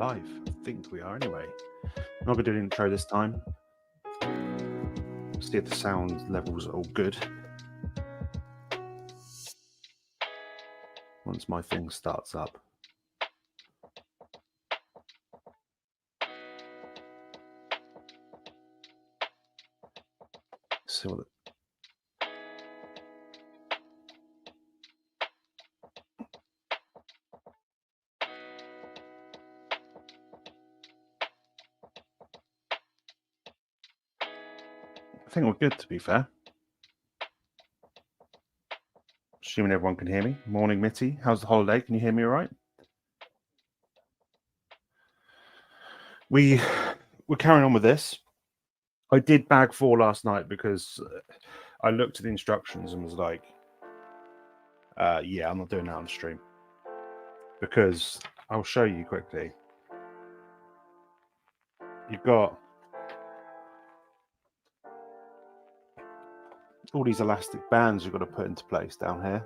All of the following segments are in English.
live. I think we are anyway. I'm not going to do an intro this time. See if the sound levels are all good. Once my thing starts up. See what I think we're good, to be fair. Assuming everyone can hear me. Morning, Mitty. How's the holiday? Can you hear me all right? We're carrying on with this. I did bag 4 last night because I looked at the instructions and was like, yeah, I'm not doing that on the stream. Because I'll show you quickly. You've got all these elastic bands you've got to put into place down here.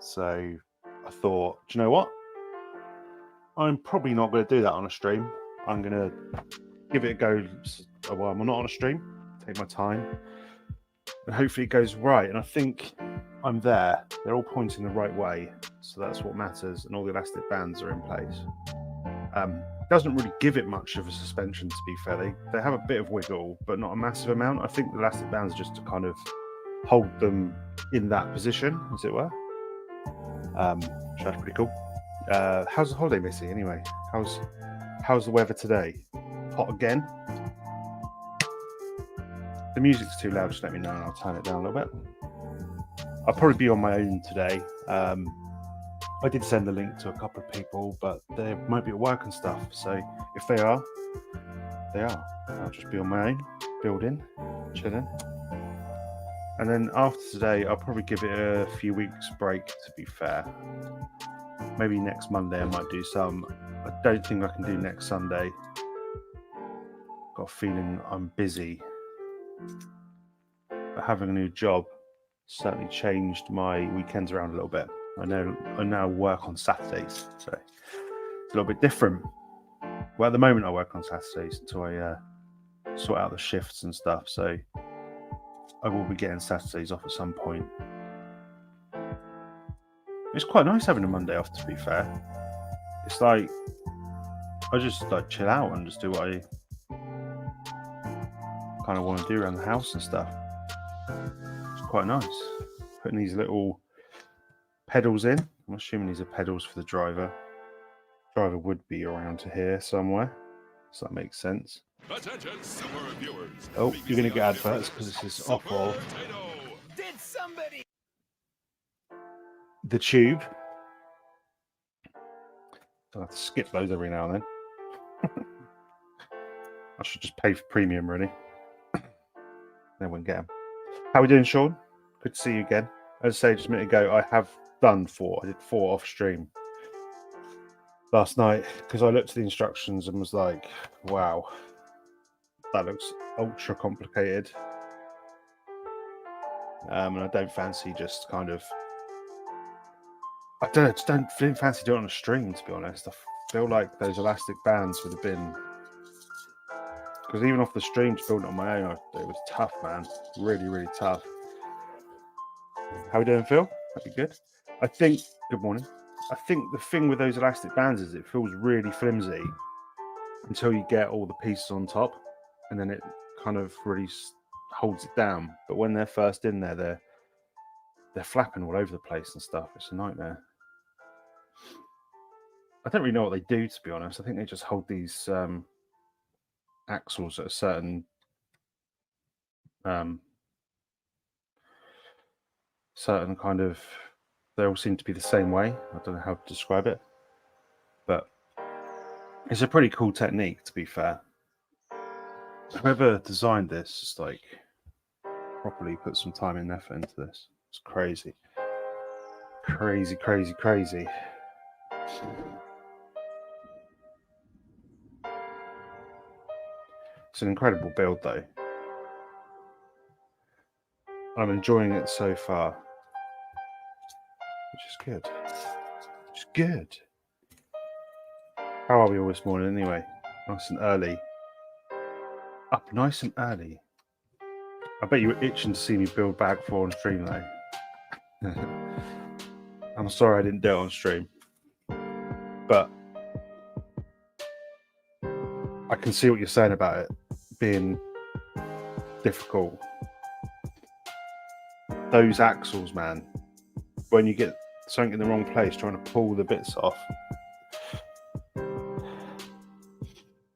So I thought, do you know what? I'm probably not going to do that on a stream. I'm going to give it a go while I'm not on a stream, take my time, and hopefully it goes right. And I think I'm there. They're all pointing the right way, so that's what matters, and all the elastic bands are in place. Doesn't really give it much of a suspension, to be fair. They have a bit of wiggle, but not a massive amount. I think the elastic bands are just to kind of hold them in that position, as it were. So that's pretty cool. How's the holiday, Missy? Anyway, how's the weather today? Hot again? The music's too loud. Just let me know, and I'll turn it down a little bit. I'll probably be on my own today. I did send the link to a couple of people, but they might be at work and stuff. So if they are, they are. I'll just be on my own, building, chilling. And then after today, I'll probably give it a few weeks break, to be fair. Maybe next Monday I might do some. I don't think I can do next Sunday. Got a feeling I'm busy. But having a new job certainly changed my weekends around a little bit. I now work on Saturdays, so it's a little bit different. Well, at the moment I work on Saturdays until I sort out the shifts and stuff, so I will be getting Saturdays off at some point. It's quite nice having a Monday off, to be fair. It's like I just like chill out and just do what I kind of want to do around the house and stuff. It's quite nice. Putting these little pedals in. I'm assuming these are pedals for the driver. Driver would be around to here somewhere, so that makes sense. Oh, you're going to get adverts because this is off of the tube. I'll have to skip those every now and then. I should just pay for premium, really. Then we can get them. How are we doing, Sean? Good to see you again. As I say just a minute ago, I have done 4. I did 4 off stream last night because I looked at the instructions and was like, wow, that looks ultra complicated. And I don't fancy just kind of, I don't know, just didn't fancy doing it on a stream, to be honest. I feel like those elastic bands would have been, because even off the stream to build it on my own, it was tough, man. Really, really tough. How we doing, Phil? That'd be good. I think, good morning. I think the thing with those elastic bands is it feels really flimsy until you get all the pieces on top, and then it kind of really holds it down. But when they're first in there, they're flapping all over the place and stuff. It's a nightmare. I don't really know what they do, to be honest. I think they just hold these axles at a certain kind of, they all seem to be the same way. I don't know how to describe it, but it's a pretty cool technique, to be fair. Whoever designed this is like properly put some time and effort into this. It's crazy. Crazy, crazy, crazy. It's an incredible build, though. I'm enjoying it so far, which is good. Which is good. How are we all this morning anyway? Nice and early. Up nice and early. I bet you were itching to see me build Bag 4 on stream though. I'm sorry I didn't do it on stream. But I can see what you're saying about it being difficult. Those axles, man, when you get something in the wrong place, trying to pull the bits off.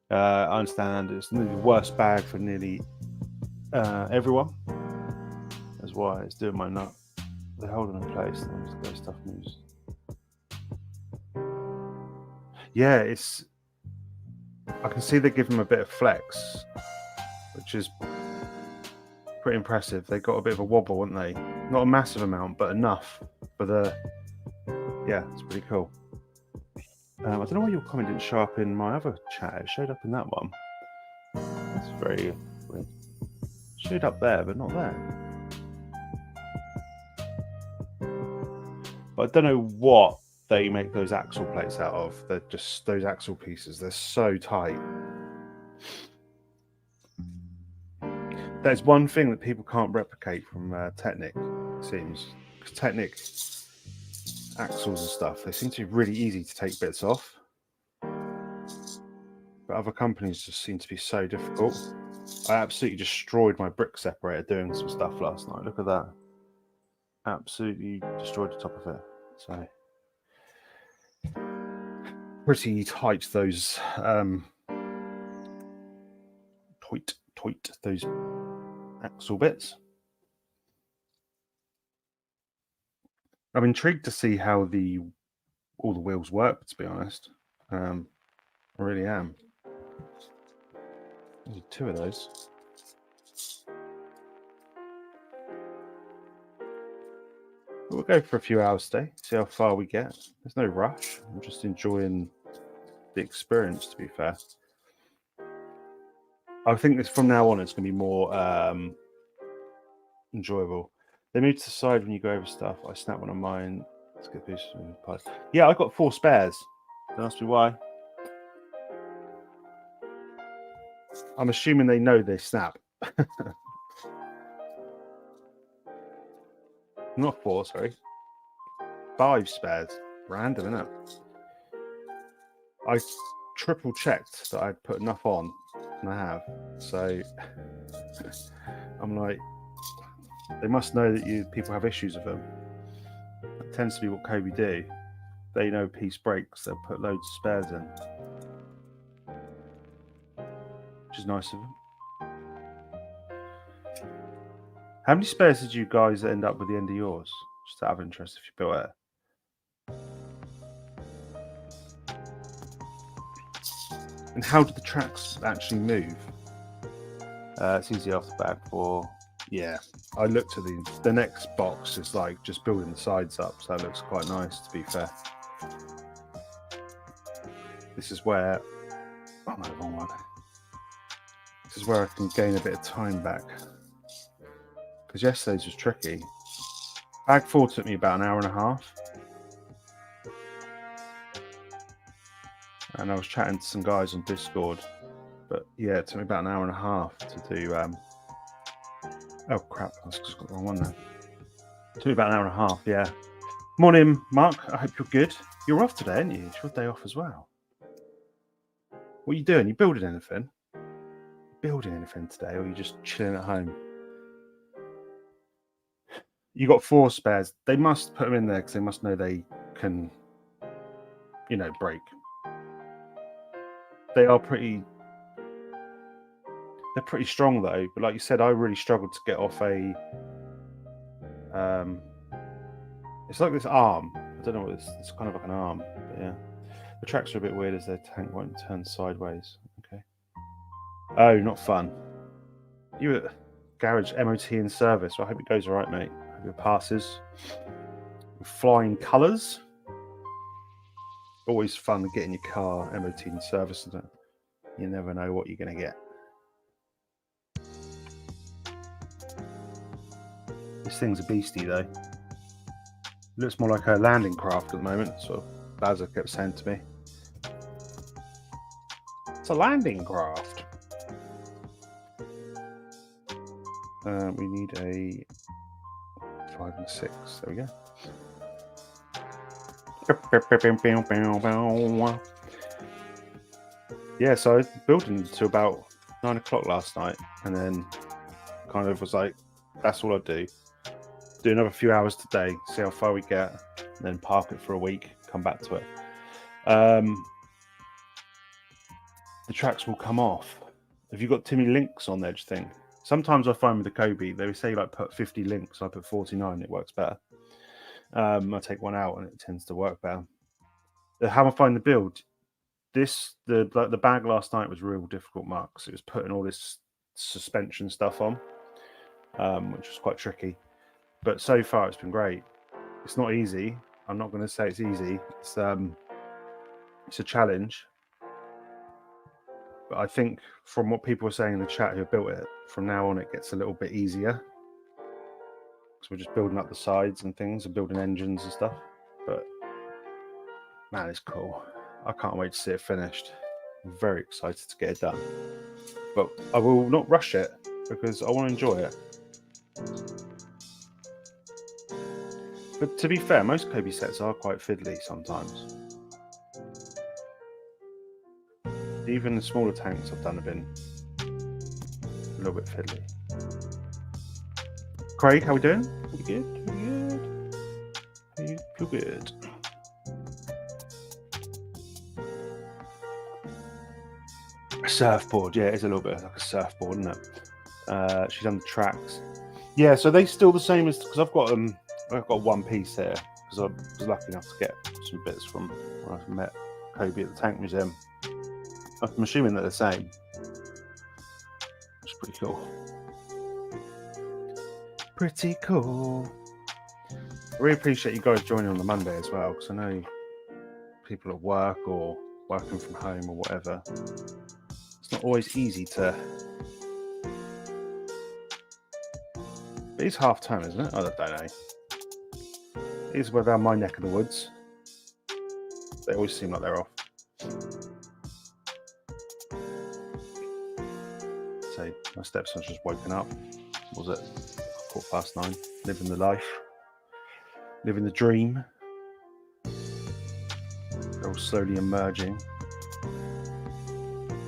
I understand it's the worst bag for nearly everyone. That's why it's doing my nut. They hold them in place, and their stuff moves. Yeah, I can see they give them a bit of flex, which is pretty impressive. They got a bit of a wobble, haven't they? Not a massive amount, but enough for the. Yeah, it's pretty cool. I don't know why your comment didn't show up in my other chat. It showed up in that one. That's very weird. It showed up there, but not there. But I don't know what they make those axle plates out of. They're just those axle pieces. They're so tight. There's one thing that people can't replicate from Technic, it seems. Because Technic axles and stuff, they seem to be really easy to take bits off. But other companies just seem to be so difficult. I absolutely destroyed my brick separator doing some stuff last night. Look at that. Absolutely destroyed the top of it. So pretty tight those those axle bits. I'm intrigued to see how all the wheels work, to be honest. I really am. There's 2 of those. We'll go for a few hours today, see how far we get. There's no rush. I'm just enjoying the experience, to be fair. I think from now on, it's going to be more enjoyable. They move to the side when you go over stuff. I snap one of mine. Let's get this. Yeah, I got 4 spares. Don't ask me why. I'm assuming they know they snap. Not 4, sorry. 5 spares. Random, isn't it? I triple checked that I'd put enough on, and I have. So I'm like, they must know that people have issues with them. That tends to be what Cobi do. They know piece breaks, they'll put loads of spares in. Which is nice of them. How many spares did you guys end up with the end of yours? Just out of interest, if you built it. And how do the tracks actually move? It's easy off the Bag 4. Yeah, I looked at the next box is like just building the sides up, so that looks quite nice, to be fair. This is where, oh no, wrong one. This is where I can gain a bit of time back. Because yesterday's was tricky. Bag 4 took me about an hour and a half. And I was chatting to some guys on Discord. But yeah, it took me about an hour and a half to do... Oh crap, I just got the wrong one there. It took me about an hour and a half, yeah. Morning, Mark. I hope you're good. You're off today, aren't you? It's your day off as well. What are you doing? You building anything? Building anything today, or are you just chilling at home? You got 4 spares. They must put them in there because they must know they can, break. They're pretty strong though. But like you said, I really struggled to get off a. It's like this arm. I don't know what it's kind of like an arm. But yeah, the tracks are a bit weird as their tank won't turn sideways. Okay. Oh, not fun. You at garage MOT and service. Well, I hope it goes all right, mate. I hope it passes. With flying colours. Always fun getting your car MOT and service, isn't it? You never know what you're going to get. This thing's a beastie, though. Looks more like a landing craft at the moment. Sort of Bazza kept saying to me. It's a landing craft. We need a 5 and 6. There we go. Yeah, so I was building to about 9 o'clock last night, and then kind of was like, that's all I'll do. Do another few hours today, see how far we get, and then park it for a week, come back to it. The tracks will come off. Have you got too many links on there, do you think? Sometimes I find with the Cobi, they say like put 50 links, I put 49, it works better. I take one out and it tends to work better. How I find the build, the bag last night was real difficult, Marks. It was putting all this suspension stuff on, which was quite tricky. But so far it's been great. It's not easy. I'm not going to say it's easy. It's a challenge. But I think from what people were saying in the chat who built it, from now on it gets a little bit easier. So we're just building up the sides and things and building engines and stuff. But man, it's cool. I can't wait to see it finished. I'm very excited to get it done. But I will not rush it because I want to enjoy it. But to be fair, most Cobi sets are quite fiddly sometimes. Even the smaller tanks I've done have been a little bit fiddly. Craig, how we doing? You good? You good? A surfboard, yeah, it's a little bit like a surfboard, isn't it? She's done the tracks. Yeah, so they still the same as, because I've got one piece here because I was lucky enough to get some bits from when I met Cobi at the Tank Museum. I'm assuming they're the same. It's pretty cool. Pretty cool. I really appreciate you guys joining on the Monday as well, because I know people at work or working from home or whatever. It's not always easy to. It is half term, isn't it? I don't know. It is around my neck of the woods. They always seem like they're off. So my stepson's just woken up. What was it? 9:15. Living the life. Living the dream. They're all slowly emerging.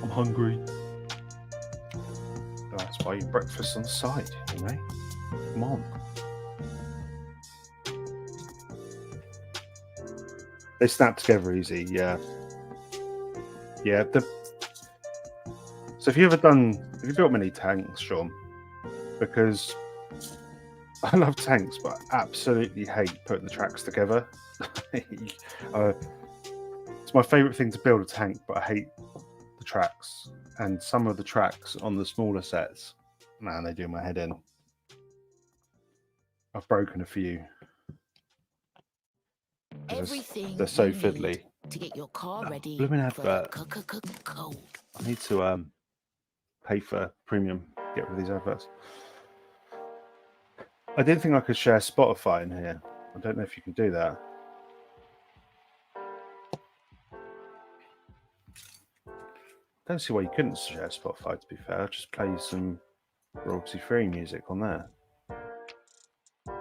I'm hungry. That's why you eat breakfast on the side, you know? Come on. They snap together easy, yeah. Yeah. So have you built many tanks, Sean? Because I love tanks, but I absolutely hate putting the tracks together. It's my favourite thing to build a tank, but I hate the tracks. And some of the tracks on the smaller sets, man, they do my head in. I've broken a few. Everything they're so fiddly. To get your car ready blooming for advert. cold. I need to pay for premium, get rid of these adverts. I didn't think I could share Spotify in here. I don't know if you can do that. I don't see why you couldn't share Spotify, to be fair. I'll just play some royalty-free music on there.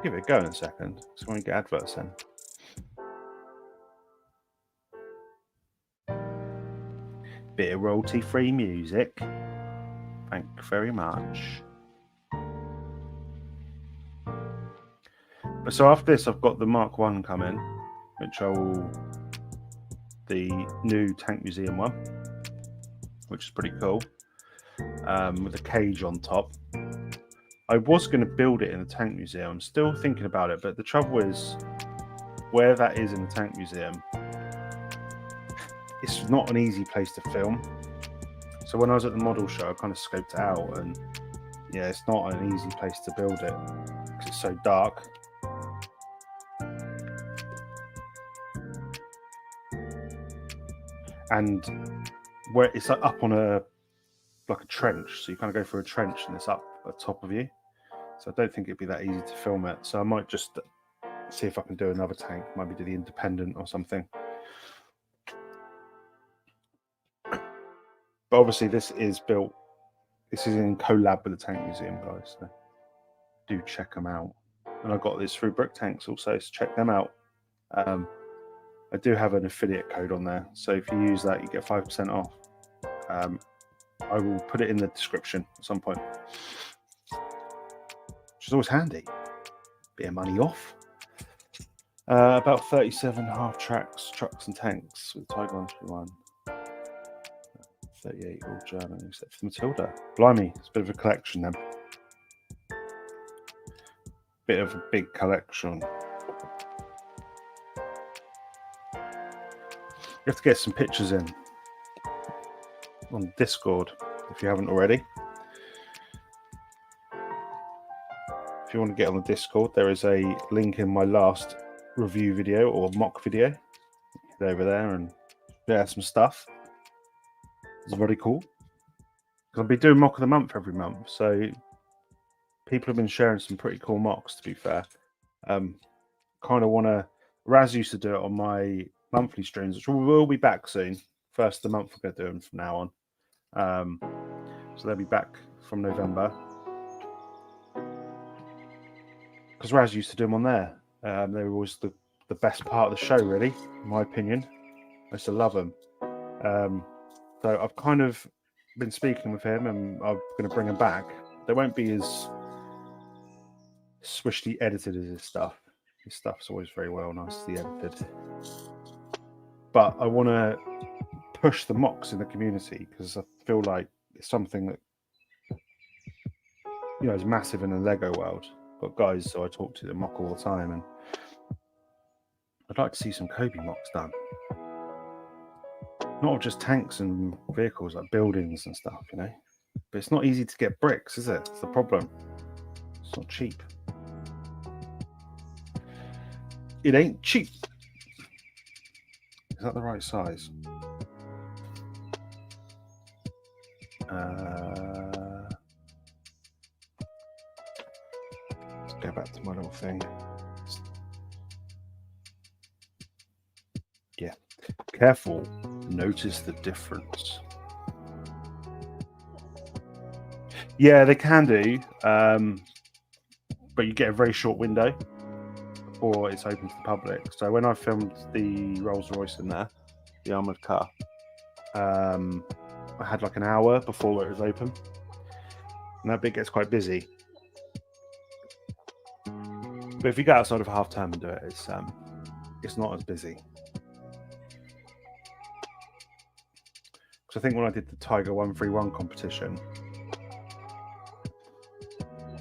Give it a go in a second. So when we get adverts in. Bit of royalty-free music. Thank you very much. So after this, I've got the Mark 1 coming, which the new Tank Museum one, which is pretty cool, with a cage on top. I was going to build it in the Tank Museum. I'm still thinking about it, but the trouble is, where that is in the Tank Museum, it's not an easy place to film. So when I was at the model show, I kind of scoped it out, and yeah, it's not an easy place to build it because it's so dark. And where it's like up on a trench, so you kind of go through a trench and it's up at the top of you. So I don't think it'd be that easy to film it. So I might just see if I can do another tank, maybe do the Independent or something. But obviously, this is built. This is in collab with the Tank Museum, guys. So do check them out. And I got this through Brick Tanks also, so check them out. I do have an affiliate code on there, so if you use that, you get 5% off. I will put it in the description at some point, which is always handy. Bit of money off. About 37 half tracks, trucks and tanks with Tiger 131. 38 all German, except for the Matilda. Blimey, it's a bit of a collection then. Bit of a big collection. You have to get some pictures in on Discord if you haven't already. If you want to get on the Discord, there is a link in my last review video or mock video. Get over there and share some stuff. It's very cool. I'll be doing mock of the month every month, so people have been sharing some pretty cool mocks. To be fair, kind of want to. Raz used to do it on my monthly streams, which will be back soon. First of the month we're going to do them from now on. So they'll be back from November. Because Raz used to do them on there. They were always the best part of the show, really, in my opinion. I used to love them. So I've kind of been speaking with him, and I'm going to bring him back. They won't be as swishly edited as his stuff. His stuff's always very well nicely edited. But I want to push the mocks in the community because I feel like it's something that is massive in the Lego world. Got guys so I talk to that mock all the time, and I'd like to see some Cobi mocks done. Not just tanks and vehicles, like buildings and stuff, But it's not easy to get bricks, is it? It's the problem. It's not cheap. It ain't cheap. Is that the right size? Let's go back to my little thing. Yeah. Careful. Notice the difference. Yeah, they can do. But you get a very short window before it's open to the public. So when I filmed the Rolls Royce in there, the armoured car, I had like an hour before it was open. And that bit gets quite busy. But if you go outside of half term and do it, it's not as busy. Because I think when I did the Tiger 131 competition,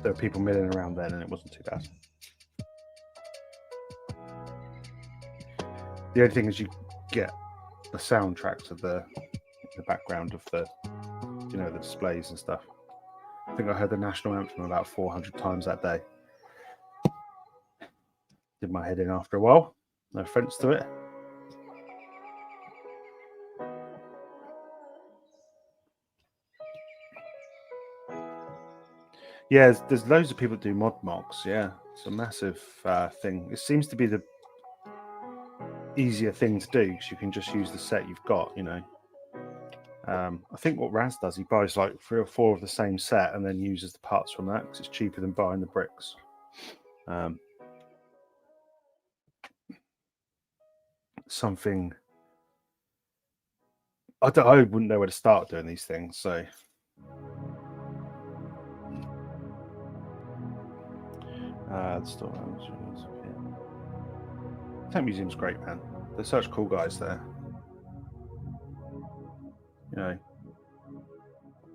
there were people milling around then and it wasn't too bad. The only thing is you get the soundtracks of the background of the the displays and stuff. I think I heard the national anthem about 400 times that day. Did my head in after a while. No offense to it. Yeah, there's loads of people that do mod mocks. Yeah, it's a massive thing. It seems to be the easier thing to do because you can just use the set you've got, I think what Raz does, he buys like 3 or 4 of the same set and then uses the parts from that because it's cheaper than buying the bricks. Something I wouldn't know where to start doing these things, so the store. Tank Museum's great, man. They're such cool guys there.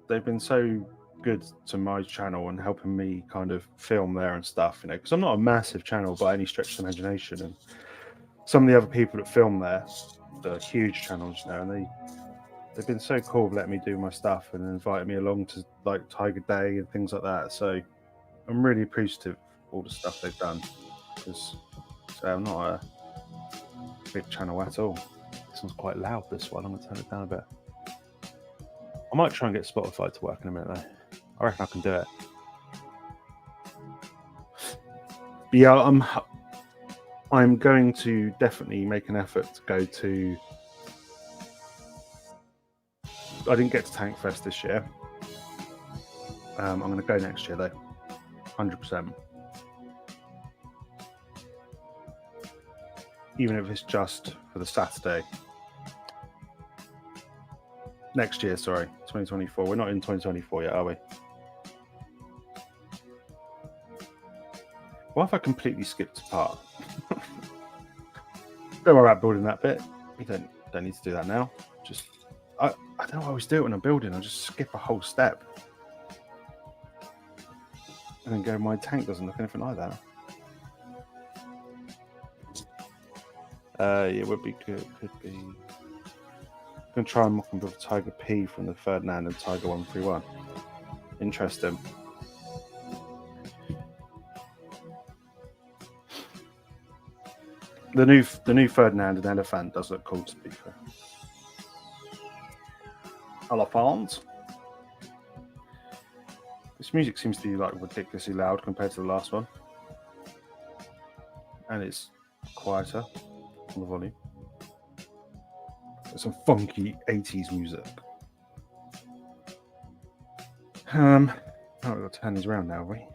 They've been so good to my channel and helping me kind of film there and stuff, because I'm not a massive channel by any stretch of the imagination, and some of the other people that film there, they're huge channels, and they've been so cool letting me do my stuff and inviting me along to like Tiger Day and things like that. So I'm really appreciative of all the stuff they've done, because I'm not a big channel at all. This one's quite loud, this one. I'm going to turn it down a bit. I might try and get Spotify to work in a minute though. I reckon I can do it. But yeah, I'm going to definitely make an effort to go to didn't get to Tank Fest this year. I'm going to go next year though, 100%. Even if it's just for the Saturday. Next year, sorry, 2024. We're not in 2024 yet, are we? What if I completely skipped a part? Don't worry about building that bit. You don't need to do that now. Just I don't know, I always do it when I'm building. I just skip a whole step. And then go, my tank doesn't look anything like that. It would be good. Could be. I'm going to try and mock and build Tiger P from the Ferdinand and Tiger 131. Interesting. The new Ferdinand and Elephant does look cool, to be fair. Elephant. This music seems to be like ridiculously loud compared to the last one, and it's quieter on the volume. There's some funky 80s music. Oh, we've got to turn these around now, have we?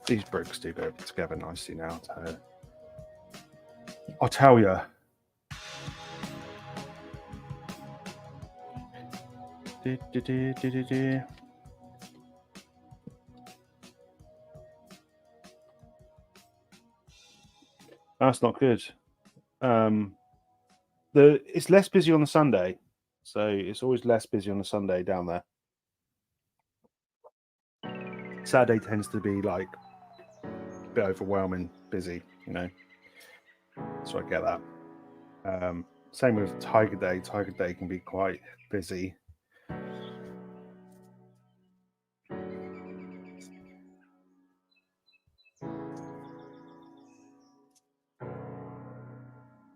These bricks do go together nicely now. I'll tell you. That's not good. It's less busy on the Sunday, so it's always less busy on the Sunday down there. Saturday tends to be like a bit overwhelming, busy, you know. So I get that. Same with Tiger Day. Tiger Day can be quite busy.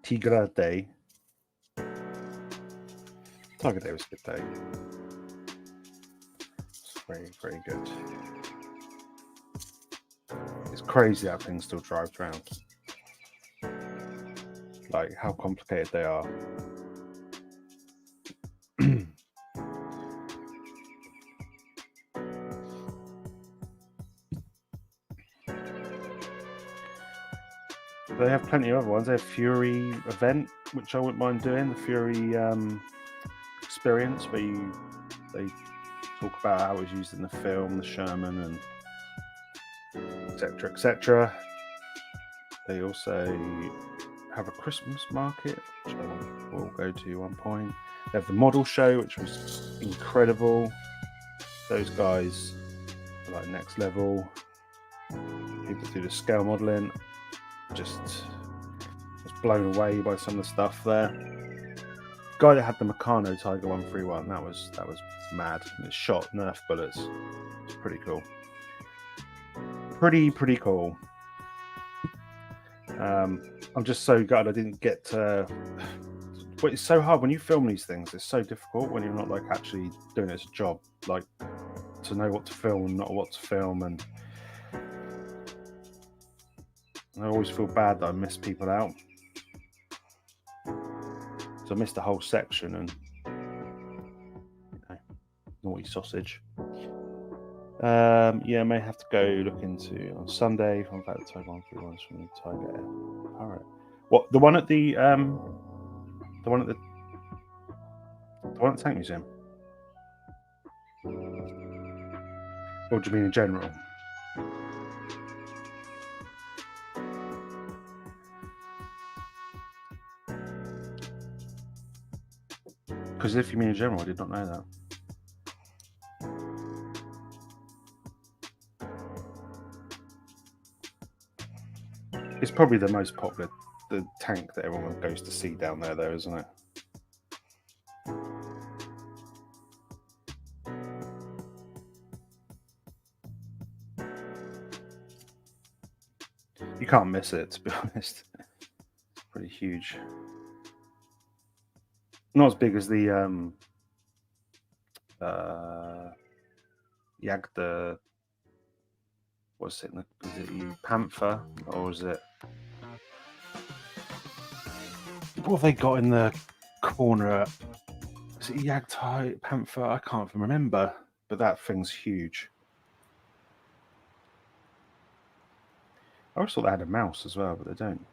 Tigra Day. Tiger Day was a good day. It's very, very good. It's crazy how things still drive around. Like how complicated they are. They have plenty of other ones. They have Fury event, which I wouldn't mind doing. The Fury experience, where they talk about how it was used in the film, the Sherman, and etc. etc. They also have a Christmas market, which I will go to one point. They have the model show, which was incredible. Those guys are like next level. People do the scale modeling. Just was blown away by some of the stuff there. Guy that had the Meccano Tiger 131, that was mad. And it shot Nerf bullets. It's pretty cool. Pretty cool. I'm just so gutted I didn't get to. But it's so hard when you film these things. It's so difficult when you're not like actually doing it as a job, like to know what to film and not what to film. And I always feel bad that I miss people out. So I missed a whole section and naughty sausage. Yeah, I may have to go look into on Sunday. I'm about the Tiger 131 from the Tiger Parrot. What, the one at the Tank Museum? Or do you mean in general? Because if you mean in general, I did not know that. It's probably the most popular, the tank that everyone goes to see down there, though, isn't it? You can't miss it, to be honest. It's pretty huge. Not as big as the Jagda. What's it? Is it Panther or is it What have they got in the corner? Is it Yagtai Panther? I can't even remember, but that thing's huge. I always thought they had a mouse as well, but they don't.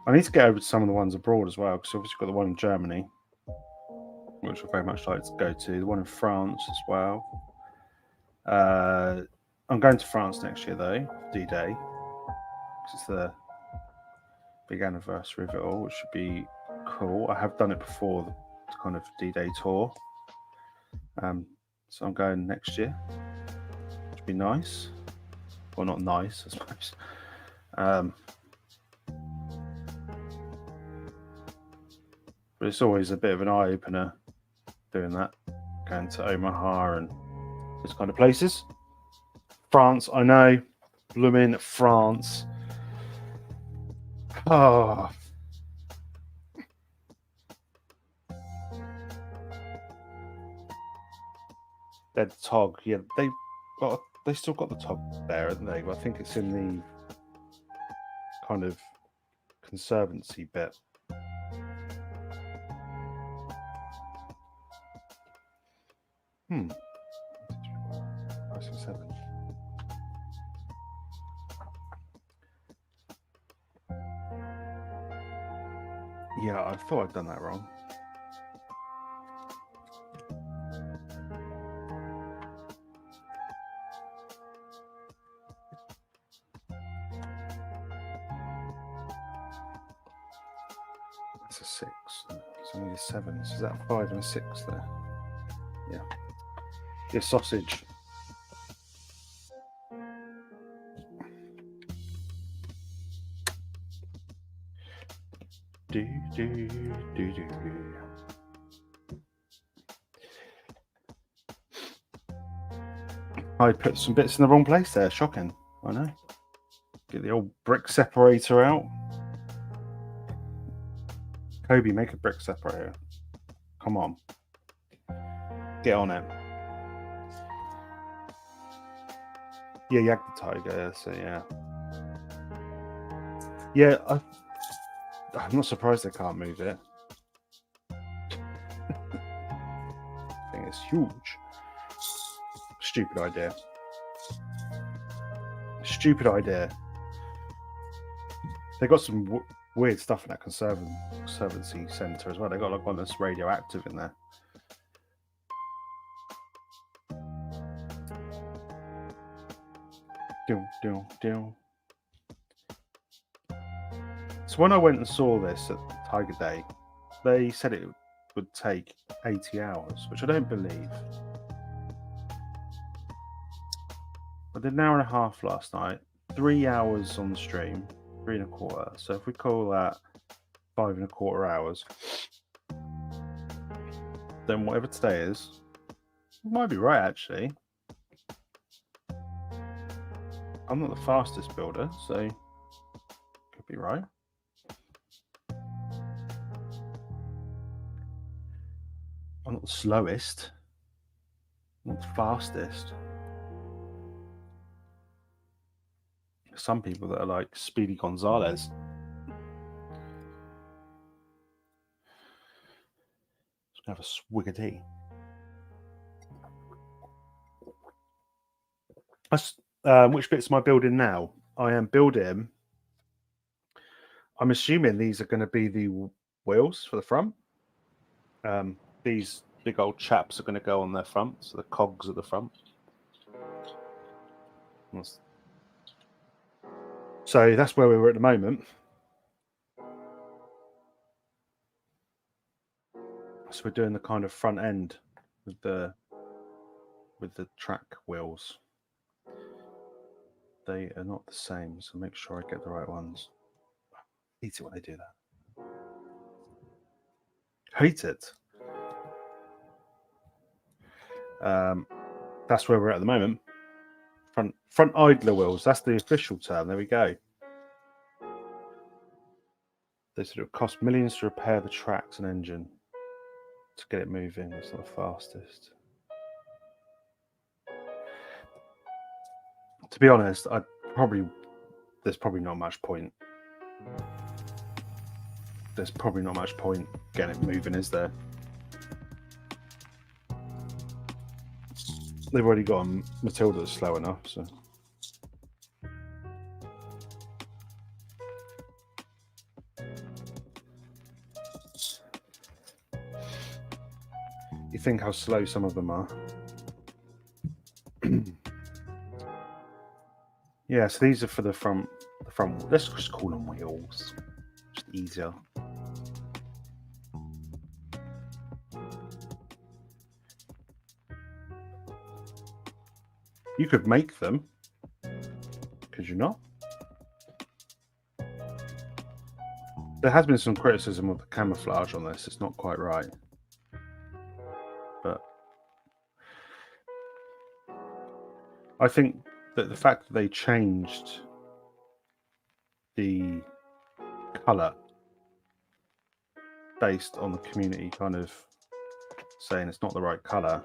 I need to get over to some of the ones abroad as well, because obviously got the one in Germany, which I very much like to go to. The one in France as well. I'm going to France next year though, D-Day, because it's the big anniversary of it all, which should be cool. I have done it before, the kind of D-Day tour. So I'm going next year, which would be nice. Well, not nice, I suppose. But it's always a bit of an eye-opener doing that, going to Omaha and those kind of places. France, I know. Blooming France. Oh. They're the tog. Yeah, they still got the tog there, haven't they? But I think it's in the kind of conservancy bit. Yeah, I thought I'd done that wrong. That's a 6. It's only a 7. So is that a 5 and a 6 there? Yeah. Yeah, sausage. I put some bits in the wrong place there. Shocking. I know. Get the old brick separator out. Cobi, make a brick separator. Come on. Get on it. Yeah, Yag the Tiger. So, yeah. Yeah, I'm not surprised they can't move it. I think it's huge. Stupid idea. Stupid idea. They got some weird stuff in that conservancy centre as well. They got like one that's radioactive in there. So when I went and saw this at Tiger Day, they said it would take 80 hours, which I don't believe. I did an hour and a half last night, 3 hours on the stream, 3 1/4. So if we call that 5 1/4 hours, then whatever today is, it might be right actually. I'm not the fastest builder, so could be right. I'm not the slowest, not the fastest. Some people that are like Speedy Gonzalez. Just gonna have a swig of tea. Which bits am I building now? I am building. I'm assuming these are going to be the wheels for the front. These big old chaps are going to go on their front, so the cogs at the front. So that's where we were at the moment. So we're doing the kind of front end with the track wheels. They are not the same, so make sure I get the right ones. I hate it when they do that. Hate it. That's where we're at the moment. Front idler wheels. That's the official term. There we go. They said it would cost millions to repair the tracks and engine to get it moving. It's not the fastest. To be honest, I'd probably there's probably not much point. There's probably not much point getting it moving, is there? They've already got Matilda that's slow enough, so. You think how slow some of them are. Yeah, so these are for the front. Let's just call them wheels. Just easier. You could make them. Could you not? There has been some criticism of the camouflage on this. It's not quite right. But I think that the fact that they changed the colour based on the community kind of saying it's not the right colour,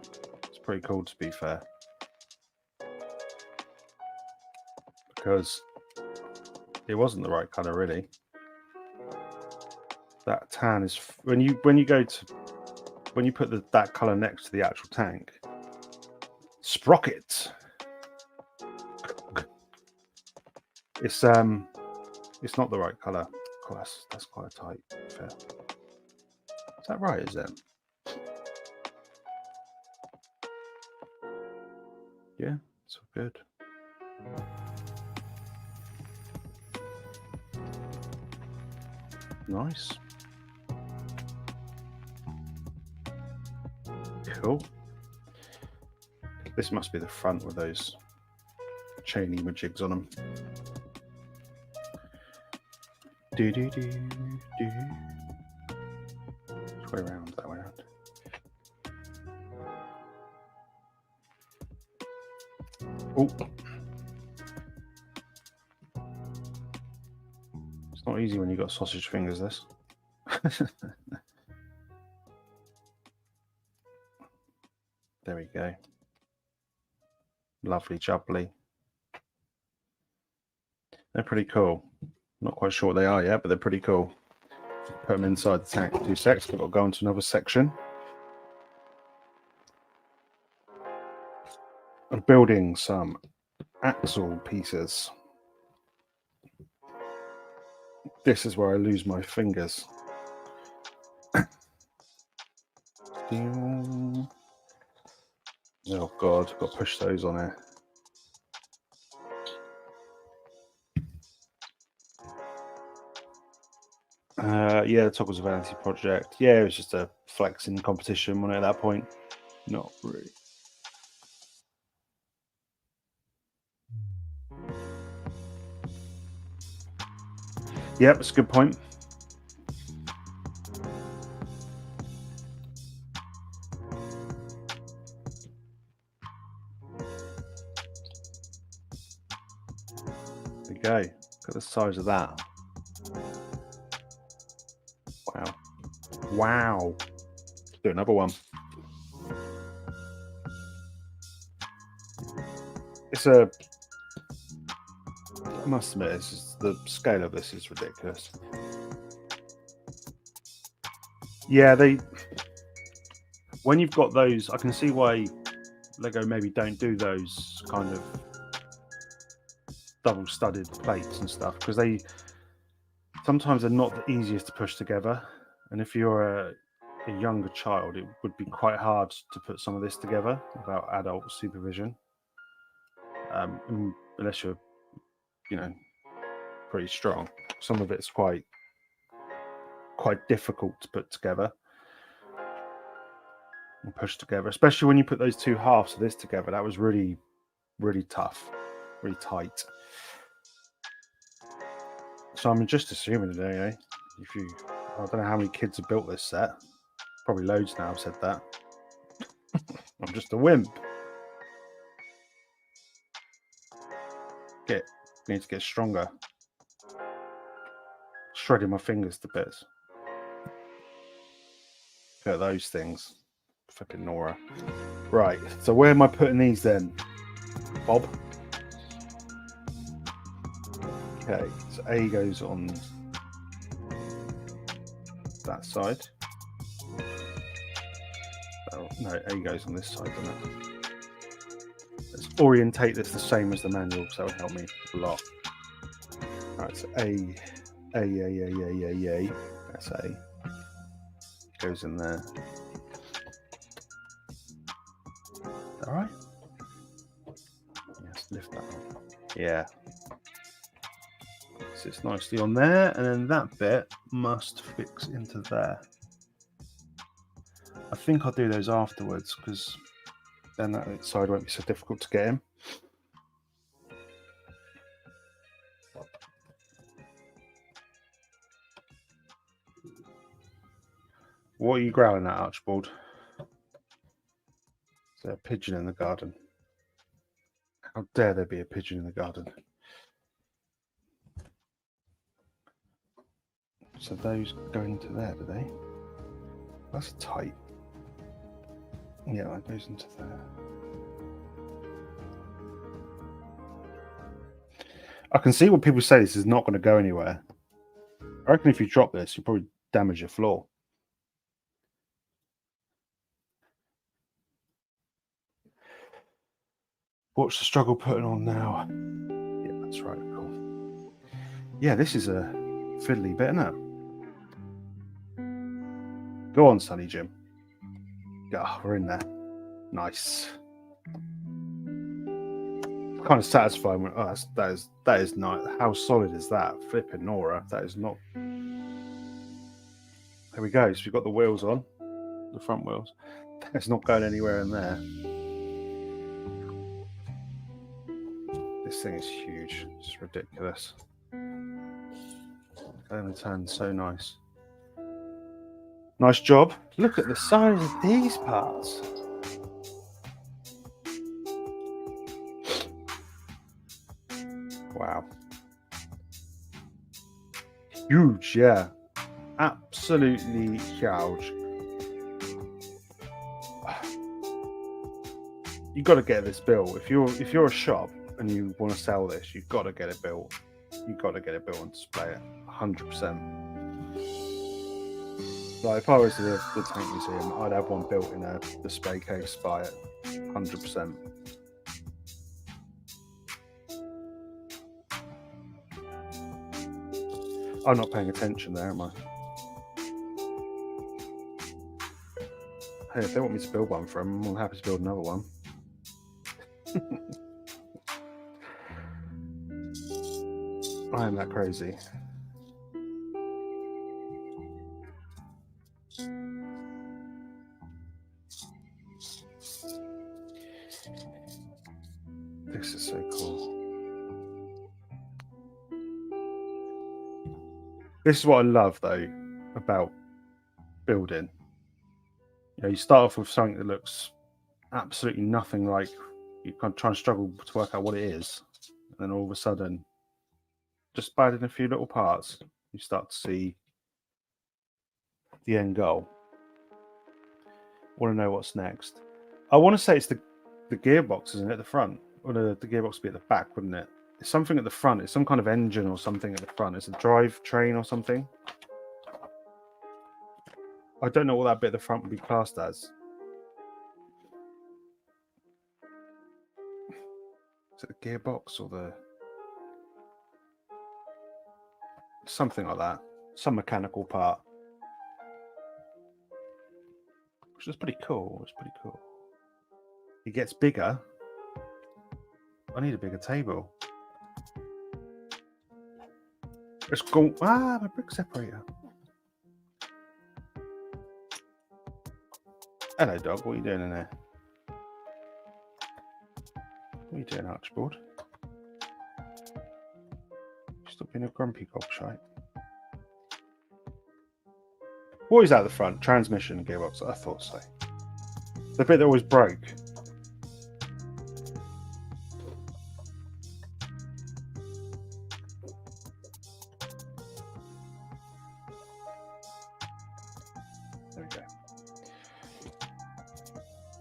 it's pretty cool, to be fair. Because it wasn't the right colour, really. That tan is when you put that colour next to the actual tank. Sprockets. It's not the right colour. Cool, that's quite a tight fit. Is that right? Is it? Yeah, it's all good. Nice. Cool. This must be the front with those chain jigs on them. Do do do do. Which way around? That way around. Oh. It's not easy when you've got sausage fingers, this. There we go. Lovely jubbly. They're pretty cool. Not quite sure what they are yet, but they're pretty cool. Put them inside the tank. 2 secs. I've got to go into another section. I'm building some axle pieces. This is where I lose my fingers. Oh God, I've got to push those on here. Yeah, the Toggles of Vanity project. Yeah, it was just a flexing competition, wasn't it, at that point? Not really. Yep, that's a good point. There we go. Look at the size of that. Wow. Wow. Let's do another one. It's a... I must admit, the scale of this is ridiculous. Yeah, when you've got those, I can see why Lego maybe don't do those kind of double-studded plates and stuff, because sometimes they're not the easiest to push together, and if you're a younger child, it would be quite hard to put some of this together without adult supervision, unless you're, pretty strong. Some of it's quite difficult to put together and push together, especially when you put those 2 halves of this together. That was really, really tough, really tight. So I'm just assuming today, I don't know how many kids have built this set. Probably loads now. I've said that. I'm just a wimp. Need to get stronger. Shredding my fingers to bits. Look at those things. Fucking Nora. Right, so where am I putting these then, Bob? Okay, so A goes on that side. Oh, no, A goes on this side, doesn't it? Let's orientate this the same as the manual, because that would help me a lot. Alright, so A. That's A. Goes in there. Alright? Yes, lift that up. Yeah. Sits nicely on there, and then that bit must fix into there. I think I'll do those afterwards, because then that side won't be so difficult to get in. What are you growling at, Archibald? Is there a pigeon in the garden? How dare there be a pigeon in the garden? So those go into there, do they? That's tight. Yeah, that goes into there. I can see what people say this is not going to go anywhere. I reckon if you drop this, you probably damage your floor. Watch the struggle putting on now. Yeah, that's right. Cool. Yeah, this is a fiddly bit, isn't it? Go on, Sonny Jim. Ah, we're in there. Nice. Kind of satisfying. Oh, that is nice. How solid is that? Flipping Nora. That is not. There we go. So we've got the wheels on, the front wheels. It's not going anywhere in there. This thing is huge. It's ridiculous. Only turns so nice. Nice job. Look at the size of these parts. Wow. Huge, yeah. Absolutely huge. You've got to get this built. If you're a shop and you want to sell this, you've got to get it built. You've got to get it built and display it 100%. Like if I was to the tank museum, I'd have one built in a display case by it 100%. I'm not paying attention there, am I? Hey, if they want me to build one for them, I'm more than happy to build another one. I am that crazy. This is so cool. This is what I love, though, about building. You know, you start off with something that looks absolutely nothing like. You kind of try and struggle to work out what it is, and then all of a sudden, just by adding a few little parts, you start to see the end goal. Want to know what's next? I want to say it's the gearbox, isn't it, at the front? Or the gearbox would be at the back, wouldn't it? It's something at the front. It's some kind of engine or something at the front. It's a drive train or something. I don't know what that bit at the front would be classed as. Is it the gearbox or the... something like that. Some mechanical part. Which is pretty cool. It's pretty cool. It gets bigger. I need a bigger table. Let's go. Ah, my brick separator. Hello, dog. What are you doing in there? What are you doing, Archibald? Stop being a grumpy gobshite. What is that at the front? Transmission gearbox. I thought so. The bit that always broke. There we go.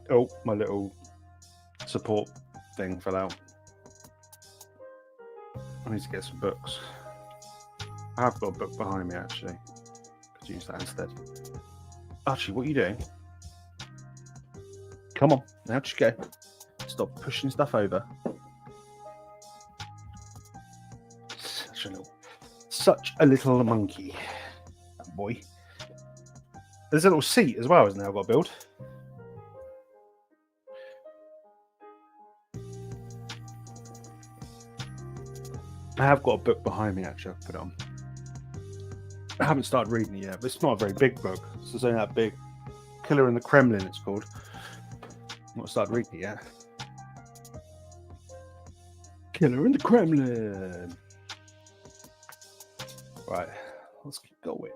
Oh, my little support thing fell out. I need to get some books. I've got a book behind me actually. Could use that instead. Archie, what are you doing? Come on, out you go. Stop pushing stuff over. Such a little monkey, that boy. There's a little seat as well, isn't there? I've got to build. I have got a book behind me actually. I'll put it on. I haven't started reading it yet, but it's not a very big book. It's only that big. Killer in the Kremlin, it's called. I've not started reading it yet. Killer in the Kremlin. Right, let's keep going.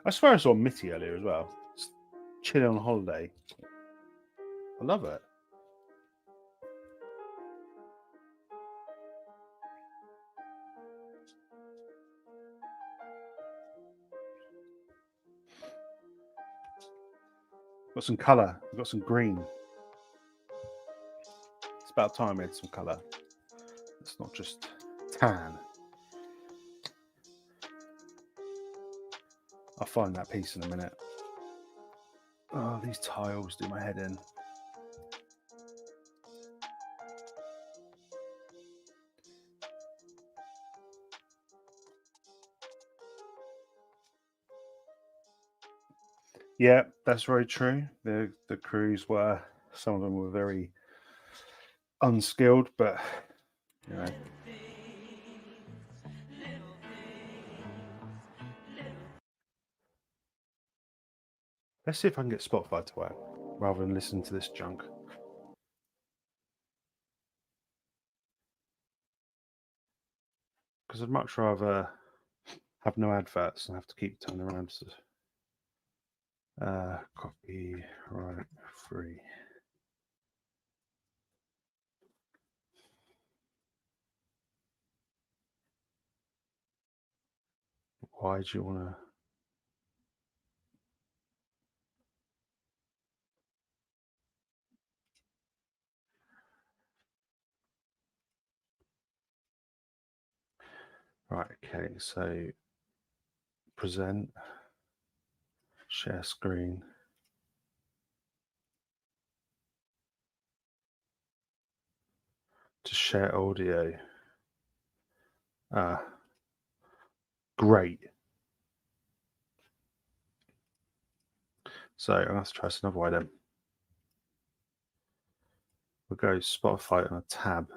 I swear I saw Mitty earlier as well. Just chilling on holiday. I love it. Got some colour. We've got some green. It's about time we had some colour. It's not just tan. I'll find that piece in a minute. Oh, these tiles do my head in. Yeah, that's very true. The crews were, some of them were very unskilled, but you know. Let's see if I can get Spotify to work rather than listen to this junk. Because I'd much rather have no adverts and have to keep turning around to copyright free. Why do you want to? Right, okay, so present, share screen. To share audio. Great. So I'm going to have to try this another way then. We'll go Spotify on a tab.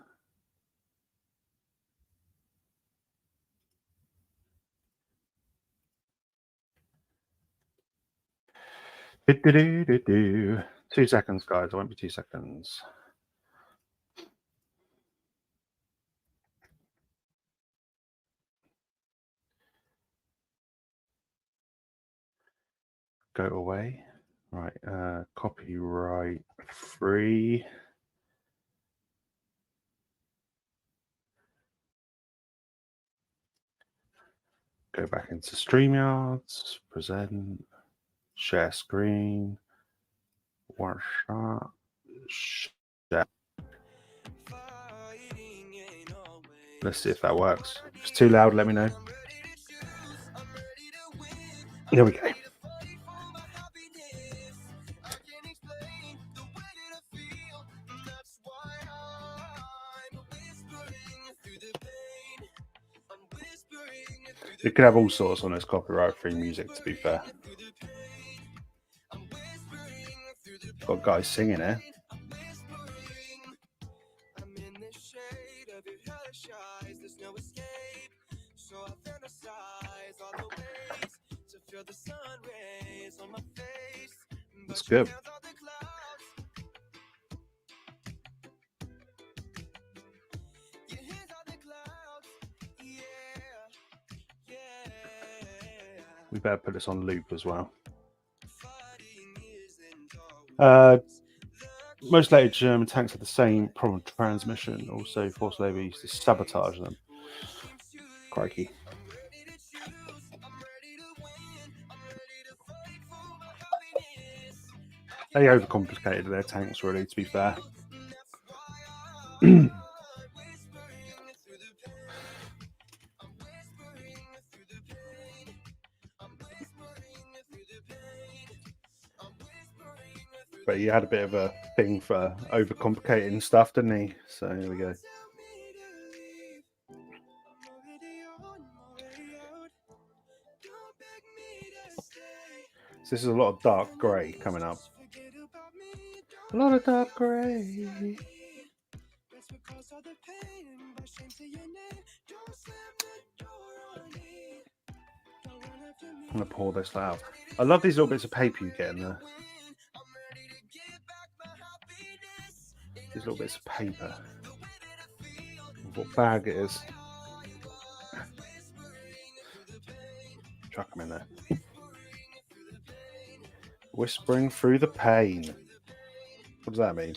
Do. 2 seconds, guys. It won't be 2 seconds. Go away. Right. Copyright free. Go back into StreamYards. Present. Share screen. One shot. Share. Let's see if that works. If it's too loud, let me know. There we go. You could have all sorts on this copyright-free music, to be fair. Got guys singing here. That's good. We better put this on loop as well. Most later German tanks had the same problem with transmission. Also, forced labor used to sabotage them. Crikey. They overcomplicated their tanks, really, to be fair. But he had a bit of a thing for overcomplicating stuff, didn't he? So here we go. So this is a lot of dark grey coming up. A lot of dark grey. I'm gonna pour this out. I love these little bits of paper you get in there. These little bits of paper. What bag it is. Chuck them in there. Whispering through the pain. What does that mean?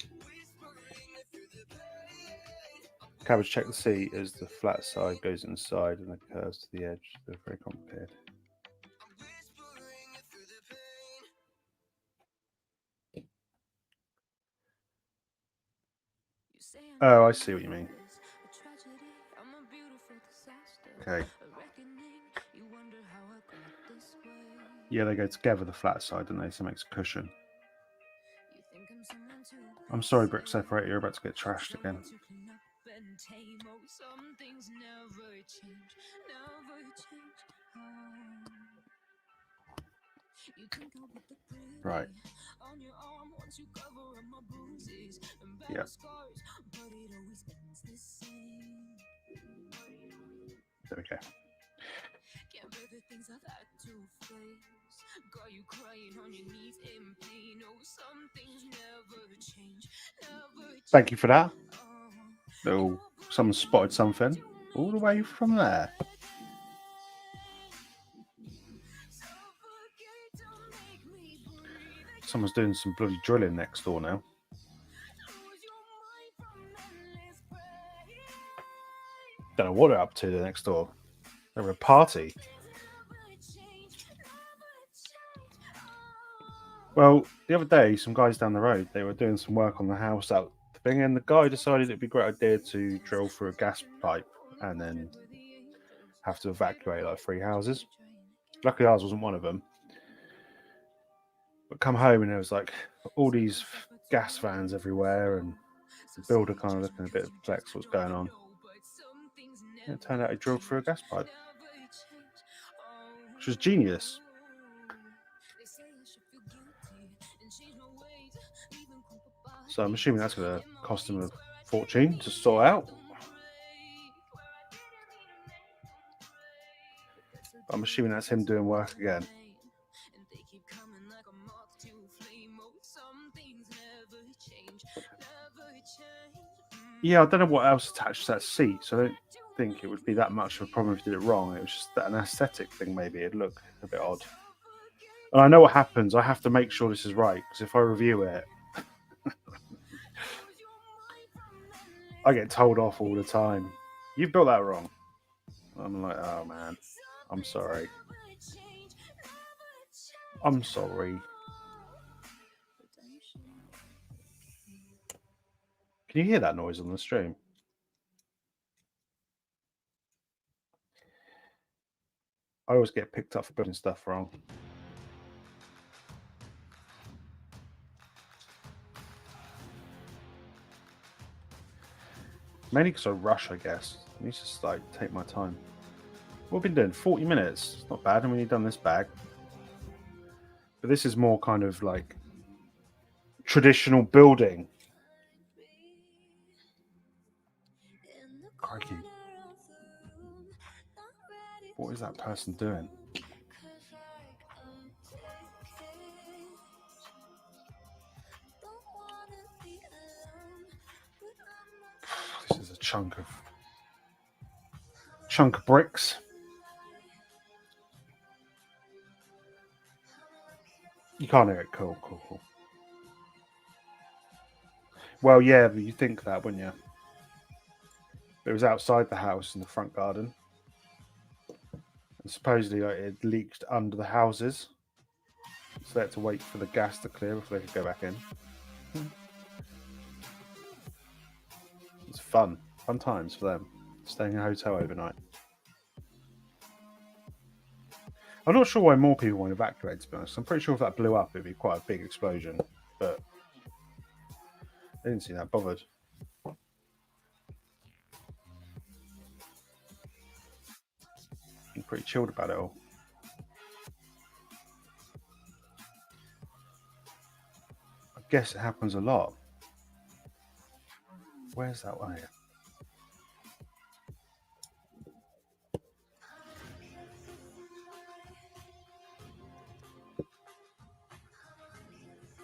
Cabbage check the seat as the flat side goes inside and the curves to the edge. They're very complicated. Oh, I see what you mean. Okay. Yeah, they go together, the flat side, don't they? So it makes a cushion. I'm sorry, brick separator, you're about to get trashed again. Right. Yeah. There we go. Thank you for that. Oh, someone spotted something all the way from there. Someone's doing some bloody drilling next door now. Don't know what they're up to the next door. They're at a party. Well, the other day, some guys down the road, they were doing some work on the house out the thing, and the guy decided it'd be a great idea to drill through a gas pipe and then have to evacuate like 3 houses. Luckily, ours wasn't one of them. But come home and there was like all these gas vans everywhere, and the builder kind of looking a bit perplexed what's going on. And it turned out he drilled through a gas pipe, which was genius. So I'm assuming that's going to cost him a fortune to sort out. I'm assuming that's him doing work again. Yeah, I don't know what else attached to that seat, so I don't think it would be that much of a problem if you did it wrong. It was just an aesthetic thing, maybe. It'd look a bit odd. And I know what happens. I have to make sure this is right, because if I review it, I get told off all the time. You've built that wrong. I'm like, oh man, I'm sorry. I'm sorry. Can you hear that noise on the stream? I always get picked up for putting stuff wrong. Mainly because I rush, I guess. I need to just like take my time. What have we been doing? 40 minutes. It's not bad. And when you've done this bag. But this is more kind of like traditional building. Crikey. What is that person doing? This is a chunk of bricks. You can't hear it. Cool. Well, yeah, but you think that, wouldn't you? It was outside the house in the front garden. And supposedly it had leaked under the houses. So they had to wait for the gas to clear before they could go back in. It's fun times for them, staying in a hotel overnight. I'm not sure why more people want to evacuate, to be honest. I'm pretty sure if that blew up, it'd be quite a big explosion. But didn't seem that bothered. I'm pretty chilled about it all. I guess it happens a lot. Where's that one here?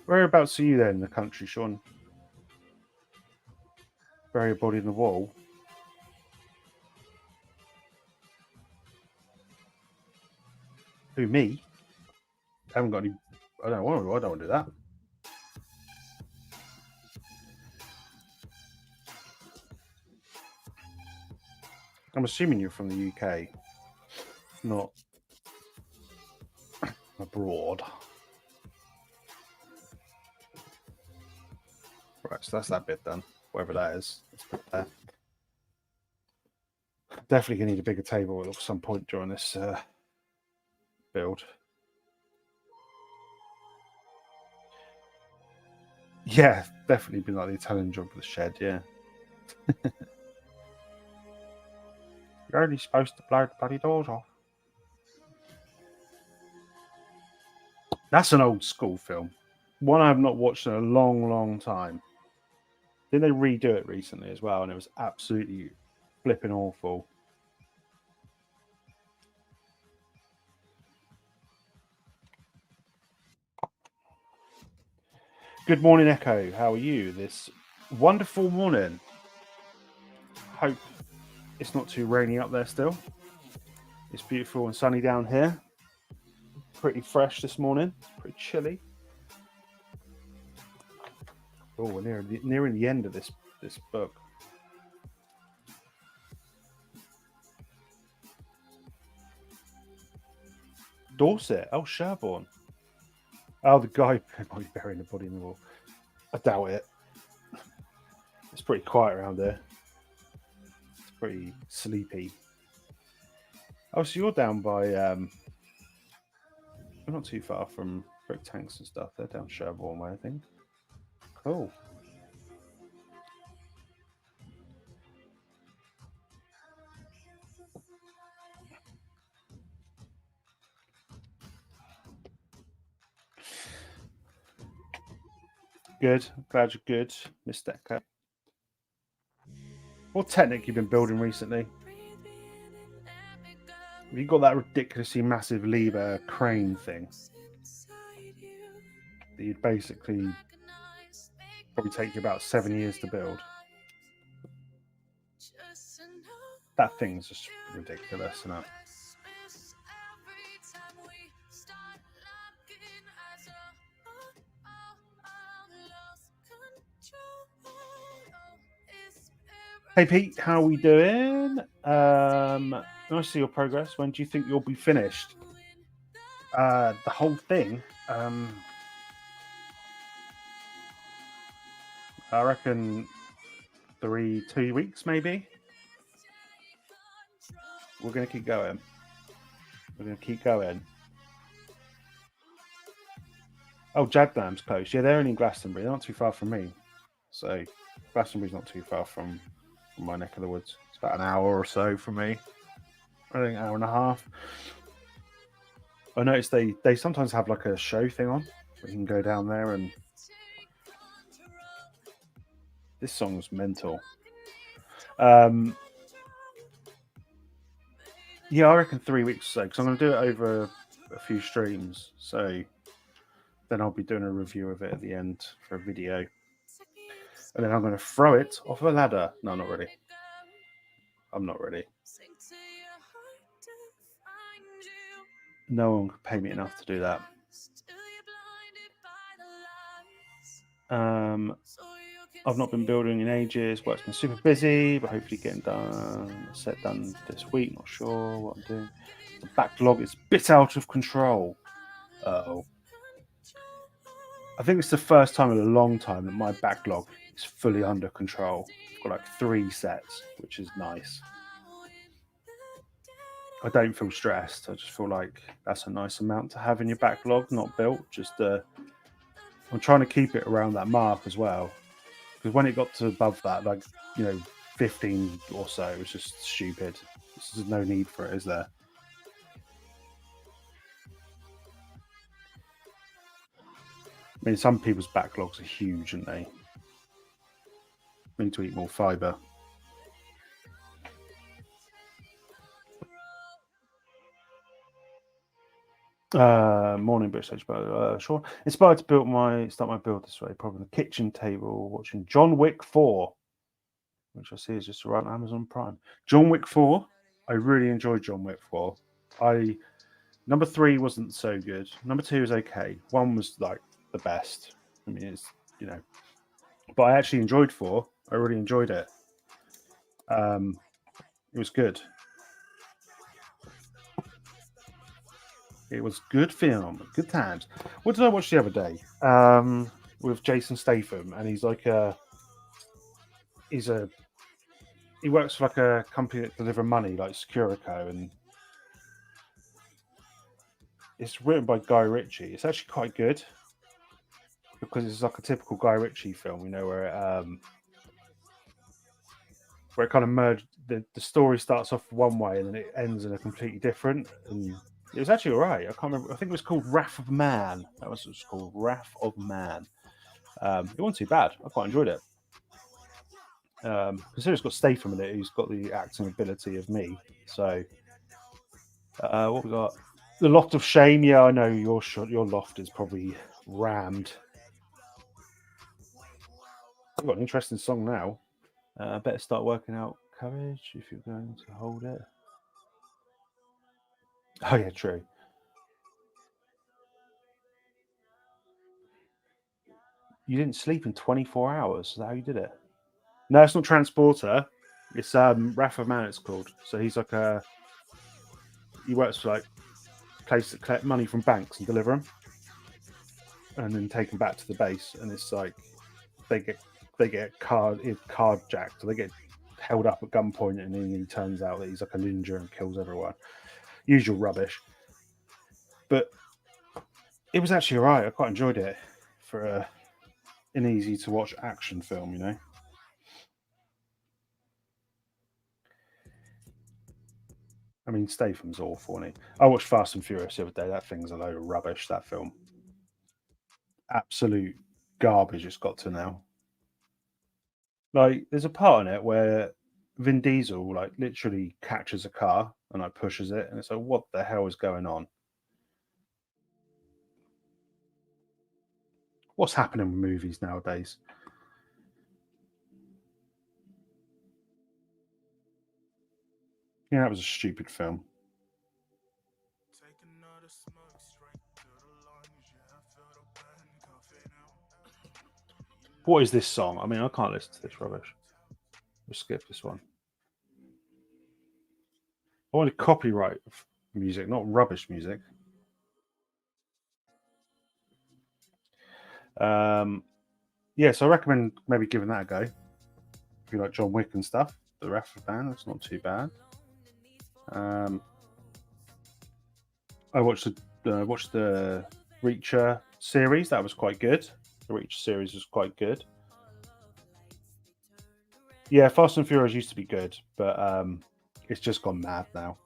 Whereabouts are you then in the country, Sean? Bury your body in the wall. Who, me? I haven't got any. I don't want to do that. I'm assuming you're from the UK, not abroad. Right, so that's that bit done. Whatever that is. Let's put it there. Definitely going to need a bigger table at some point during this build. Yeah, definitely been like the Italian job with the shed, yeah. You're only supposed to blow the bloody doors off. That's an old school film. One I have not watched in a long, long time. Didn't they redo it recently as well? And it was absolutely flipping awful. Good morning, Echo. How are you this wonderful morning? Hope it's not too rainy up there still. It's beautiful and sunny down here. Pretty fresh this morning. Pretty chilly. Oh, we're nearing the end of this book. Dorset. Oh, Sherborne. Oh, the guy probably burying the body in the wall. I doubt it. It's pretty quiet around there. It's pretty sleepy. Oh, so you're down by we're not too far from Brick Tanks and stuff. They're down Sherborne way, I think. Cool. Good. Glad you're good, Mr. Echo. What technic you've been building recently? Have you got that ridiculously massive lever crane thing that you'd basically probably take you about 7 years to build? That thing's just ridiculous, isn't it? Hey Pete, how are we doing? Nice to see your progress. When do you think you'll be finished? The whole thing. I reckon 2 weeks maybe. We're gonna keep going. Oh, Jadnam's close. Yeah, they're only in Glastonbury. They're not too far from me. So Glastonbury's not too far from my neck of the woods. It's about an hour or so from me. I think an hour and a half. I noticed they sometimes have like a show thing on where you can go down there, and this song's mental. Yeah, I reckon 3 weeks or so, because I'm going to do it over a few streams. So then I'll be doing a review of it at the end for a video. And then I'm going to throw it off a ladder. No, not really. I'm not ready. No one could pay me enough to do that. I've not been building in ages. Work's been super busy, but hopefully getting set done this week. Not sure what I'm doing. The backlog is a bit out of control. Uh-oh. I think it's the first time in a long time that my backlog is fully under control. I've got like 3 sets, which is nice. I don't feel stressed. I just feel like that's a nice amount to have in your backlog, not built. I'm trying to keep it around that mark as well, because when it got to above that, like 15 or so, it was just stupid. There's no need for it, is there? I mean, some people's backlogs are huge, aren't they? We need to eat more fibre. Morning, British Age, but sure. Inspired to start my build this way. Probably on the kitchen table, watching John Wick 4, which I see is just around Amazon Prime. John Wick 4. I really enjoyed John Wick 4. Number 3 wasn't so good. Number 2 was okay. 1 was like the best. I mean, it's but I actually enjoyed 4. I really enjoyed it. It was good. It was good film, good times. What did I watch the other day? With Jason Statham, and he's like he works for like a company that deliver money, like Securico, and it's written by Guy Ritchie. It's actually quite good because it's like a typical Guy Ritchie film, where it kind of merged. The story starts off one way and then it ends in a completely different. And it was actually all right. I can't remember. I think it was called Wrath of Man. That was what it was called, Wrath of Man. It wasn't too bad. I quite enjoyed it. Considering it's got Statham in it, who's got the acting ability of me. So, what we got? The Loft of Shame. Yeah, I know your loft is probably rammed. I've got an interesting song now. Better start working out courage if you're going to hold it. Oh yeah, true. You didn't sleep in 24 hours. Is that how you did it? No, it's not Transporter. It's Wrath of Man. It's called. So he's like he works for like place that collect money from banks and deliver them, and then take them back to the base. And it's like they get carjacked, or they get held up at gunpoint, and then he turns out that he's like a ninja and kills everyone. Usual rubbish. But it was actually alright. I quite enjoyed it for an easy to watch action film, I mean, Statham's awful, isn't he? I watched Fast and Furious the other day. That thing's a load of rubbish, that film. Absolute garbage it's got to now. Like, there's a part in it where Vin Diesel, like, literally catches a car and, like, pushes it. And it's like, what the hell is going on? What's happening with movies nowadays? Yeah, that was a stupid film. What is this song? I mean, I can't listen to this rubbish. We'll skip this one. I want copyright music, not rubbish music. Yeah, so I recommend maybe giving that a go. If you like John Wick and stuff, the Wrath of Man, that's not too bad. I watched the Reacher series. That was quite good. The Reacher series was quite good. Yeah, Fast and Furious used to be good, but it's just gone mad now.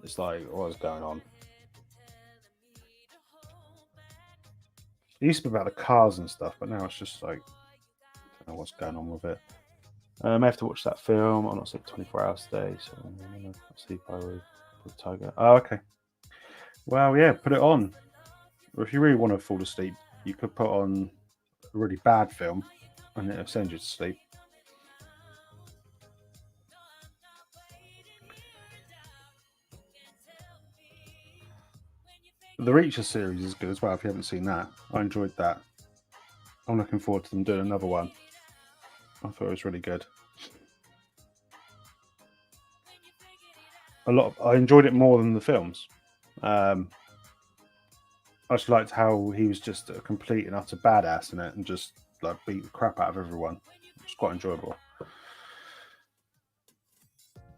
It's like, what's going on? It used to be about the cars and stuff, but now it's just like, I don't know what's going on with it. I may have to watch that film. I'm not sleep 24 hours today, so I'm going to sleep over the Tiger. Oh, okay. Well, yeah, put it on. Or if you really want to fall asleep, you could put on a really bad film and it'll send you to sleep. The Reacher series is good as well if you haven't seen that. I enjoyed that. I'm looking forward to them doing another one. I thought it was really good. I enjoyed it more than the films. I just liked how he was just a complete and utter badass in it and just like beat the crap out of everyone. It was quite enjoyable.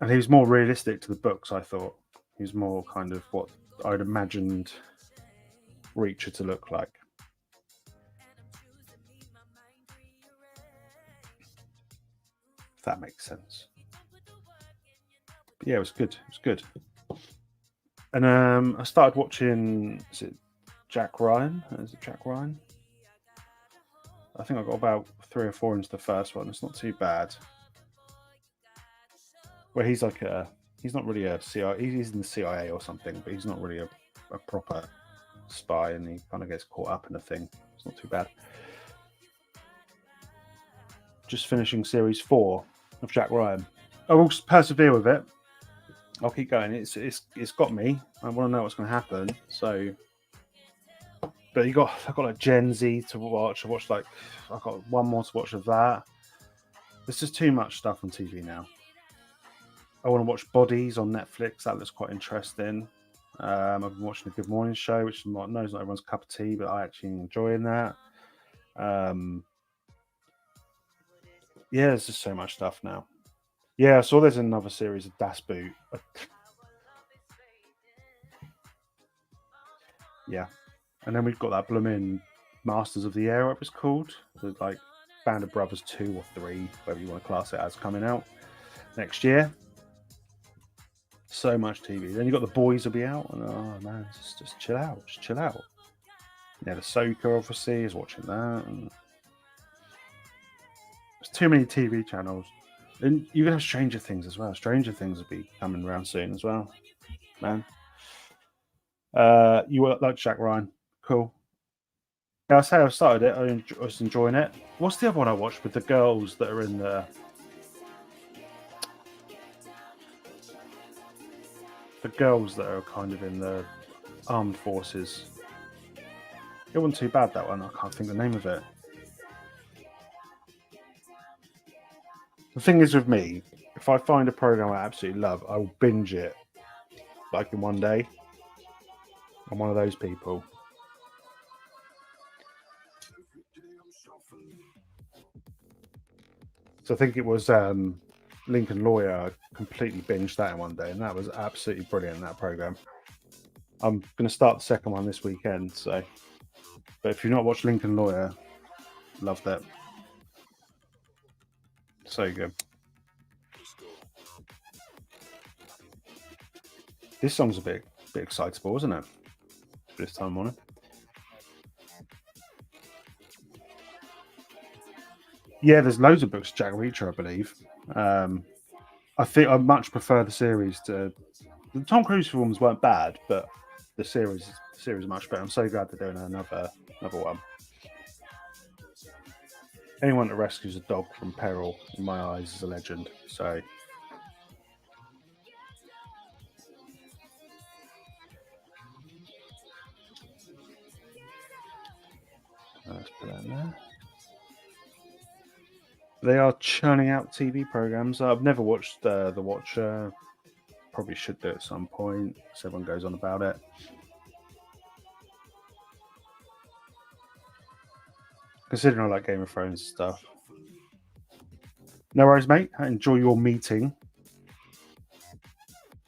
And he was more realistic to the books, I thought. He was more kind of what I'd imagined Reacher to look like. that makes sense. But yeah, it was good. It was good. And I started watching. Is it Jack Ryan? Is it Jack Ryan? I think I got about 3 or 4 into the first one. It's not too bad. Where he's like he's not really a CIA. He's in the CIA or something, but he's not really a proper spy, and he kind of gets caught up in a thing. It's not too bad. Just finishing series 4 of Jack Ryan. I will persevere with it. I'll keep going. It's got me. I want to know what's going to happen. So, but I've got like Gen Z to watch. I've got one more to watch of that. There's just too much stuff on TV now. I want to watch Bodies on Netflix. That looks quite interesting. I've been watching a Good Morning Show, which is not everyone's cup of tea, but I actually enjoying that. Yeah, there's just so much stuff now. Yeah, I saw there's another series of Das Boot. Yeah. And then we've got that blooming Masters of the Air, what it was called. The like Band of Brothers 2 or 3, whatever you want to class it as, coming out next year. So much TV. Then you've got The Boys will be out. And oh man, just chill out. Just chill out. Yeah, the Ahsoka obviously is watching that. And there's too many TV channels. And you're gonna have Stranger Things as well. Stranger Things will be coming around soon as well. Man. You were like Jack Ryan. Cool. Yeah, I say I started it. I was enjoying it. What's the other one I watched with the girls that are in the girls that are kind of in the armed forces? It wasn't too bad, that one. I can't think the name of it. The thing is with me, if I find a program I absolutely love, I will binge it like in one day. I'm one of those people. So I think it was Lincoln Lawyer. I completely binged that in one day, and that was absolutely brilliant, that program. I'm going to start the second one this weekend. So, but if you've not watched Lincoln Lawyer, love that. So good. This song's a bit excitable, isn't it? This time morning. Yeah, there's loads of books. Jack Reacher, I believe. I think I much prefer the series to the Tom Cruise films. Weren't bad, but the series is much better. I'm so glad they're doing another one. Anyone that rescues a dog from peril, in my eyes, is a legend. So. Let's put that in there. They are churning out TV programs. I've never watched The Watcher. Probably should do it at some point. So everyone goes on about it. Considering I like Game of Thrones stuff. No worries, mate. Enjoy your meeting.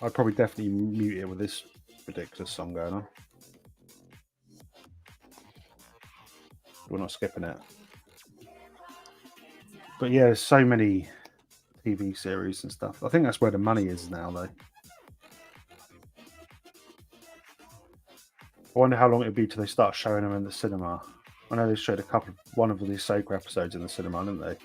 I'd probably definitely mute it with this ridiculous song going on. We're not skipping it. But yeah, there's so many TV series and stuff. I think that's where the money is now, though. I wonder how long it'll be till they start showing them in the cinema. I know they showed one of the Ahsoka episodes in the cinema, didn't they?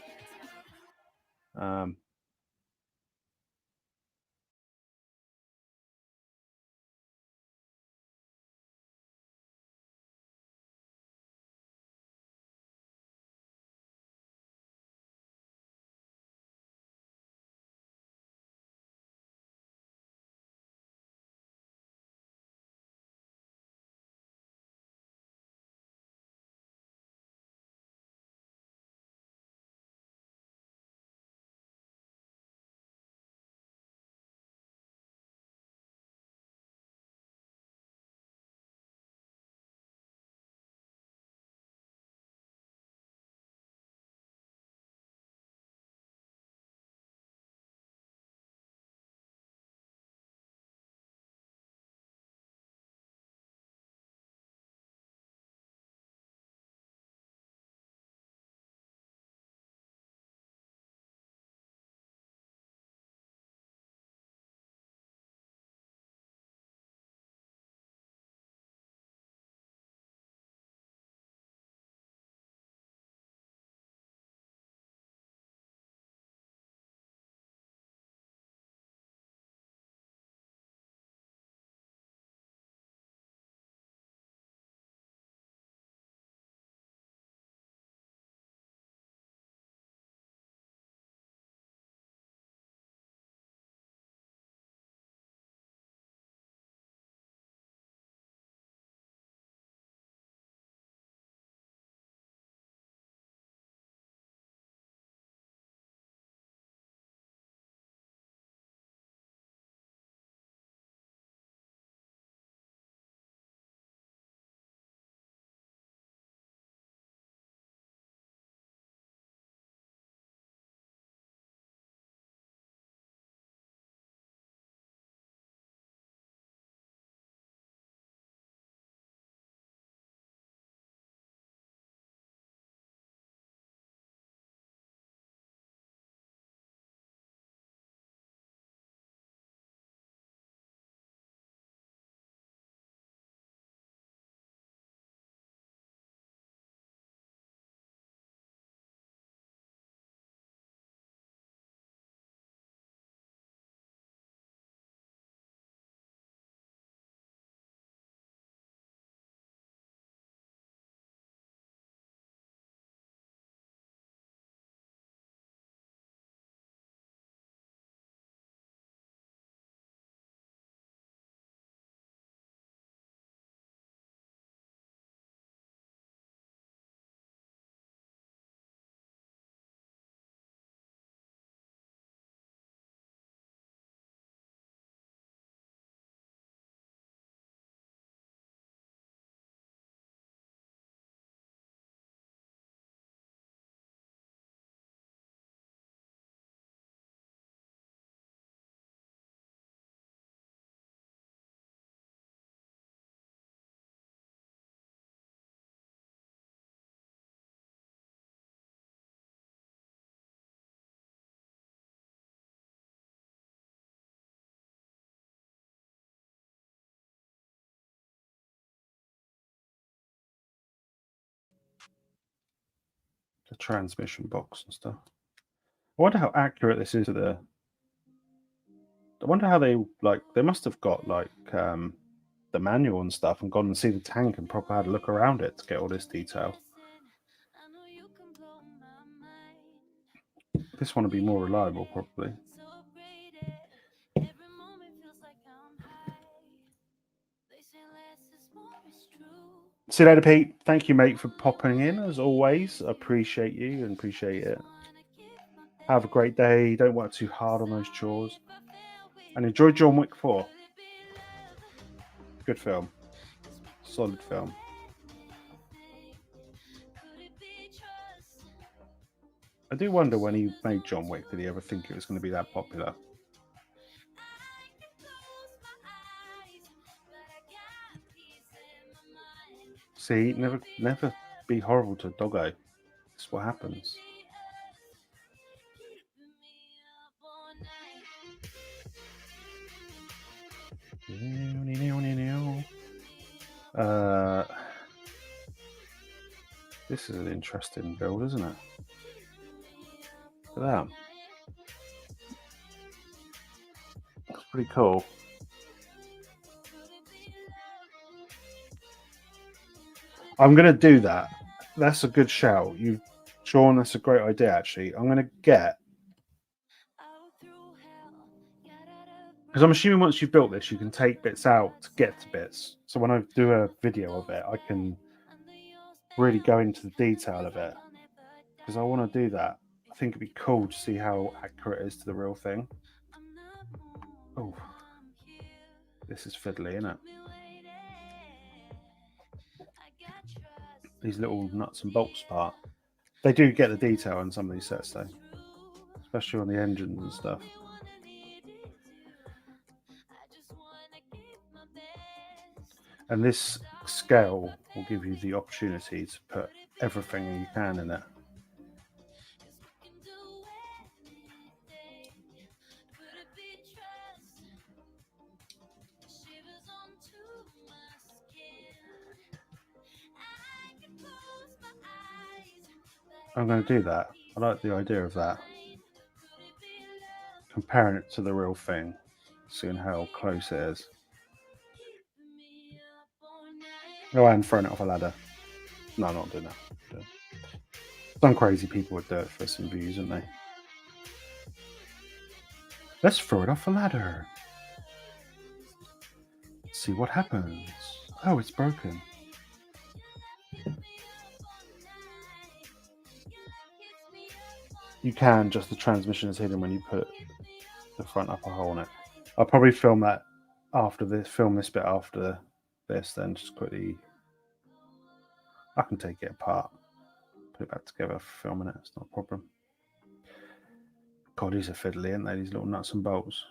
the transmission box and stuff. I wonder how accurate this is to the. I wonder how they they must have got the manual and stuff and gone and see the tank and proper had a look around it to get all this detail. This one would be more reliable, probably. See you later, Pete. Thank you, mate, for popping in as always. Appreciate you and appreciate it. Have a great day. Don't work too hard on those chores. And enjoy John Wick 4. Good film. Solid film. I do wonder when he made John Wick, did he ever think it was going to be that popular? See, never be horrible to Doggo. That's what happens. This is an interesting build, isn't it? Look at that. That's pretty cool. I'm going to do that. That's a good shout. Sean, that's a great idea, actually. I'm going to get... Because I'm assuming once you've built this, you can take bits out to get to bits. So when I do a video of it, I can really go into the detail of it. Because I want to do that. I think it'd be cool to see how accurate it is to the real thing. Oh, this is fiddly, isn't it? These little nuts and bolts part. They do get the detail on some of these sets, though. Especially on the engines and stuff. And this scale will give you the opportunity to put everything you can in it. I'm going to do that. I like the idea of that. Comparing it to the real thing, seeing how close it is. Oh, and throwing it off a ladder. No, I'm not doing that. Some crazy people would do it for some views, wouldn't they? Let's throw it off a ladder. Let's see what happens. Oh, it's broken. You can, just the transmission is hidden when you put the front upper hole on it. I'll probably film that after this, film this bit after this, then just quickly. I can take it apart, put it back together for filming it, it's not a problem. God, these are fiddly, aren't they? These little nuts and bolts.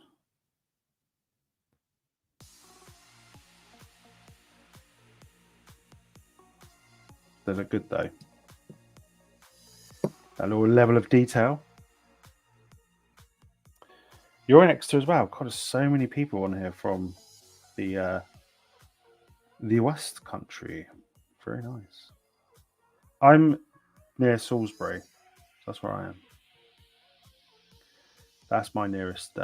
They look good though. That little level of detail. You're in Exeter as well. God, there's so many people on here from the West Country. Very nice. I'm near Salisbury. That's where I am. That's my nearest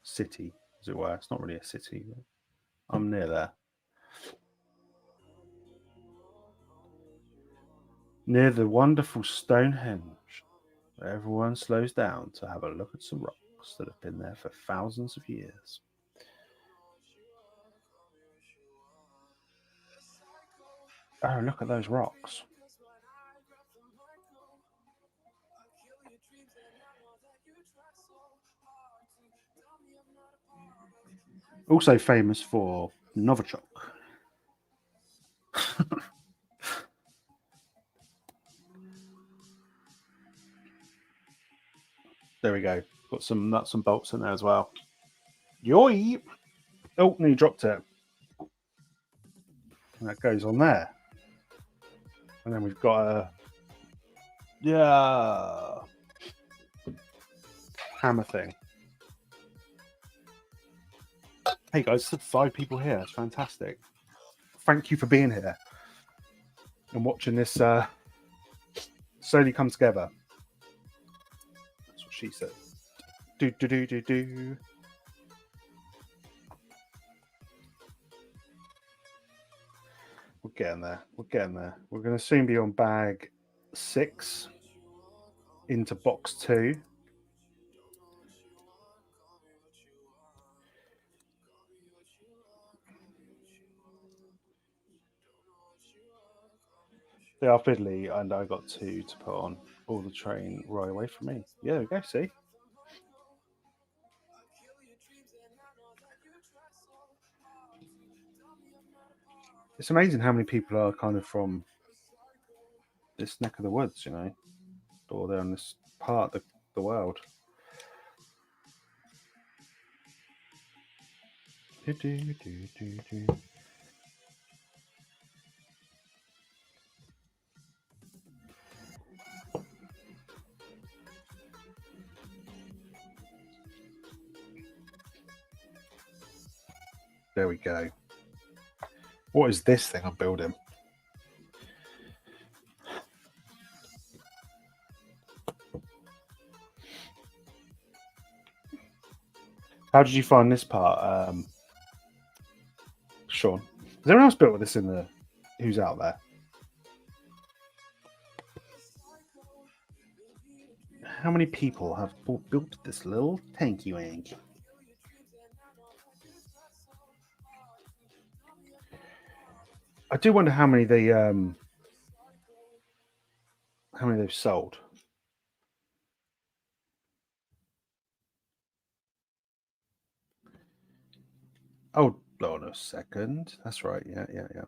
city, as it were. It's not really a city, but I'm near there. Near the wonderful Stonehenge, where everyone slows down to have a look at some rocks that have been there for thousands of years. Oh, look at those rocks. Also famous for Novichok. There we go. Got some nuts and bolts in there as well. Yoy! Oh, no, you dropped it. And that goes on there. And then we've got a hammer thing. Hey guys, 5 people here. It's fantastic. Thank you for being here and watching this slowly come together. That's what she said. Do do do do do. We're getting there. We're getting there. We're going to soon be on bag 6 into box 2. They are fiddly, and I got 2 to put on. All the train right away from me. Yeah, there we go. See? It's amazing how many people are kind of from this neck of the woods, you know, or they're in this part of the world. Do, do, do, do, do. There we go. What is this thing I'm building? How did you find this part, Sean? Has anyone else built this in the who's out there? How many people have built this little tanky wank? I do wonder how many they've sold. Oh, hold on a second. That's right. Yeah, yeah, yeah.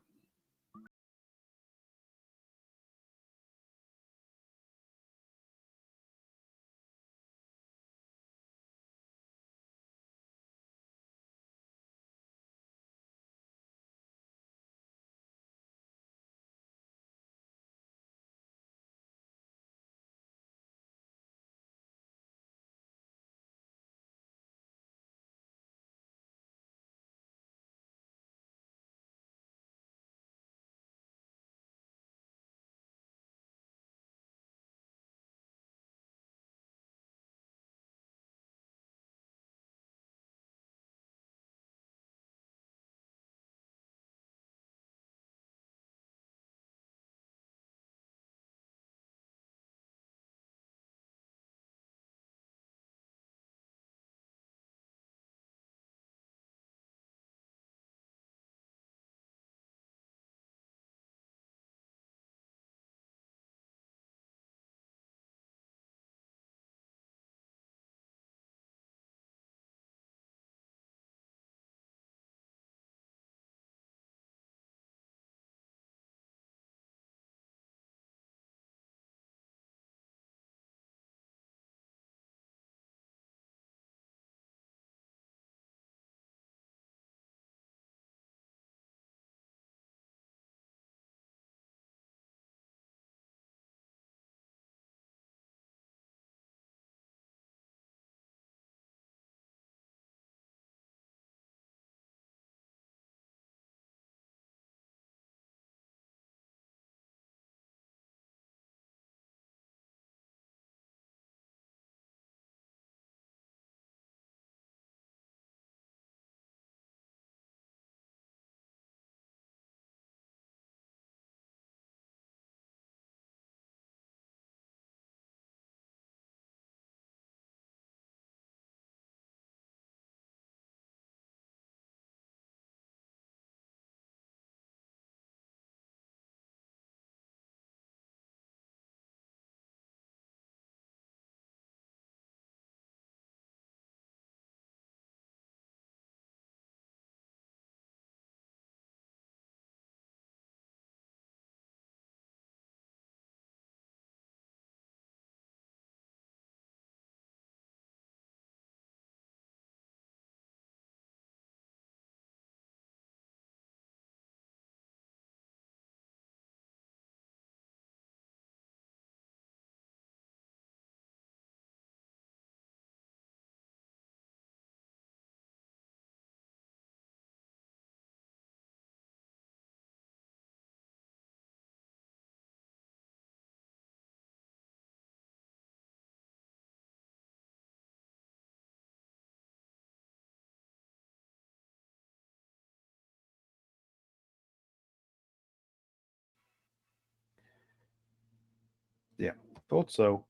Yeah, thought so.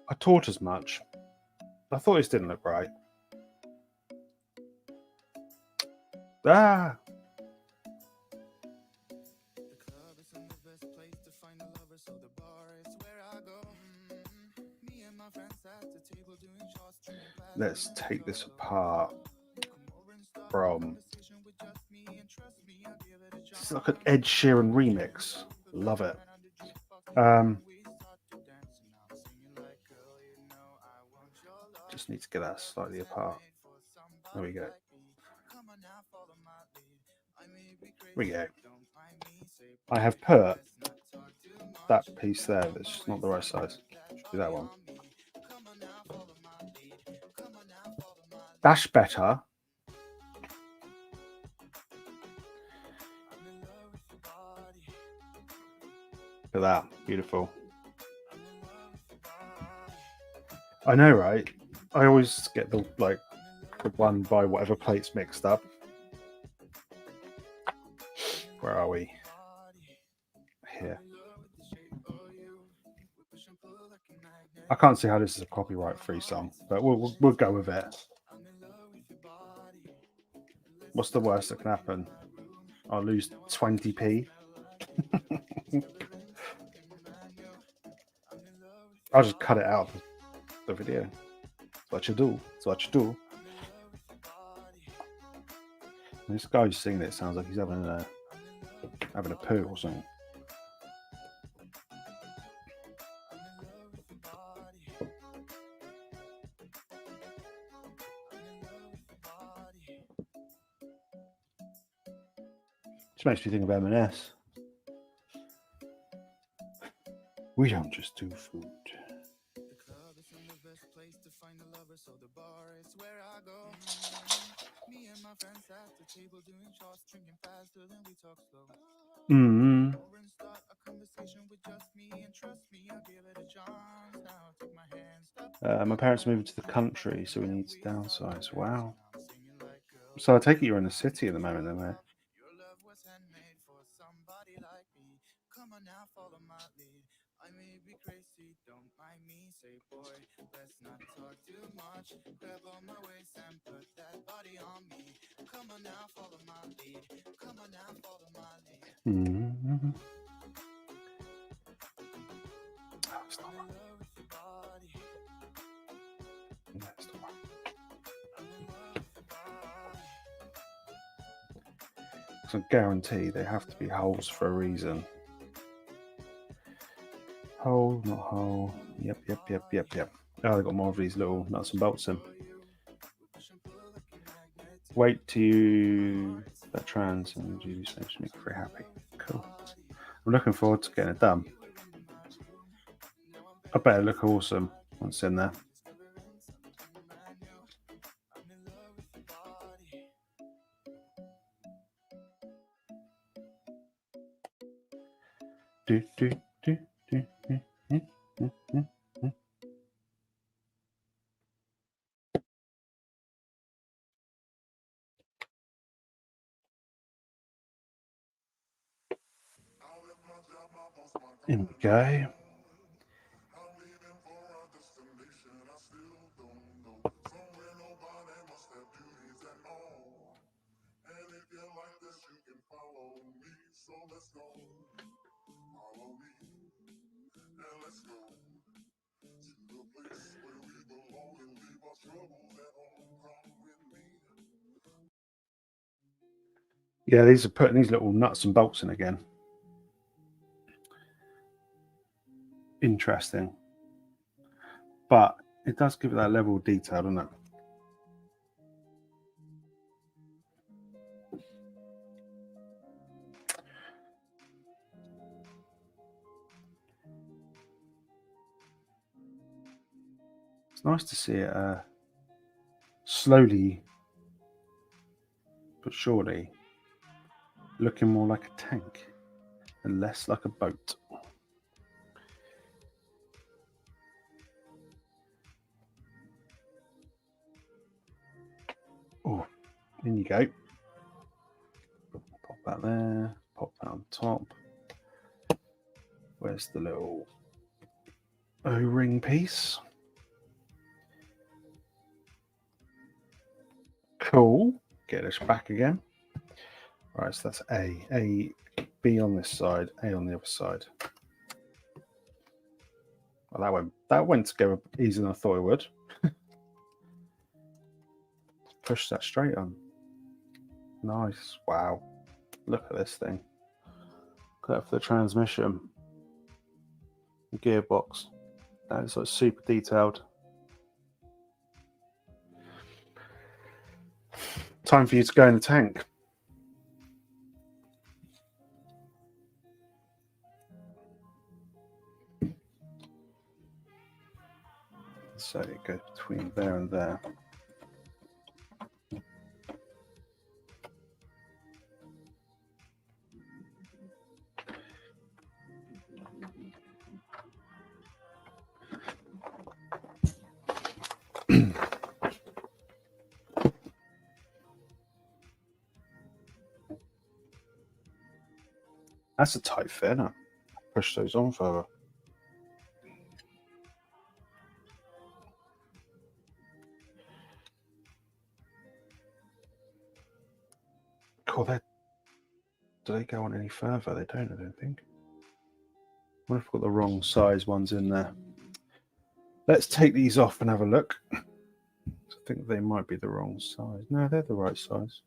I thought as much. I thought this didn't look right. Ah! Let's take this apart from. It's like an Ed Sheeran remix. Love it. Just need to get that slightly apart. There we go. There we go. I have put that piece there that's not the right size. Should be that one. That's better. Look at that. Beautiful. I know, right? I always get the one by whatever plates mixed up. Where are we? Here. I can't see how this is a copyright-free song, but we'll go with it. What's the worst that can happen? I'll lose 20p. I'll just cut it out of the video. That's what you do. That's what you do. This guy who's singing it sounds like he's having a poo or something. Just makes me think of M&S. We don't just do food. Mm. My parents moved to the country, so we need to downsize. Wow. So I take it you're in the city at the moment, then, mate. Mm-hmm. Oh, it's not right. No, it's not right. So I guarantee they have to be holes for a reason. Hole, not hole. Yep. Oh, they've got more of these little nuts and bolts in. Wait till you that trans and you make me very happy. Cool. I'm looking forward to getting it done. I bet it look awesome once in there. Do, do, do, do, do, do, do, do, do. Here we go. Yeah, these are putting these little nuts and bolts in again. Interesting. But it does give it that level of detail, doesn't it? It's nice to see it slowly but surely looking more like a tank and less like a boat. Oh, in you go. Pop that there, pop that on top. Where's the little O-ring piece? Cool. Get this back again. Right, so that's A, B on this side, A on the other side. Well, that went together easier than I thought it would. Push that straight on. Nice. Wow. Look at this thing. Look at that for the transmission. The gearbox. That is like super detailed. Time for you to go in the tank. So it goes between there and there. That's a tight fit, isn't it? Push those on further. Cool. Do they go on any further? They don't, I don't think. I wonder if I've got the wrong size ones in there. Let's take these off and have a look. I think they might be the wrong size. No, they're the right size.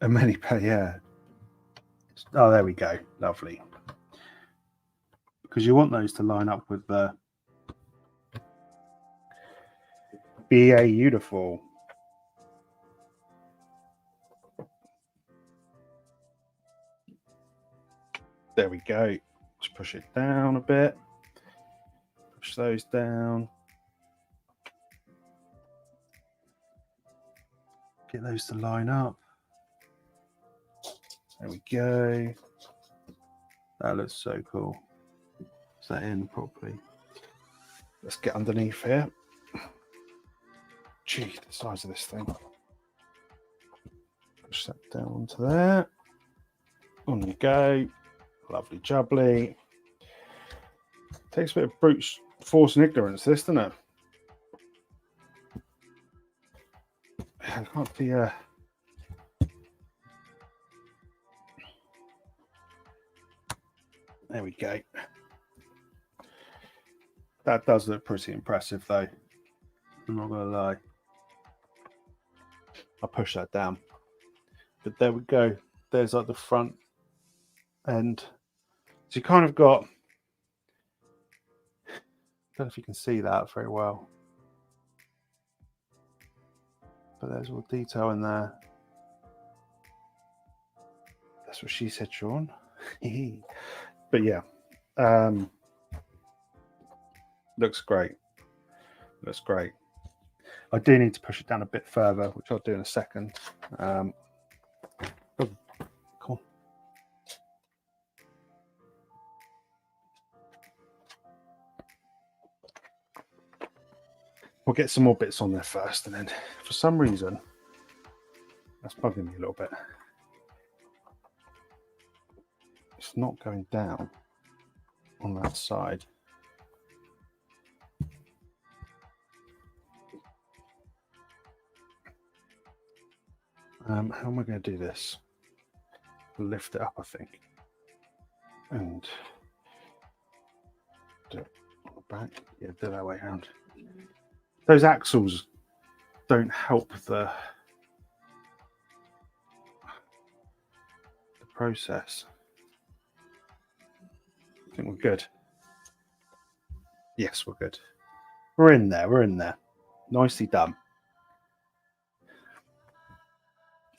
A many pay, yeah. Oh, there we go. Lovely. Because you want those to line up with the BA uniform. There we go. Just push it down a bit. Push those down. Get those to line up. There we go. That looks so cool. Is that in properly? Let's get underneath here. Gee, the size of this thing. Push that down onto there. On you go. Lovely jubbly. Takes a bit of brute force and ignorance, this, doesn't it? I can't be There we go. That does look pretty impressive, though. I'm not going to lie. I'll push that down. But there we go. There's like the front end. So you kind of got... I don't know if you can see that very well. But there's all the detail in there. That's what she said, Sean. But yeah. Looks great. Looks great. I do need to push it down a bit further, which I'll do in a second. Cool. We'll get some more bits on there first, and then for some reason, that's bugging me a little bit. It's not going down on that side. How am I going to do this? Lift it up, I think, and do it on the back. Yeah, do it that way around. Those axles don't help the process. I think we're good. Yes, we're good. We're in there. We're in there. Nicely done.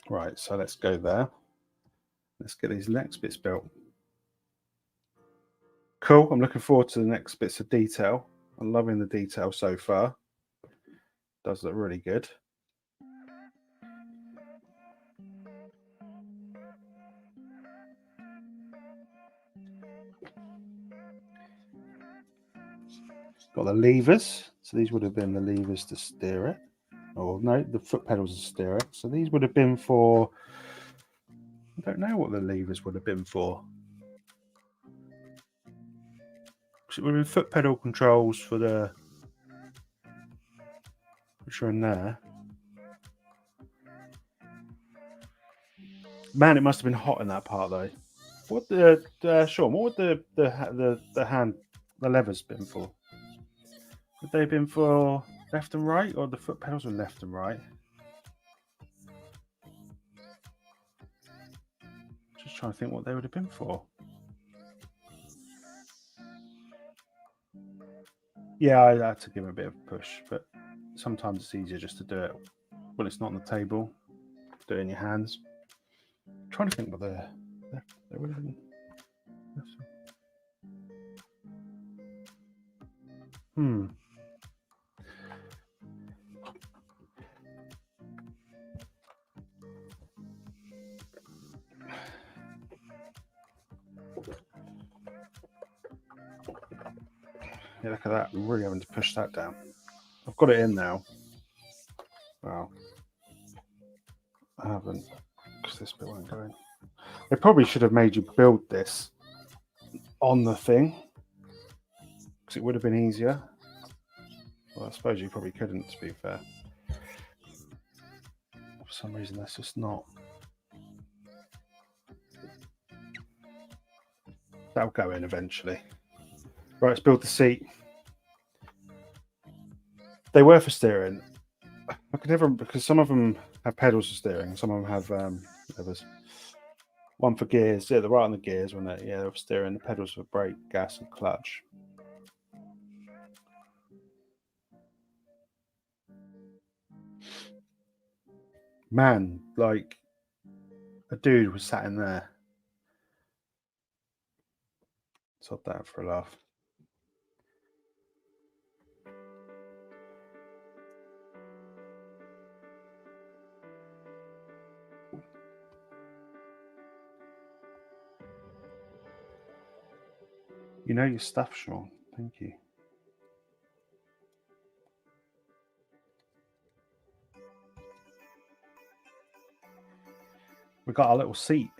Right, so let's go there. Let's get these next bits built. Cool. I'm looking forward to the next bits of detail. I'm loving the detail so far. Does look really good. Got the levers. So these would have been the levers to steer it. Or no, the foot pedals to steer it. So these would have been for I don't know what the levers would have been for. It would have been foot pedal controls for the, which are in there. Man, it must have been hot in that part though. What the Sean? What would the levers been for? Would they have been for left and right, or the foot pedals were left and right? Just trying to think what they would have been for. Yeah, I had to give them a bit of a push, but sometimes it's easier just to do it when it's not on the table. Do it in your hands. I'm trying to think what they would have been. Yeah, look at that. I'm really having to push that down. I've got it in now. Well, I haven't, because this bit won't go in. They probably should have made you build this on the thing, because it would have been easier. Well, I suppose you probably couldn't, to be fair. For some reason, that's just not. That'll go in eventually. Right, let's build the seat. They were for steering. I could never, because some of them have pedals for steering, some of them have levers. One for gears, yeah, they're right on the gears, when they, yeah, they're for steering. The pedals for brake, gas, and clutch. Man, like a dude was sat in there. Sod that for a laugh. You know your stuff, Sean. Thank you. We got our little seat.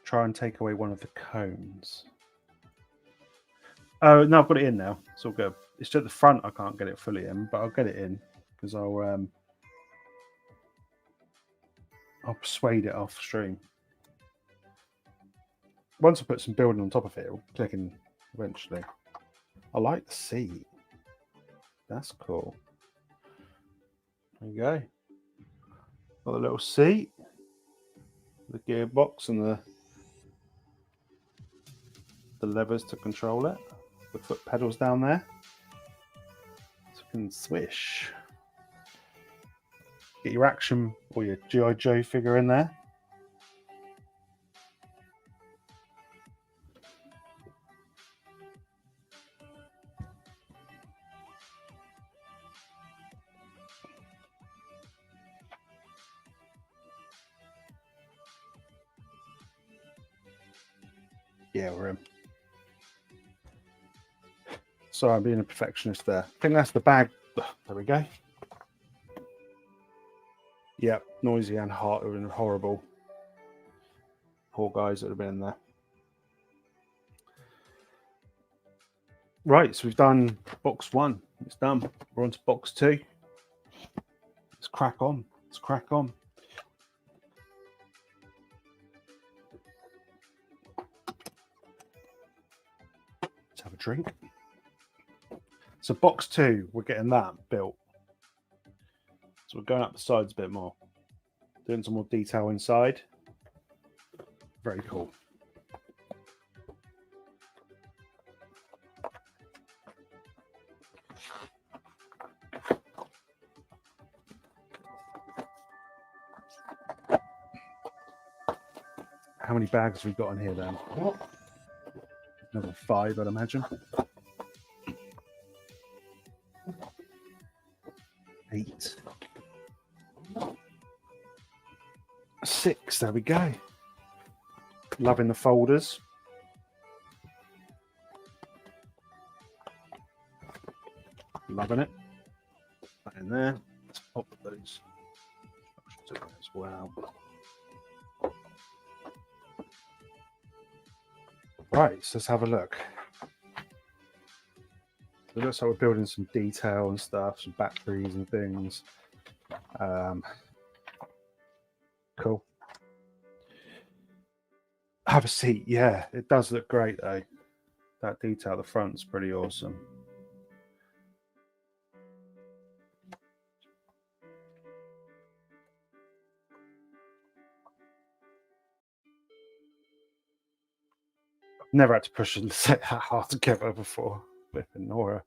Try and take away one of the cones. Oh no, I've got it in now. It's all good. It's just at the front I can't get it fully in, but I'll get it in because I'll persuade it off stream. Once I put some building on top of it, it'll click in eventually. I like the seat. That's cool. There you go. Got the little seat, the gearbox, and the levers to control it. The foot pedals down there. So you can swish. Get your action or your G.I. Joe figure in there. Yeah, we're in. Sorry, I'm being a perfectionist there. I think that's the bag. There we go. Yep, noisy and hot and horrible. Poor guys that have been in there. Right, so we've done box 1. It's done. We're on to box 2. Let's crack on. Let's crack on. Let's have a drink. So box 2, we're getting that built. So we're going up the sides a bit more. Doing some more detail inside. Very cool. How many bags have we got in here then? Another 5, I'd imagine. 8. 6. There we go. Loving the folders. Loving it. That in there. Let's pop those in as well. Right, so let's have a look. It looks like we're building some detail and stuff, some batteries and things. Cool. Have a seat. Yeah, it does look great though. That detail at the front's pretty awesome. Never had to push and set that hard together before. Flipping Nora.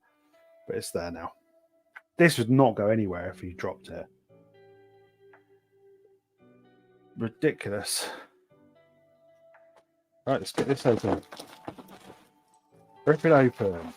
But it's there now. This would not go anywhere if you dropped it. Ridiculous. Right, let's get this open. Rip it open.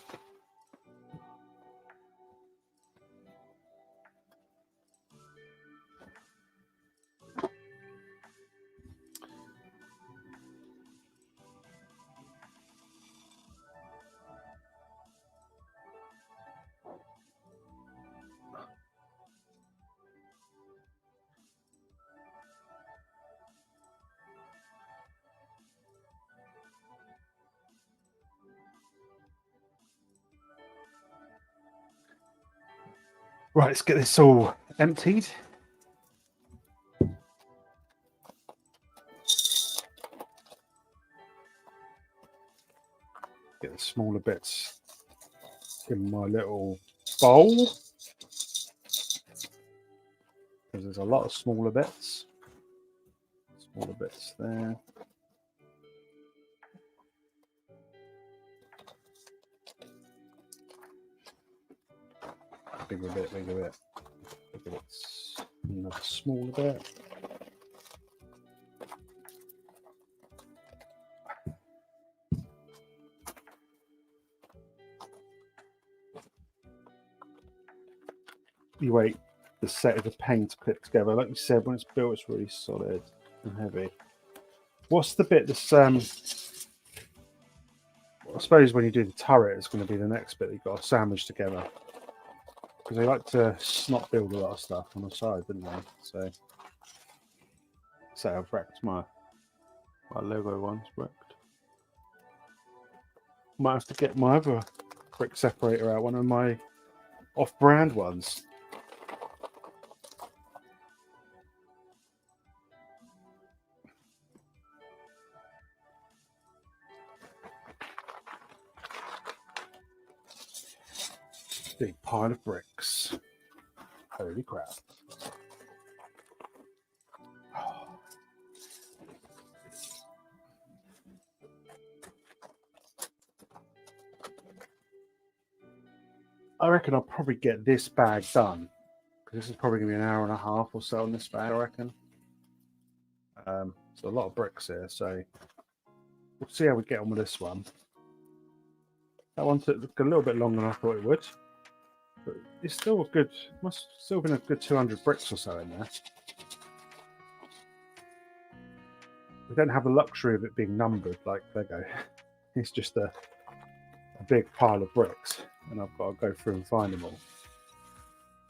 Right, let's get this all emptied. Get the smaller bits in my little bowl. Because there's a lot of smaller bits. Smaller bits there. Bigger bit, bigger bit. Bigger bits. Another smaller bit. You wait the set of the paint to clip together. Like you said, when it's built, it's really solid and heavy. What's the bit that's I suppose when you do the turret, it's going to be the next bit that you've got to sandwich together. Because they like to snot build a lot of stuff on the side, didn't they? So I've wrecked my logo one's wrecked. Might have to get my other brick separator out, one of my off-brand ones. Big pile of bricks. Holy crap. I reckon I'll probably get this bag done. Because this is probably going to be an hour and a half or so on this bag, I reckon. So a lot of bricks here, so we'll see how we get on with this one. That one took a little bit longer than I thought it would. But it's still a good, must still been a good 200 bricks or so in there. We don't have the luxury of it being numbered like Lego. It's just a big pile of bricks, and I've got to go through and find them all.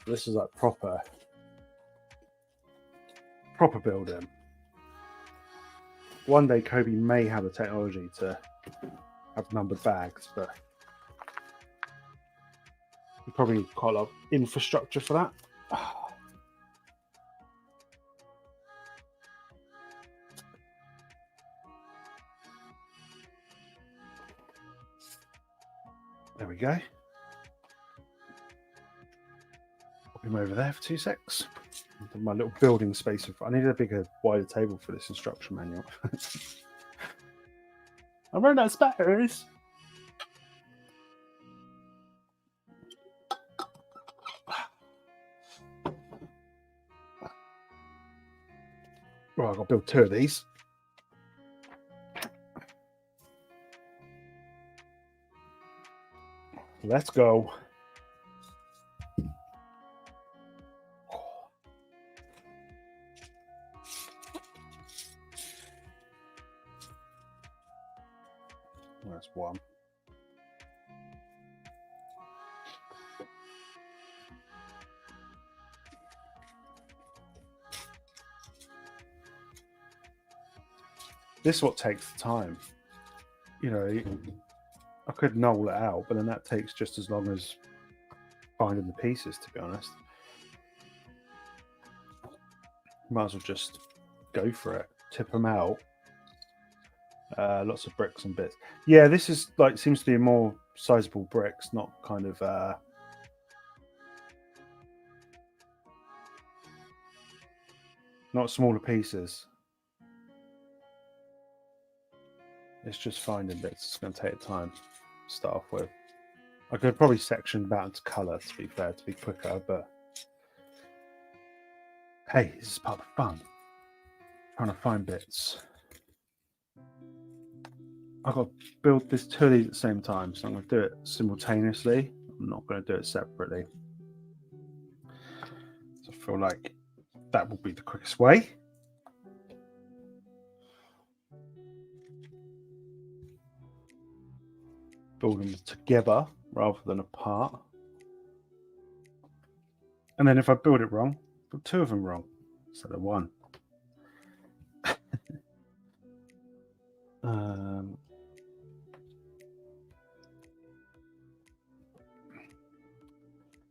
This is like proper building. One day Cobi may have the technology to have numbered bags, but we probably need quite a lot of infrastructure for that. There we go. Pop him over there for 2 secs. My little building space. I needed a bigger, wider table for this instruction manual. I'm running out of spares. Right, I've got to build 2 of these. Let's go. That's one. This is what takes the time. You know, I could knoll it out, but then that takes just as long as finding the pieces, to be honest. Might as well just go for it. Tip them out. Lots of bricks and bits. Yeah, this is like seems to be more sizable bricks, not kind of not smaller pieces. It's just finding bits. It's going to take time to start off with. I could probably section that into colour, to be fair, to be quicker, but hey, this is part of the fun. Trying to find bits. I've got to build this two of these at the same time, so I'm going to do it simultaneously. I'm not going to do it separately. So I feel like that will be the quickest way. Build them together rather than apart. And then if I build it wrong, put two of them wrong instead of one.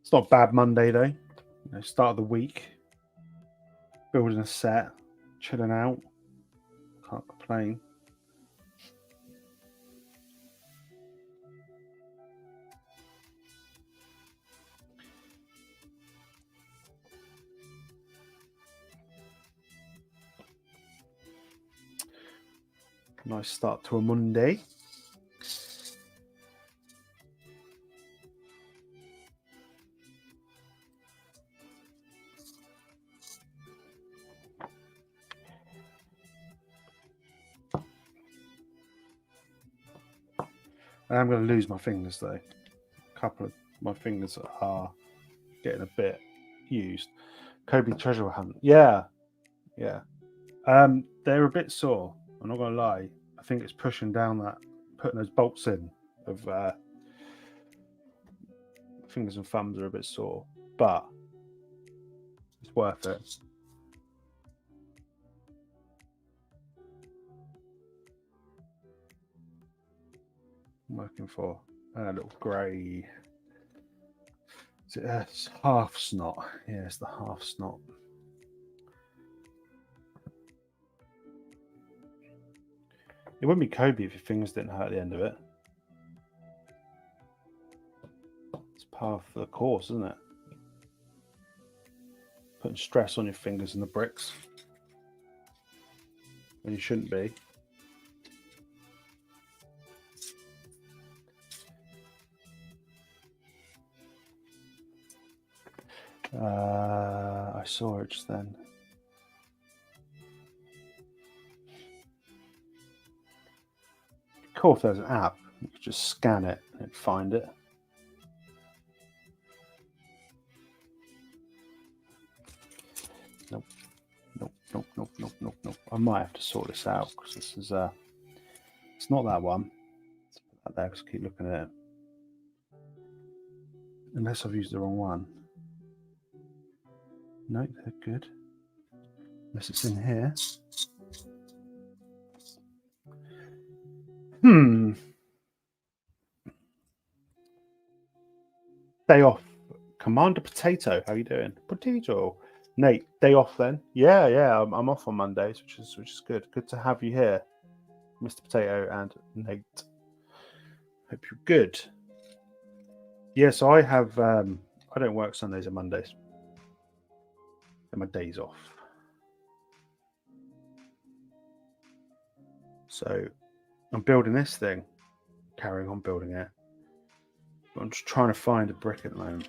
It's not a bad Monday though. You know, start of the week, building a set, chilling out. Can't complain. Nice start to a Monday. I'm going to lose my fingers though. A couple of my fingers are getting a bit used. Cobi treasure hunt. Yeah. They're a bit sore. I'm not going to lie. I think it's pushing down that, putting those bolts in of fingers and thumbs are a bit sore, but it's worth it. I'm working for a little grey. It's half snot. Yeah, it's the half snot. It wouldn't be Cobi if your fingers didn't hurt at the end of it. It's part of the course, isn't it? Putting stress on your fingers and the bricks when you shouldn't be. I saw it just then. Cool if there's an app, you could just scan it and find it. Nope. I might have to sort this out because this is it's not that one. Let's put that there because I keep looking at it. Unless I've used the wrong one. No, they're good. Unless it's in here. Day off. Commander Potato, how you doing? Potato. Nate, day off then? Yeah. I'm off on Mondays, which is good. Good to have you here, Mr. Potato and Nate. Hope you're good. Yeah, so I have I don't work Sundays and Mondays. They're my days off. So I'm building this thing, carrying on building it. But I'm just trying to find a brick at the moment.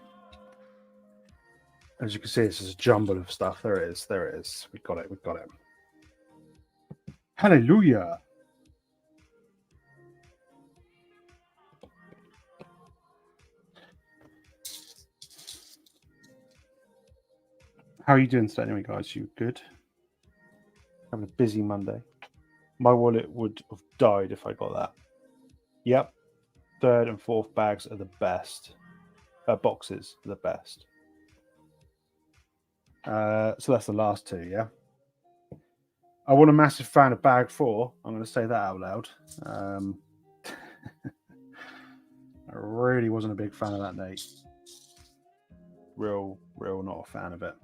As you can see, this is a jumble of stuff. There it is. We got it. Hallelujah. How are you doing today anyway, guys? You good? Having a busy Monday. My wallet would have died if I got that. Yep. Third and fourth bags are the best. Boxes are the best. So that's the last two, yeah. I wasn't a massive fan of bag 4. I'm going to say that out loud. I really wasn't a big fan of that, Nate. Real not a fan of it.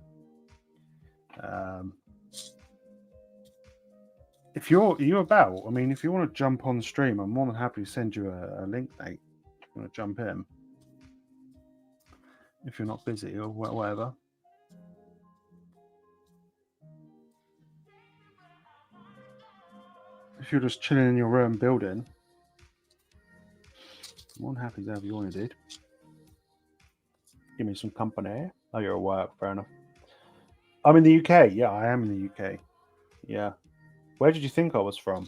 If you're about, I mean, if you want to jump on stream, I'm more than happy to send you a link, Nate. If you want to jump in, if you're not busy or whatever. If you're just chilling in your room building, I'm more than happy to have you on, dude. Give me some company. Oh, you're at work, fair enough. I'm in the UK. Yeah, I am in the UK. Yeah. Where did you think I was from?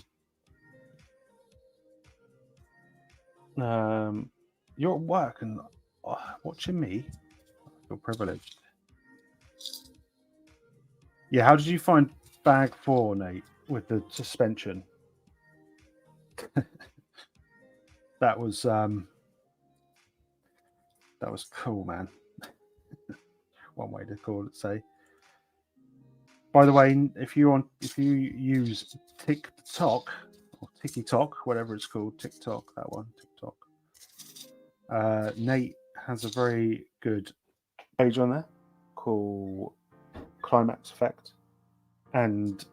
You're at work and watching me. You're privileged. Yeah, how did you find bag 4, Nate, with the suspension? That was cool, man. One way to call it. Say. By the way, if you use TikTok or TikTok, whatever it's called, TikTok, that one, TikTok. Nate has a very good page on there called Climax Effect, and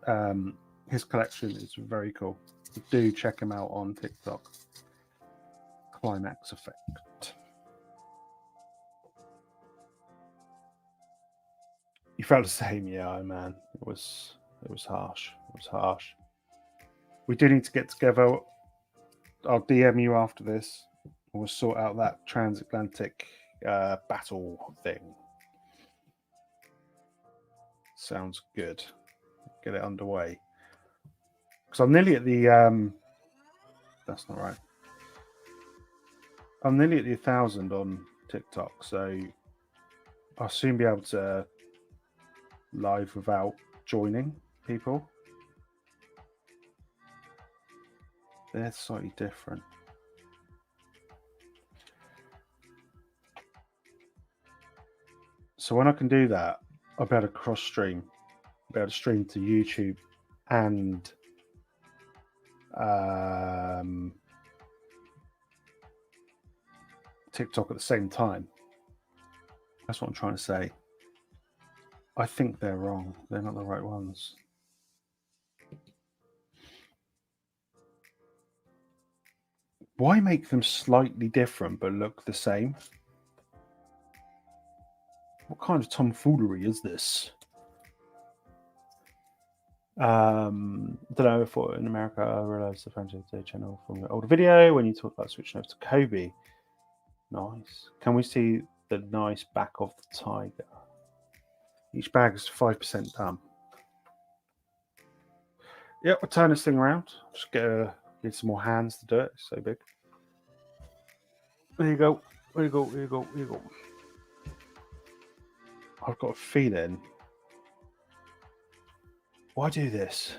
his collection is very cool. Do check him out on TikTok. Climax Effect. You felt the same, yeah, man. It was harsh. It was harsh. We do need to get together. I'll DM you after this. We'll sort out that transatlantic battle thing. Sounds good. Get it underway. Because I'm nearly at the. That's not right. I'm nearly at the 1,000 on TikTok, so I'll soon be able to live without joining people. They're slightly different. So when I can do that, I'll be able to cross stream. I'll be able to stream to YouTube and TikTok at the same time. That's what I'm trying to say. I think they're wrong. They're not the right ones. Why make them slightly different but look the same? What kind of tomfoolery is this? Don't know if in America I realized the French channel from the older video when you talk about switching over to Cobi. Nice. Can we see the nice back of the tiger? Each bag is 5% done. Yep, we'll turn this thing around. Just get some more hands to do it. It's so big. There you go. There you go. There you go. There you go. I've got a feeling. Why do this?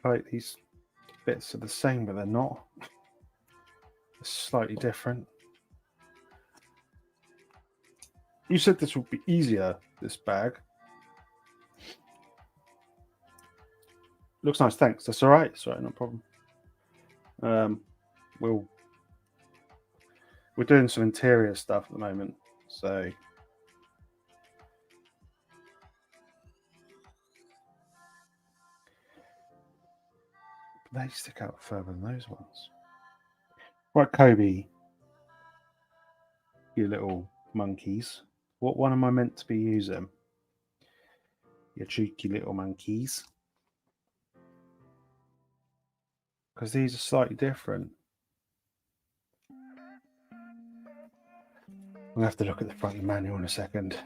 Like these bits are the same, but they're not. It's slightly different. You said this would be easier, this bag. Looks nice, thanks. That's all right. It's all right, no problem. We're doing some interior stuff at the moment, so they stick out further than those ones. Right, Cobi, you little monkeys. What one am I meant to be using? You cheeky little monkeys. Because these are slightly different. I'm going to have to look at the front of the manual in a second.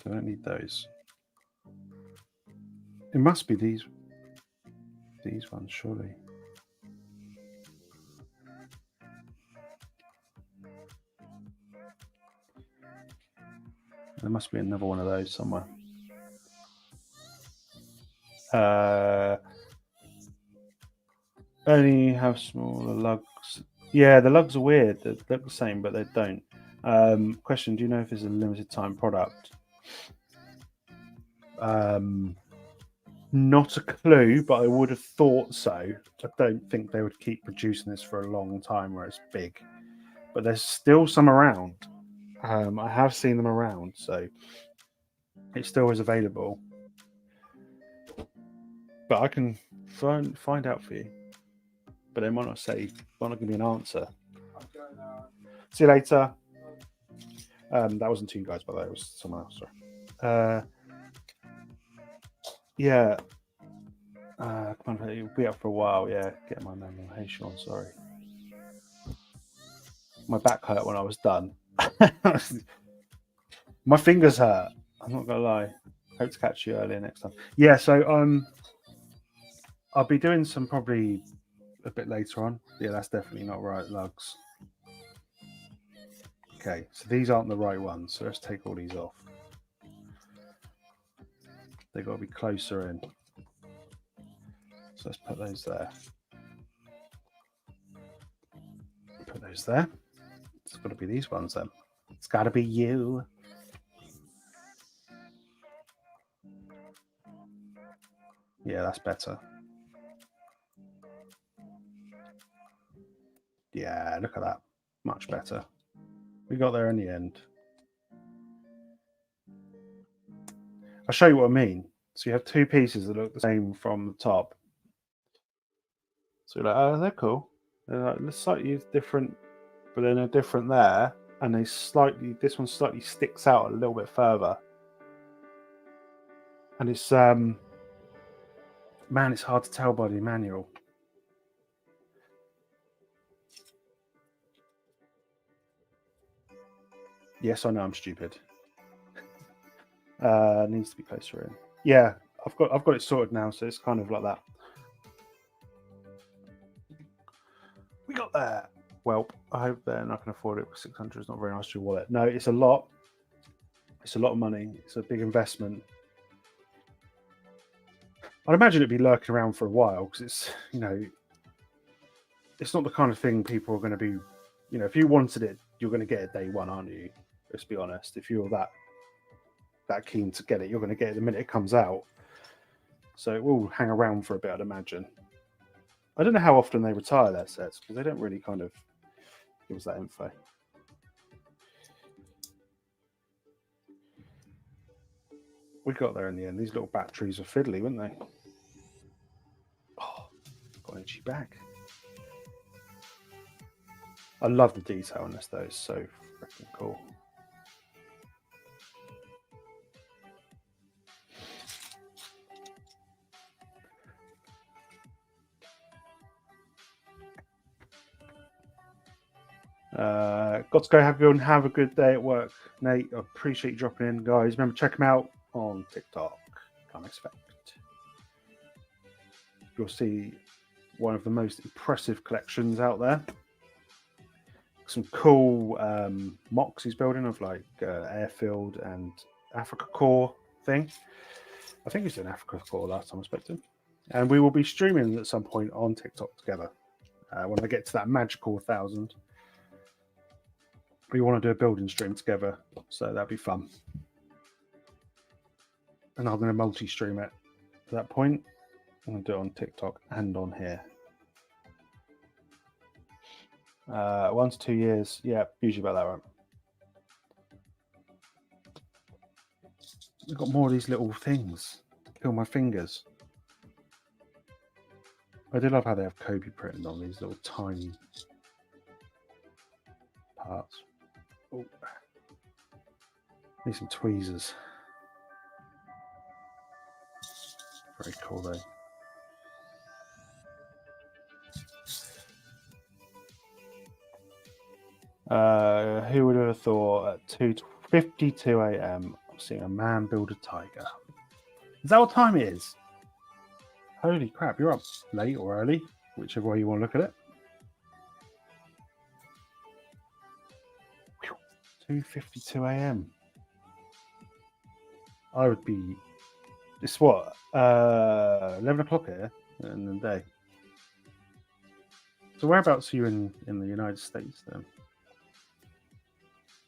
I don't need those. It must be these ones, surely. There must be another one of those somewhere. Only have smaller lugs. Yeah, the lugs are weird. They look the same, but they don't. Question: do you know if it's a limited time product? Not a clue, but I would have thought so. I don't think they would keep producing this for a long time where it's big. But there's still some around. I have seen them around, so it still is available. But I can find out for you. But they might not give me an answer. See you later. That wasn't to you guys, by the way. It was someone else. Sorry. Yeah. Come on, you'll be up for a while. Yeah, get my nomination on. Sorry. My back hurt when I was done. My fingers hurt. I'm not gonna lie. Hope to catch you earlier next time. Yeah, so I'll be doing some probably a bit later on. Yeah, that's definitely not right, lugs. Okay, so these aren't the right ones, so let's take all these off. They've got to be closer in. So let's put those there. Put those there. It's got to be these ones then. It's got to be you. Yeah, that's better. Yeah, look at that. Much better. We got there in the end. I'll show you what I mean. So you have two pieces that look the same from the top. So you're like, oh, they're cool. They're like slightly different, but then they're different there. And this one slightly sticks out a little bit further. And it's, man, it's hard to tell by the manual. Yes, I know I'm stupid. Needs to be closer in. Yeah, I've got it sorted now, so it's kind of like that. We got there. Well, I hope then I can afford it. 600 is not very nice to your wallet. No, it's a lot. It's a lot of money. It's a big investment. I'd imagine it'd be lurking around for a while because it's, it's not the kind of thing people are going to be, if you wanted it, you're going to get it day one, aren't you? Let's be honest. If you're that keen to get it, you're going to get it the minute it comes out. So it will hang around for a bit, I'd imagine. I don't know how often they retire their sets because they don't really kind of give us that info. We got there in the end. These little batteries are fiddly, weren't they? Oh, got an itchy back. I love the detail on this, though. It's so freaking cool. Got to go. Have a good day at work, Nate. I appreciate you dropping in, guys. Remember, check them out on TikTok. Can't expect. You'll see one of the most impressive collections out there. Some cool mocks he's building of like Airfield and Africa Core thing. I think he's doing Africa Core last time I spoke to him. And we will be streaming at some point on TikTok together. When I get to that magical 1,000. We want to do a building stream together, so that'd be fun. And I'm going to multi-stream it at that point. I'm going to do it on TikTok and on here. 1 to 2 years. Yeah, usually about that one. I've got more of these little things to kill my fingers. I do love how they have Cobi printed on these little tiny parts. Oh. Need some tweezers. Very cool though. Who would have thought at 2:52 a.m. I'm seeing a man build a tiger? Is that what time it is? Holy crap, you're up late or early, whichever way you want to look at it. 2:52 a.m. I would be. It's what 11 o'clock here in the day. So whereabouts are you in the United States then,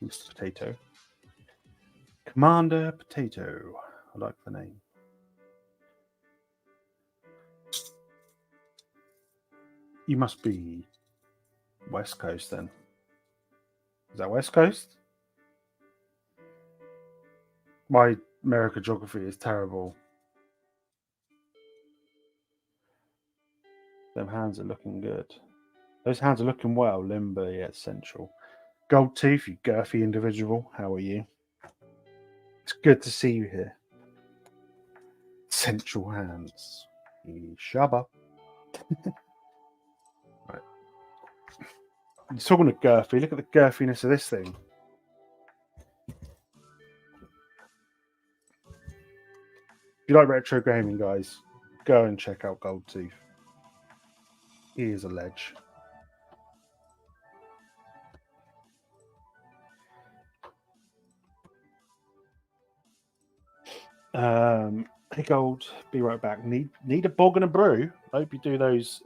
Mr. Potato? Commander Potato. I like the name. You must be West Coast then. Is that West Coast? My America geography is terrible. Them hands are looking good. Those hands are looking well. Limber yet central. Gold tooth, you girthy individual. How are you? It's good to see you here. Central hands. Shabba. Right. You're talking of girthy. Look at the girthiness of this thing. If you like retro gaming, guys, go and check out Gold Tooth. He is a ledge. Hey Gold, be right back. Need a bog and a brew. I hope you do those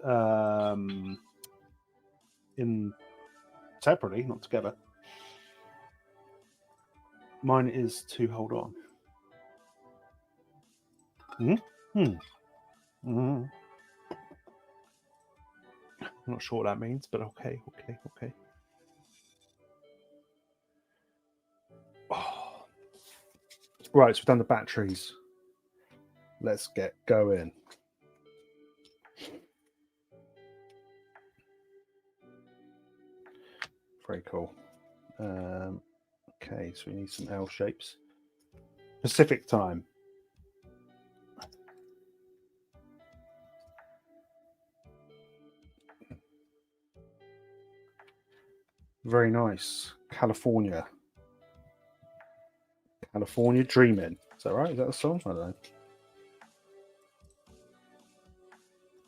in separately, not together. Mine is to hold on. I'm not sure what that means, but okay. Oh. Right, so we've done the batteries. Let's get going. Very cool. Okay, so we need some L shapes. Pacific time. Very nice. California Dreaming. Is that right? Is that a song? I don't know.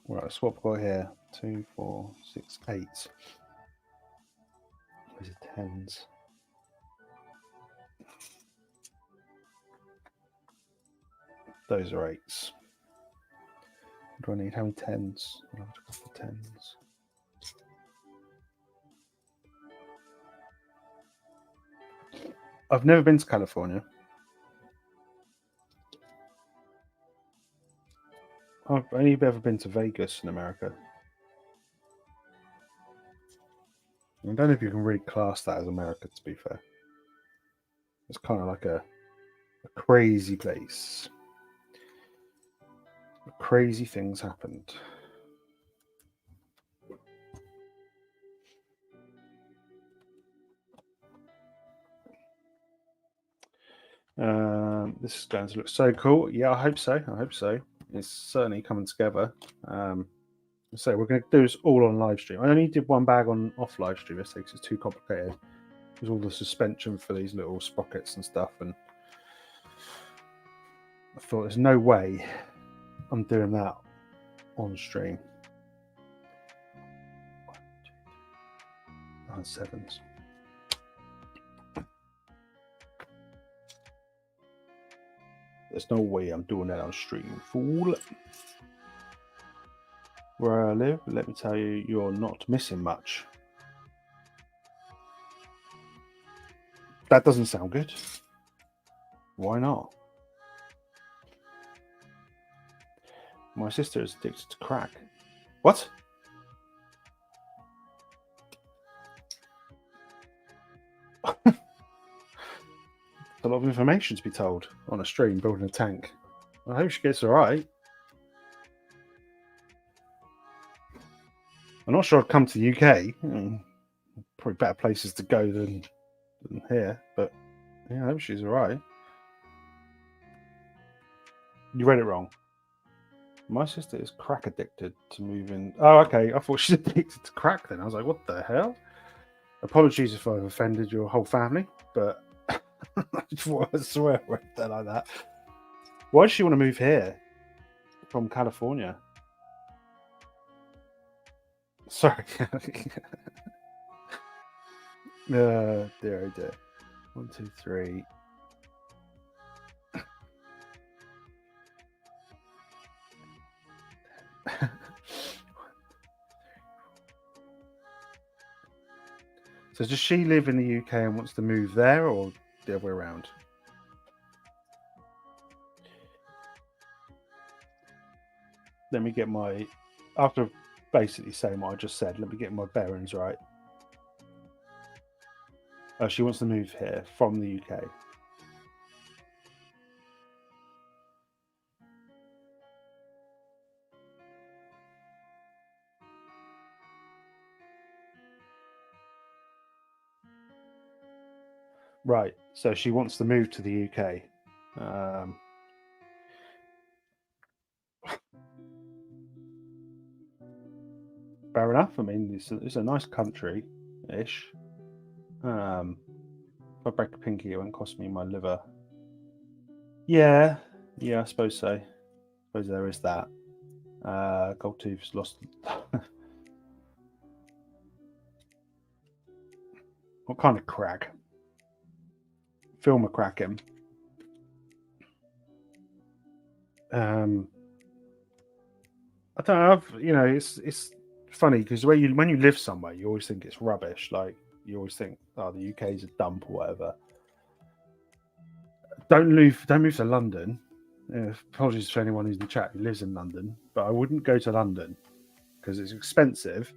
Right, so what we've got here? 2, 4, 6, 8. Where's the tens? Those are 8s. What do I need? How many 10s? I'll have to go for 10s. I've never been to California. I've only ever been to Vegas in America. I don't know if you can really class that as America, to be fair. It's kind of like a crazy place. Crazy things happened. This is going to look so cool. Yeah, I hope so. It's certainly coming together. So we're going to do this all on live stream. I only did one bag on off live stream yesterday because it's too complicated. There's all the suspension for these little sprockets and stuff, and I thought there's no way I'm doing that on stream. 7s. There's no way I'm doing that on stream, fool. Where I live, let me tell you, you're not missing much. That doesn't sound good. Why not? My sister is addicted to crack. What? A lot of information to be told on a stream building a tank. I hope she gets all right. I'm not sure I'd come to the UK. Probably better places to go than here, but yeah, I hope she's all right. You read it wrong. My sister is crack addicted to moving. Oh, okay. I thought she's addicted to crack then. I was like, what the hell? Apologies if I've offended your whole family, but I swear I read that like that. Why does she want to move here from California? Sorry. Dear, oh dear. 1, 2, 3. So does she live in the UK and wants to move there, or the other way around? Let me get my, after basically saying what I just said, let me get my bearings right. Oh, she wants to move here from the UK. Right, so she wants to move to the UK. Fair enough. I mean, it's a nice country-ish. If I break a pinky, it won't cost me my liver. Yeah, I suppose so. I suppose there is that. Goldtooth's lost. What kind of crack? Film a cracking. I don't know. It's funny because when you live somewhere, you always think it's rubbish. Like you always think, oh, the UK is a dump or whatever. Don't move to London. Apologies for anyone who's in the chat who lives in London, but I wouldn't go to London because it's expensive.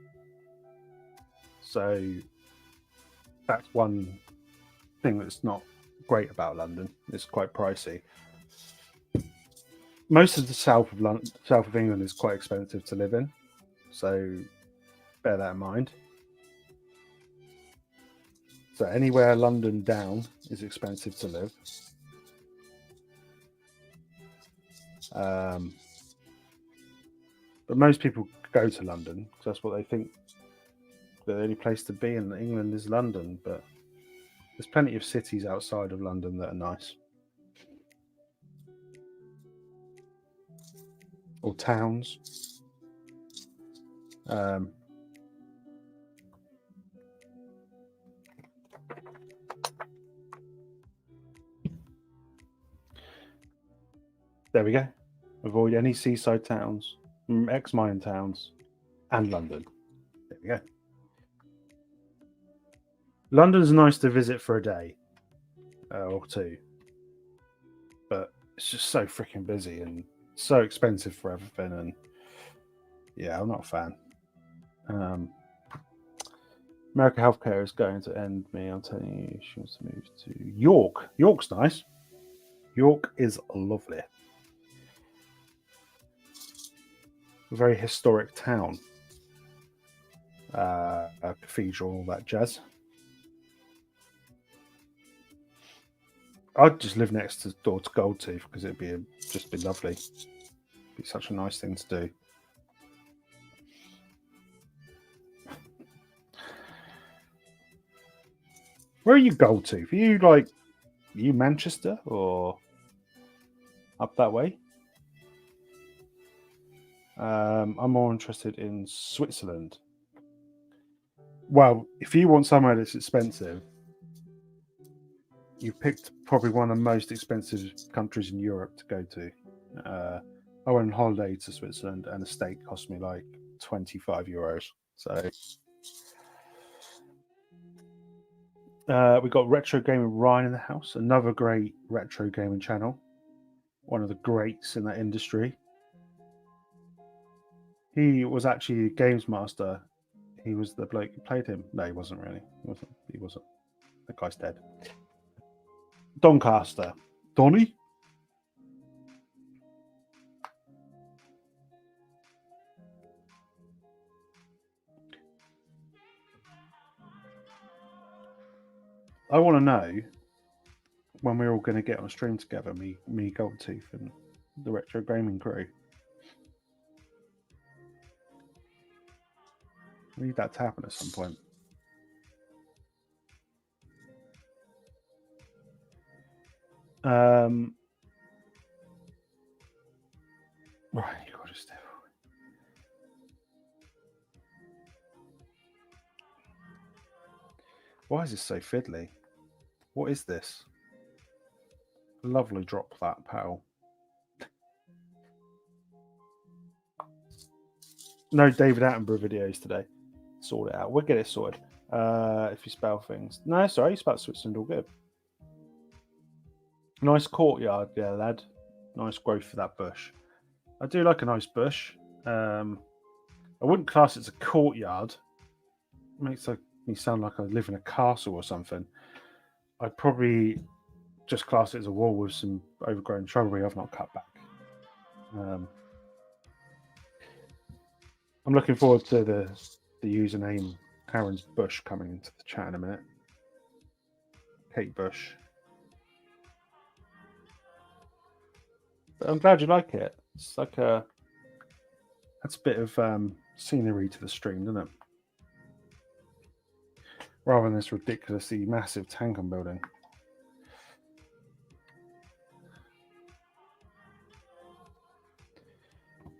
So that's one thing that's not great about London. It's quite pricey. Most of the south of England is quite expensive to live in, so bear that in mind. So anywhere London down is expensive to live. But most people go to London because that's what they think the only place to be in England is London. But there's plenty of cities outside of London that are nice. Or towns. There we go. Avoid any seaside towns, ex-mine towns, and London. There we go. London's nice to visit for a day or two, but it's just so freaking busy and so expensive for everything. And yeah, I'm not a fan. America Healthcare is going to end me. I'm telling you, she wants to move to York. York's nice. York is lovely. A very historic town. A cathedral, all that jazz. I'd just live next door to Goldtooth because it'd just be lovely. It'd be such a nice thing to do. Where are you, Goldtooth? Are you Manchester or up that way? I'm more interested in Switzerland. Well, if you want somewhere that's expensive, you picked probably one of the most expensive countries in Europe to go to. I went on holiday to Switzerland and a steak cost me like 25 euros. So we got Retro Gaming Ryan in the house, another great retro gaming channel, one of the greats in that industry. He was actually a games master. He was the bloke who played him. No, he wasn't really. He wasn't. The guy's dead. Doncaster. Donny? I want to know when we're all going to get on a stream together, me, Goldtooth, and the retro gaming crew. We need that to happen at some point. Right, you got to still. Why is this so fiddly? What is this? Lovely drop that, pal. No David Attenborough videos today. Sort it out. We'll get it sorted. If you spell things. No, sorry, you spell Switzerland all good. Nice courtyard, yeah, lad. Nice growth for that bush. I do like a nice bush. I wouldn't class it as a courtyard. It makes me sound like I live in a castle or something. I'd probably just class it as a wall with some overgrown shrubbery I've not cut back. I'm looking forward to the username Karen's Bush coming into the chat in a minute. Kate Bush. But I'm glad you like it. It's like that's a bit of scenery to the stream, doesn't it? Rather than this ridiculously massive tank I'm building.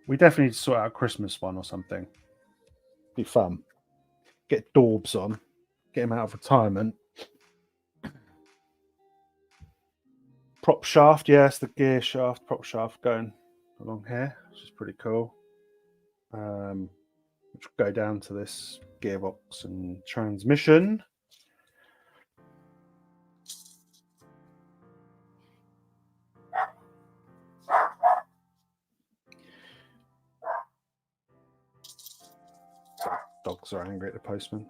We definitely need to sort out a Christmas one or something. Be fun. Get Daubs on. Get him out of retirement. Prop shaft, yes, the gear shaft, prop shaft going along here, which is pretty cool. Which will go down to this gearbox and transmission. Dogs are angry at the postman.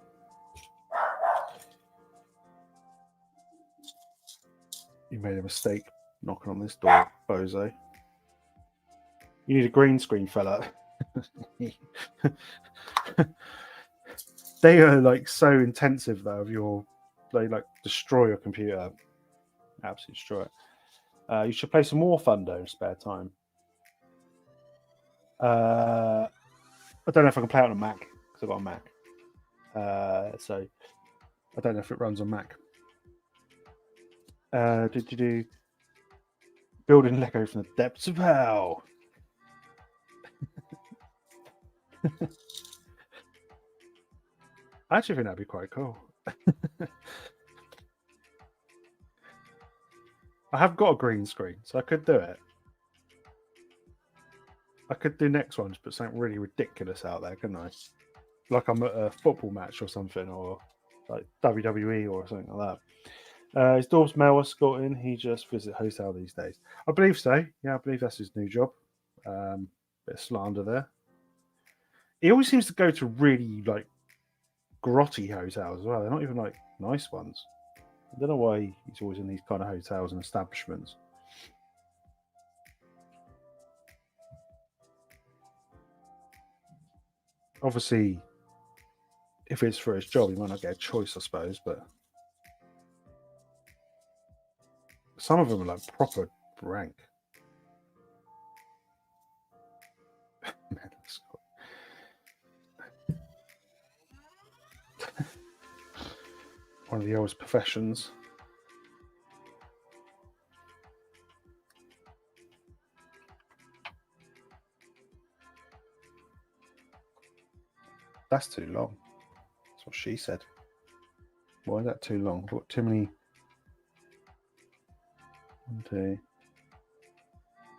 You made a mistake knocking on this door, bozo. You need a green screen, fella. They are like so intensive though they like destroy your computer. Absolutely destroy it. You should play some War Thunder in spare time. I don't know if I can play it on a Mac because I've got a Mac. So I don't know if it runs on Mac. Did you do building Lego from the depths of hell? I actually think that'd be quite cool. I have got a green screen, so I could do it. I could do next ones, but something really ridiculous out there, couldn't I? Like I'm at a football match or something, or like WWE or something like that. His Daub's mail escorting. He just visits hotel these days. I believe so. Yeah, I believe that's his new job. Bit of slander there. He always seems to go to really like grotty hotels as well. They're not even like nice ones. I don't know why he's always in these kind of hotels and establishments. Obviously, if it's for his job, he might not get a choice, I suppose, but some of them are like proper rank. One of the oldest professions. That's too long. That's what she said. Why is that too long? I've got too many. 1, 2.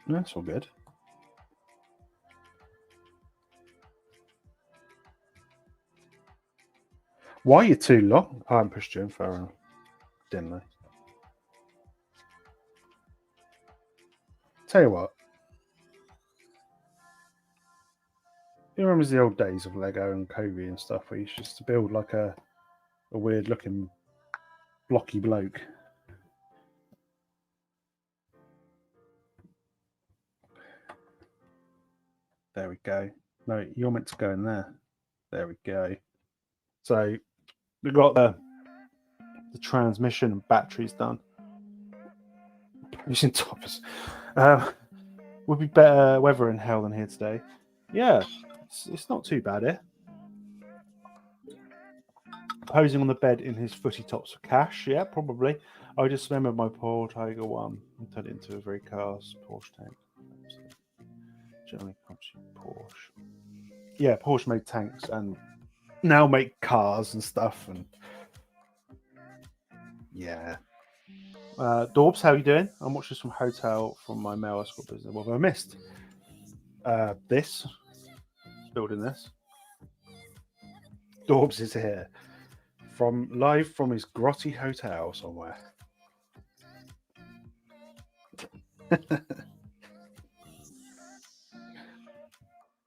No, that's all good. Why are you too long? I haven't pushed you in far enough, didn't I? Tell you what. You remember the old days of Lego and Cobi and stuff where you used to build like a weird looking blocky bloke. There we go. No, you're meant to go in there. There we go. So we've got the transmission and batteries done. Using toppers. Would be better weather in hell than here today. Yeah, it's not too bad here. Posing on the bed in his footy tops for cash. Yeah, probably. I just remember my Paul Tiger 1 and turned it into a very cars Porsche tank. Generally comes Porsche. Yeah, Porsche made tanks and now make cars and stuff. And yeah. Daubs, how you doing? I'm watching some hotel from my mail escort business. What have I missed? Building this. Daubs is here. from live from his grotty hotel somewhere.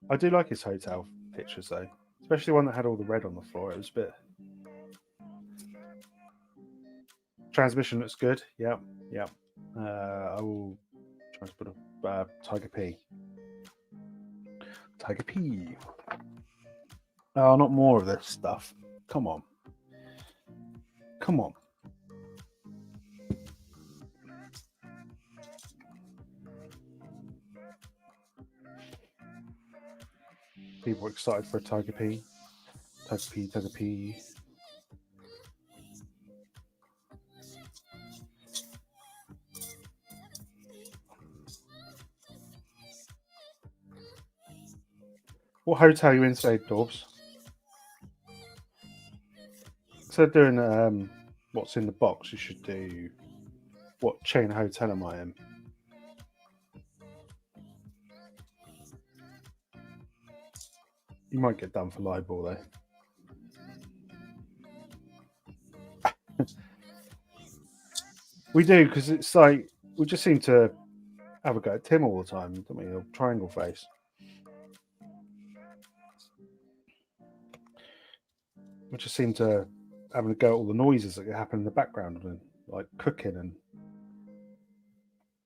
I do like his hotel pictures though, especially one that had all the red on the floor. It was a bit. Transmission looks good. Yep, yep. I will try to put a Tiger P. Tiger P. Oh, not more of this stuff. Come on. Come on. People are excited for a Tiger P. Tiger P, Tiger P. What hotel are you in today, Dorbs? Instead of doing what's in the box, you should do what chain hotel am I in? You might get done for libel though. We do, because it's like we just seem to have a go at Tim all the time, don't we? A triangle face. We just seem to having a go at all the noises that happen in the background and like cooking and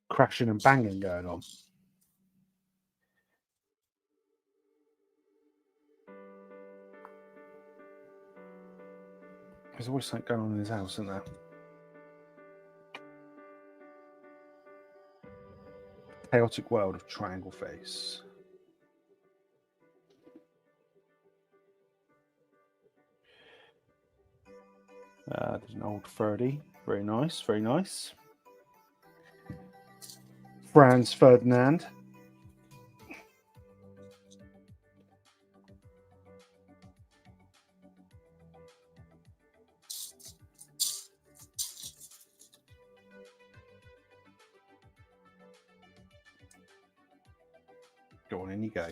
crashing and banging going on. There's always something going on in his house, isn't there? Chaotic world of triangle face. There's an old Ferdy. Very nice, very nice. Franz Ferdinand. Go on, in you go.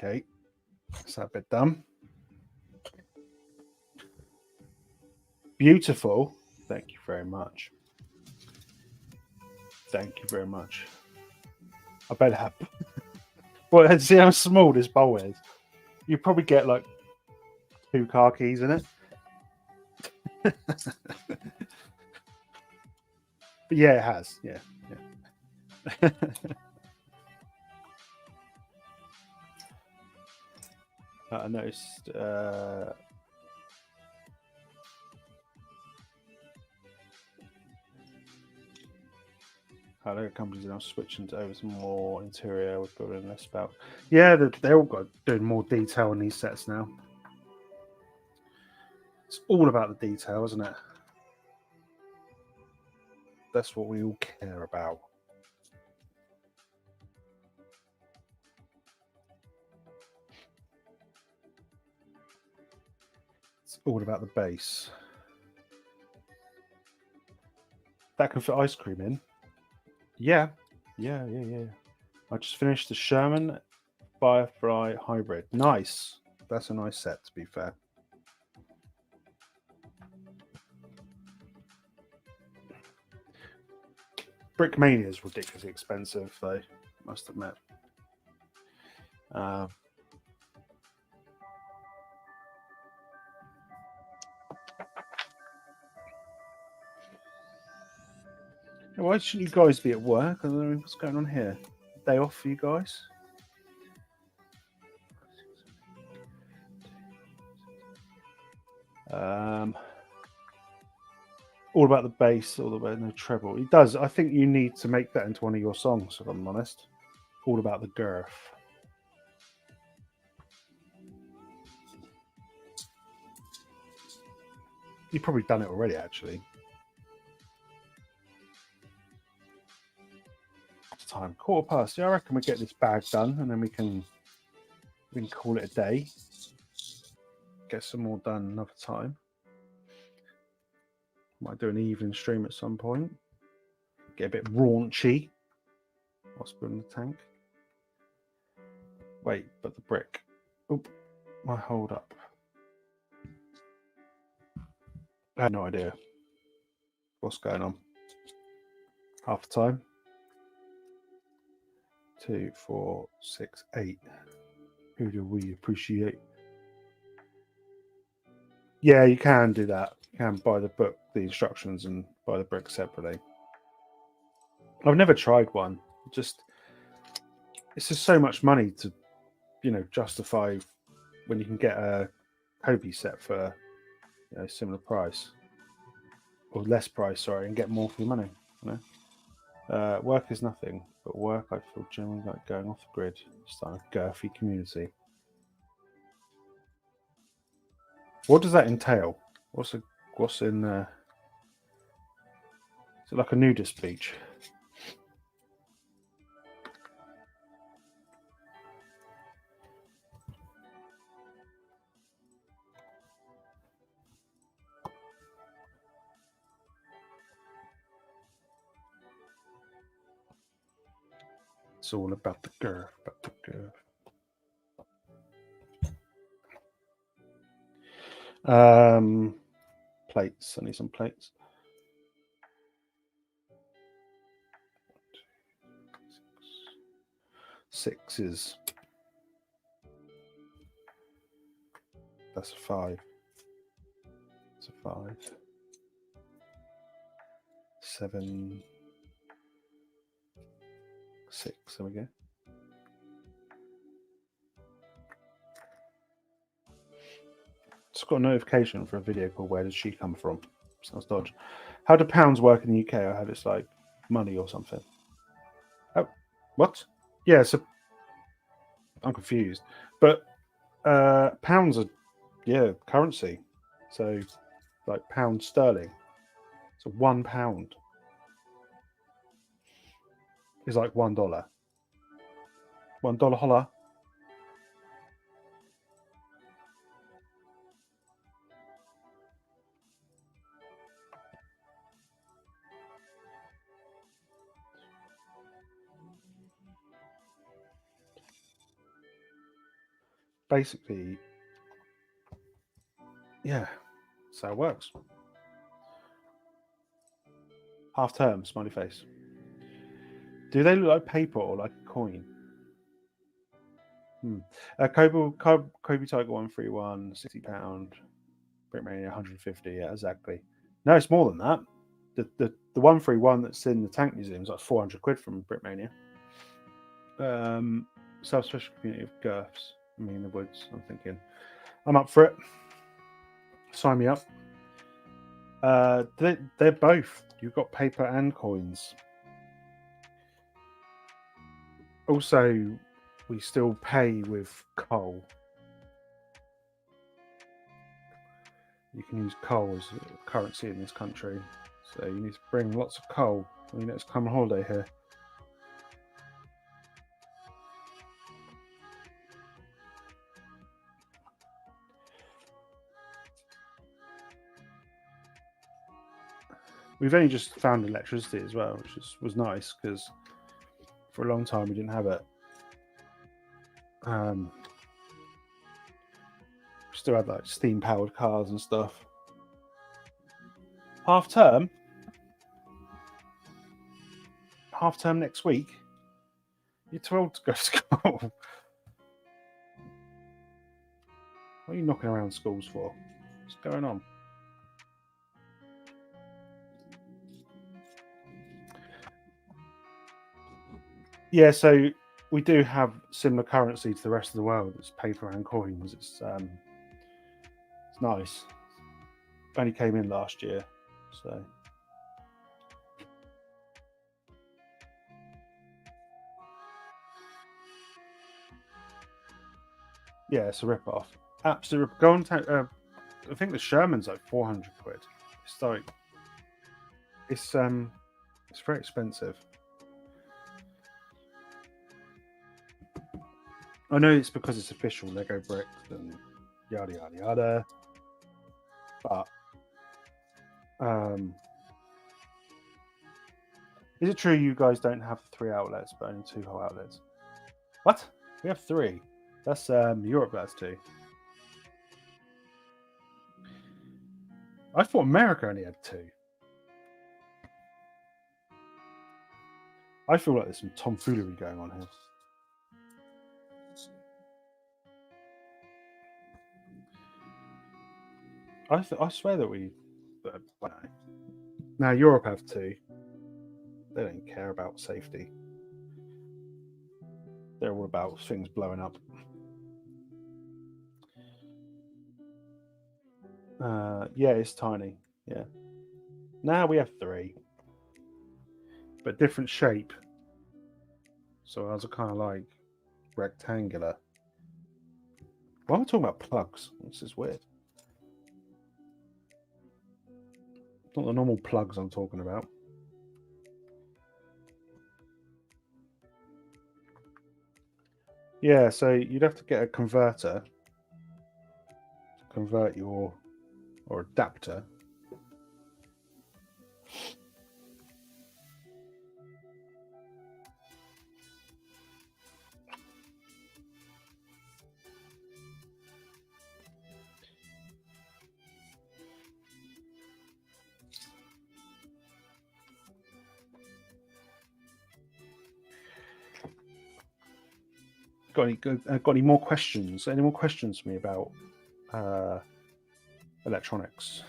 Okay, that's that bit done. Beautiful. Thank you very much. Thank you very much. I better have. Well, see how small this bowl is. You probably get like 2 car keys in it. But yeah, it has. Yeah, yeah. I noticed. Other companies are now switching to over some more interior with building less about. Yeah, they're all got doing more detail in these sets now. It's all about the detail, isn't it? That's what we all care about. It's all about the base. That can fit ice cream in. Yeah. I just finished the Sherman Firefly Hybrid. Nice. That's a nice set, to be fair. Brickmania is ridiculously expensive, though, must admit. Why shouldn't you guys be at work? I don't know what's going on here. Day off for you guys? All about the bass, all about no treble. It does. I think you need to make that into one of your songs, if I'm honest. All about the girth. You've probably done it already, actually. It's time. 1:15. Yeah, I reckon we get this bag done, and then we can we can call it a day. Get some more done another time. Might do an evening stream at some point. Get a bit raunchy whilst building the tank. Wait, but the brick. Oop, my hold up. I had no idea what's going on. Half the time. 2, 4, 6, 8. Who do we appreciate? Yeah, you can do that. You can buy the book, the instructions, and buy the brick separately. I've never tried one. It's just so much money to, justify when you can get a Cobi set for, similar price or less price, sorry, and get more for your money. Work is nothing, but work I feel generally like going off the grid. Starting a girthy community. What does that entail? What's in? Is it like a nudist beach? It's all about the girth, Plates. I need some plates. 6 is. That's a 5. It's a 5. 7. 6. There we go. Just got a notification for a video called "Where Did She Come From?" Sounds dodgy. How do pounds work in the UK? I have it's like money or something. Oh, what? Yeah, so I'm confused. But pounds are currency. So like pound sterling. So £1 is like $1. $1 holla. Basically, yeah, that's how it works. Half term, smiley face. Do they look like paper or like a coin? Cobi Tiger 131, £60. Brickmania 150. Yeah, exactly. No, it's more than that. The 131 that's in the tank museum is like 400 quid from Brickmania. Self-special community of girths. Me in the woods. I'm thinking, I'm up for it. Sign me up. They're both. You've got paper and coins. Also, we still pay with coal. You can use coal as a currency in this country. So you need to bring lots of coal when you next come on holiday here. We've only just found electricity as well, which was nice because for a long time we didn't have it. We still had like steam-powered cars and stuff. Half term next week. You're too old to go to school. What are you knocking around schools for? What's going on? Yeah, so we do have similar currency to the rest of the world. It's paper and coins. It's nice. Only came in last year, so. Yeah, it's a rip-off. Absolute rip. Go on. I think the Sherman's like 400 quid. It's like it's very expensive. I know it's because it's official Lego bricks and yada yada yada, but is it true you guys don't have 3 outlets but only 2 hole outlets? What? We have 3. That's Europe. That's 2. I thought America only had 2. I feel like there's some tomfoolery going on here. I swear that we. No. Now Europe have 2. They don't care about safety. They're all about things blowing up. Yeah, it's tiny. Yeah. Now we have 3, but different shape. So ours are kind of like rectangular. Why am I talking about plugs? This is weird. Not the normal plugs I'm talking about. Yeah, so you'd have to get a converter to convert your, or adapter. Got any more questions? Any more questions for me about electronics?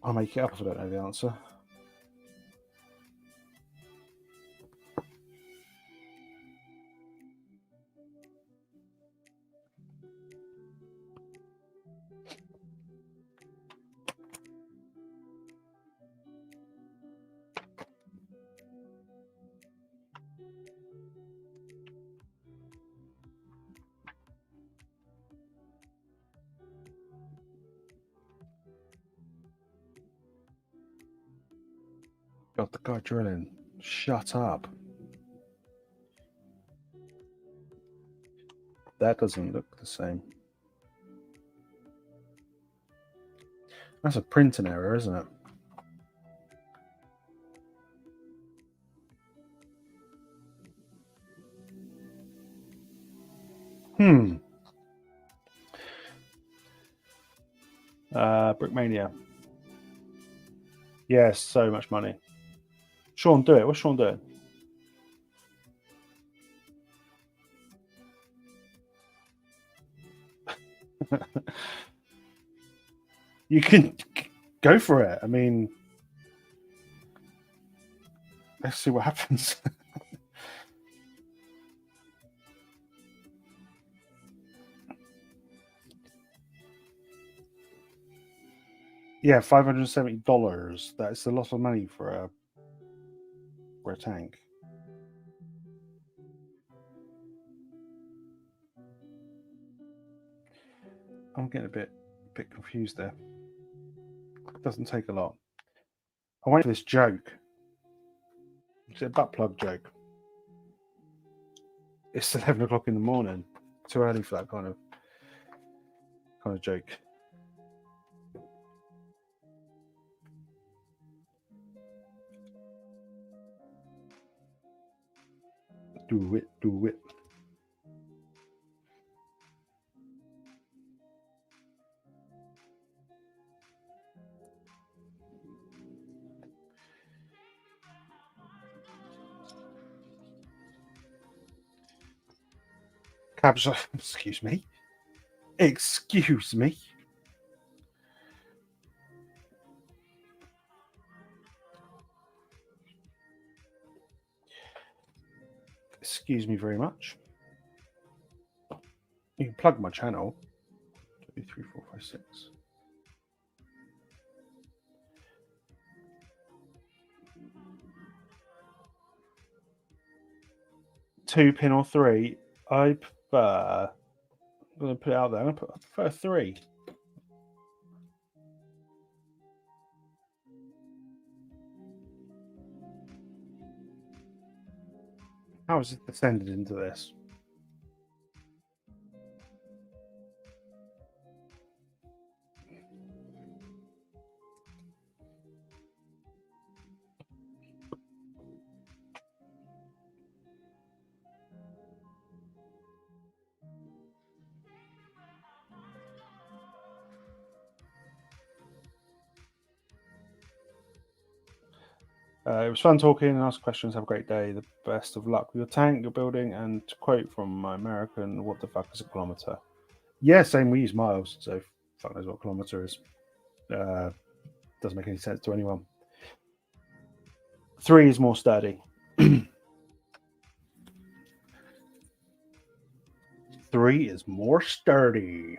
I'll make it up if I don't know the answer. Got the guy drilling. Shut up. That doesn't look the same. That's a printing error, isn't it? Brickmania. Yes, so much money. Sean, do it. What's Sean doing? You can go for it. I mean, let's see what happens. Yeah, $570. That's a lot of money for a tank. I'm getting a bit confused there. It doesn't take a lot. I wait for this joke. It's a butt plug joke. It's 11 o'clock in the morning. Too early for that kind of joke. Do it, do it. Cabs, excuse me. Excuse me. Excuse me very much. You can plug my channel. 2, 3, 4, 5, 6. Two pin or 3. I prefer. I'm going to put it out there. I prefer 3. How has it descended into this? It was fun talking and ask questions. Have a great day. The best of luck with your tank, your building, and to quote from my American, what the fuck is a kilometer? Yeah, same. We use miles, so fuck knows what a kilometer is. Doesn't make any sense to anyone. 3 is more sturdy. 3 is more sturdy.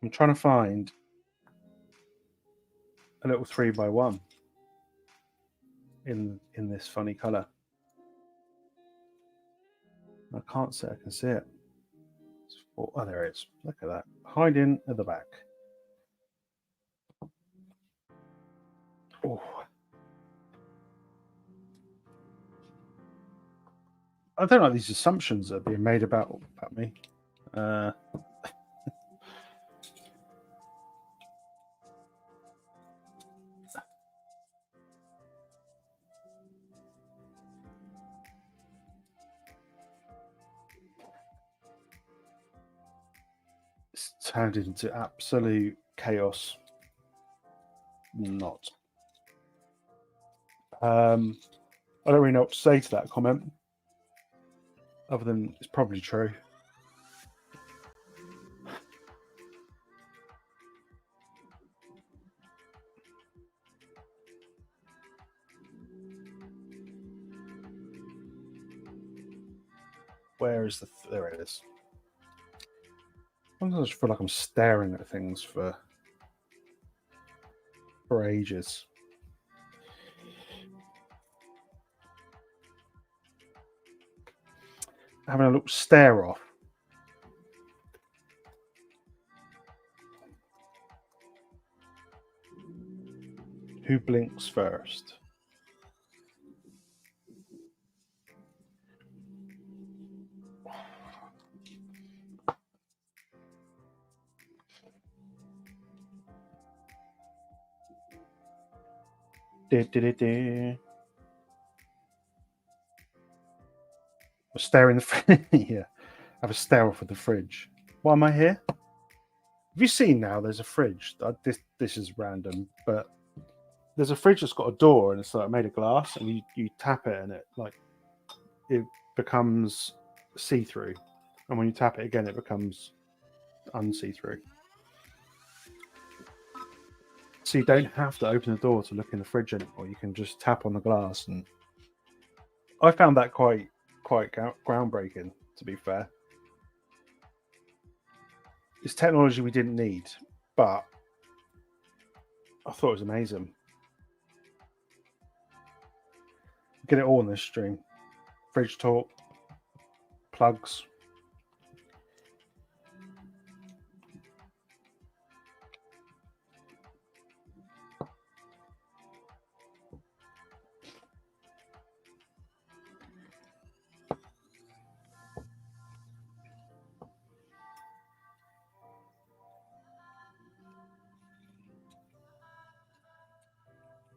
I'm trying to find a little 3x1 in this funny color. I can't say I can see it. Oh, there it is. Look at that. Hiding at the back. Oh. I don't like these assumptions that are being made about me. It's turned into absolute chaos. Not. I don't really know what to say to that comment, other than it's probably true. Where is there it is. Sometimes I just feel like I'm staring at things for ages. Having a little stare off. Who blinks first? I'm staring the fridge. Yeah, I have a stare off at the fridge. Why am I here? Have you seen now? There's a fridge. This is random, but there's a fridge that's got a door and it's like made of glass, and you tap it and it becomes see-through, and when you tap it again, it becomes unsee-through. So you don't have to open the door to look in the fridge anymore. You can just tap on the glass, and I found that quite groundbreaking. To be fair, it's technology we didn't need, but I thought it was amazing. Get it all in this stream. Fridge talk, plugs.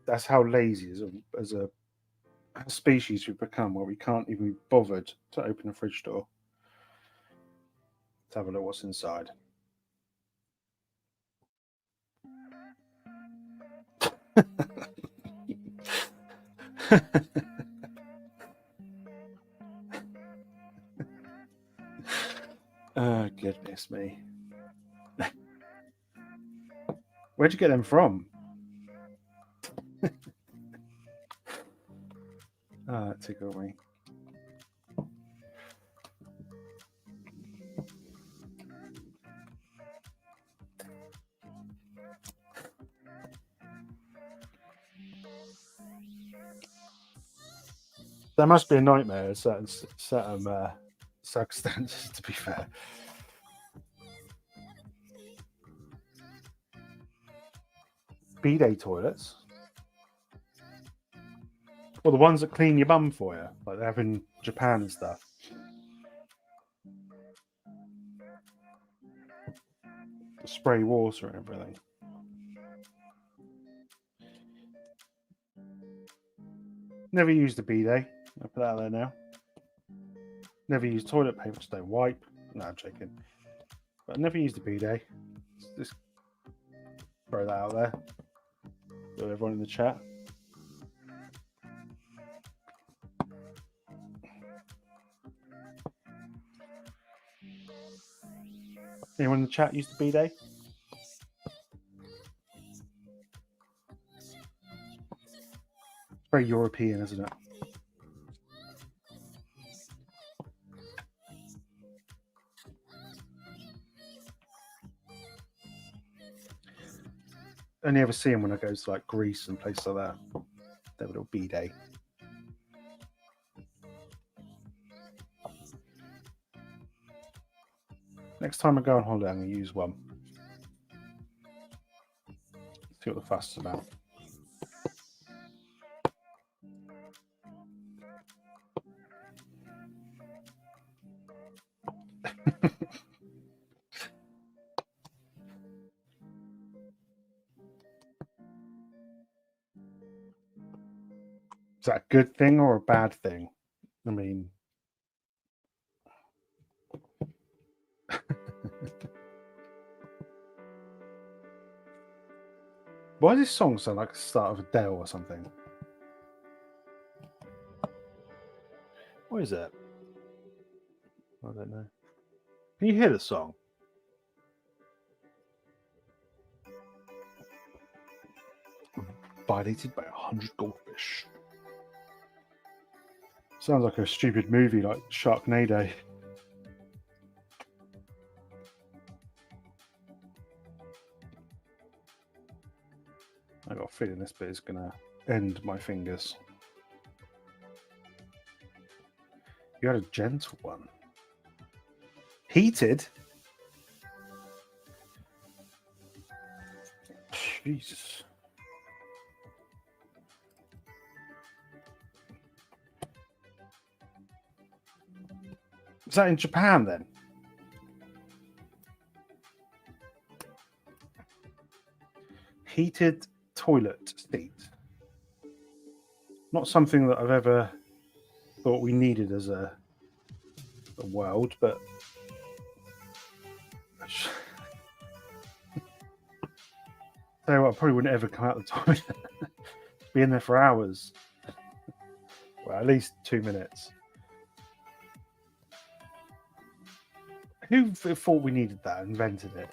That's how lazy as a species we've become, where we can't even be bothered to open a fridge door. Let's have a look what's inside. Oh, goodness me. Where'd you get them from? That tickled me. That must be a nightmare in certain circumstances, to be fair. bidet toilets. Well, the ones that clean your bum for you, like they have in Japan and stuff. Spray water and everything. Never used a bidet. I'll put that out there now. Never used toilet paper, just don't wipe. No, I'm joking. But I never used a bidet. Just throw that out there. To everyone in the chat. Anyone in the chat used a bidet? It's very European, isn't it? Only ever see them when I go to like Greece and places like that. They have a little bidet. Next time I go on holiday, I'm going to use one. See what the fuss is about. Is that a good thing or a bad thing? I mean, why does this song sound like the start of Adele or something? What is it? I don't know. Can you hear the song? Violated by 100 goldfish. Sounds like a stupid movie like Sharknado. I got a feeling this bit is going to end my fingers. You had a gentle one. Heated? Jesus. Is that in Japan then? Heated toilet seat. Not something that I've ever thought we needed as a world, but tell you what, I probably wouldn't ever come out of the toilet. Be in there for hours. Well, at least 2 minutes. Who thought we needed that? Invented it?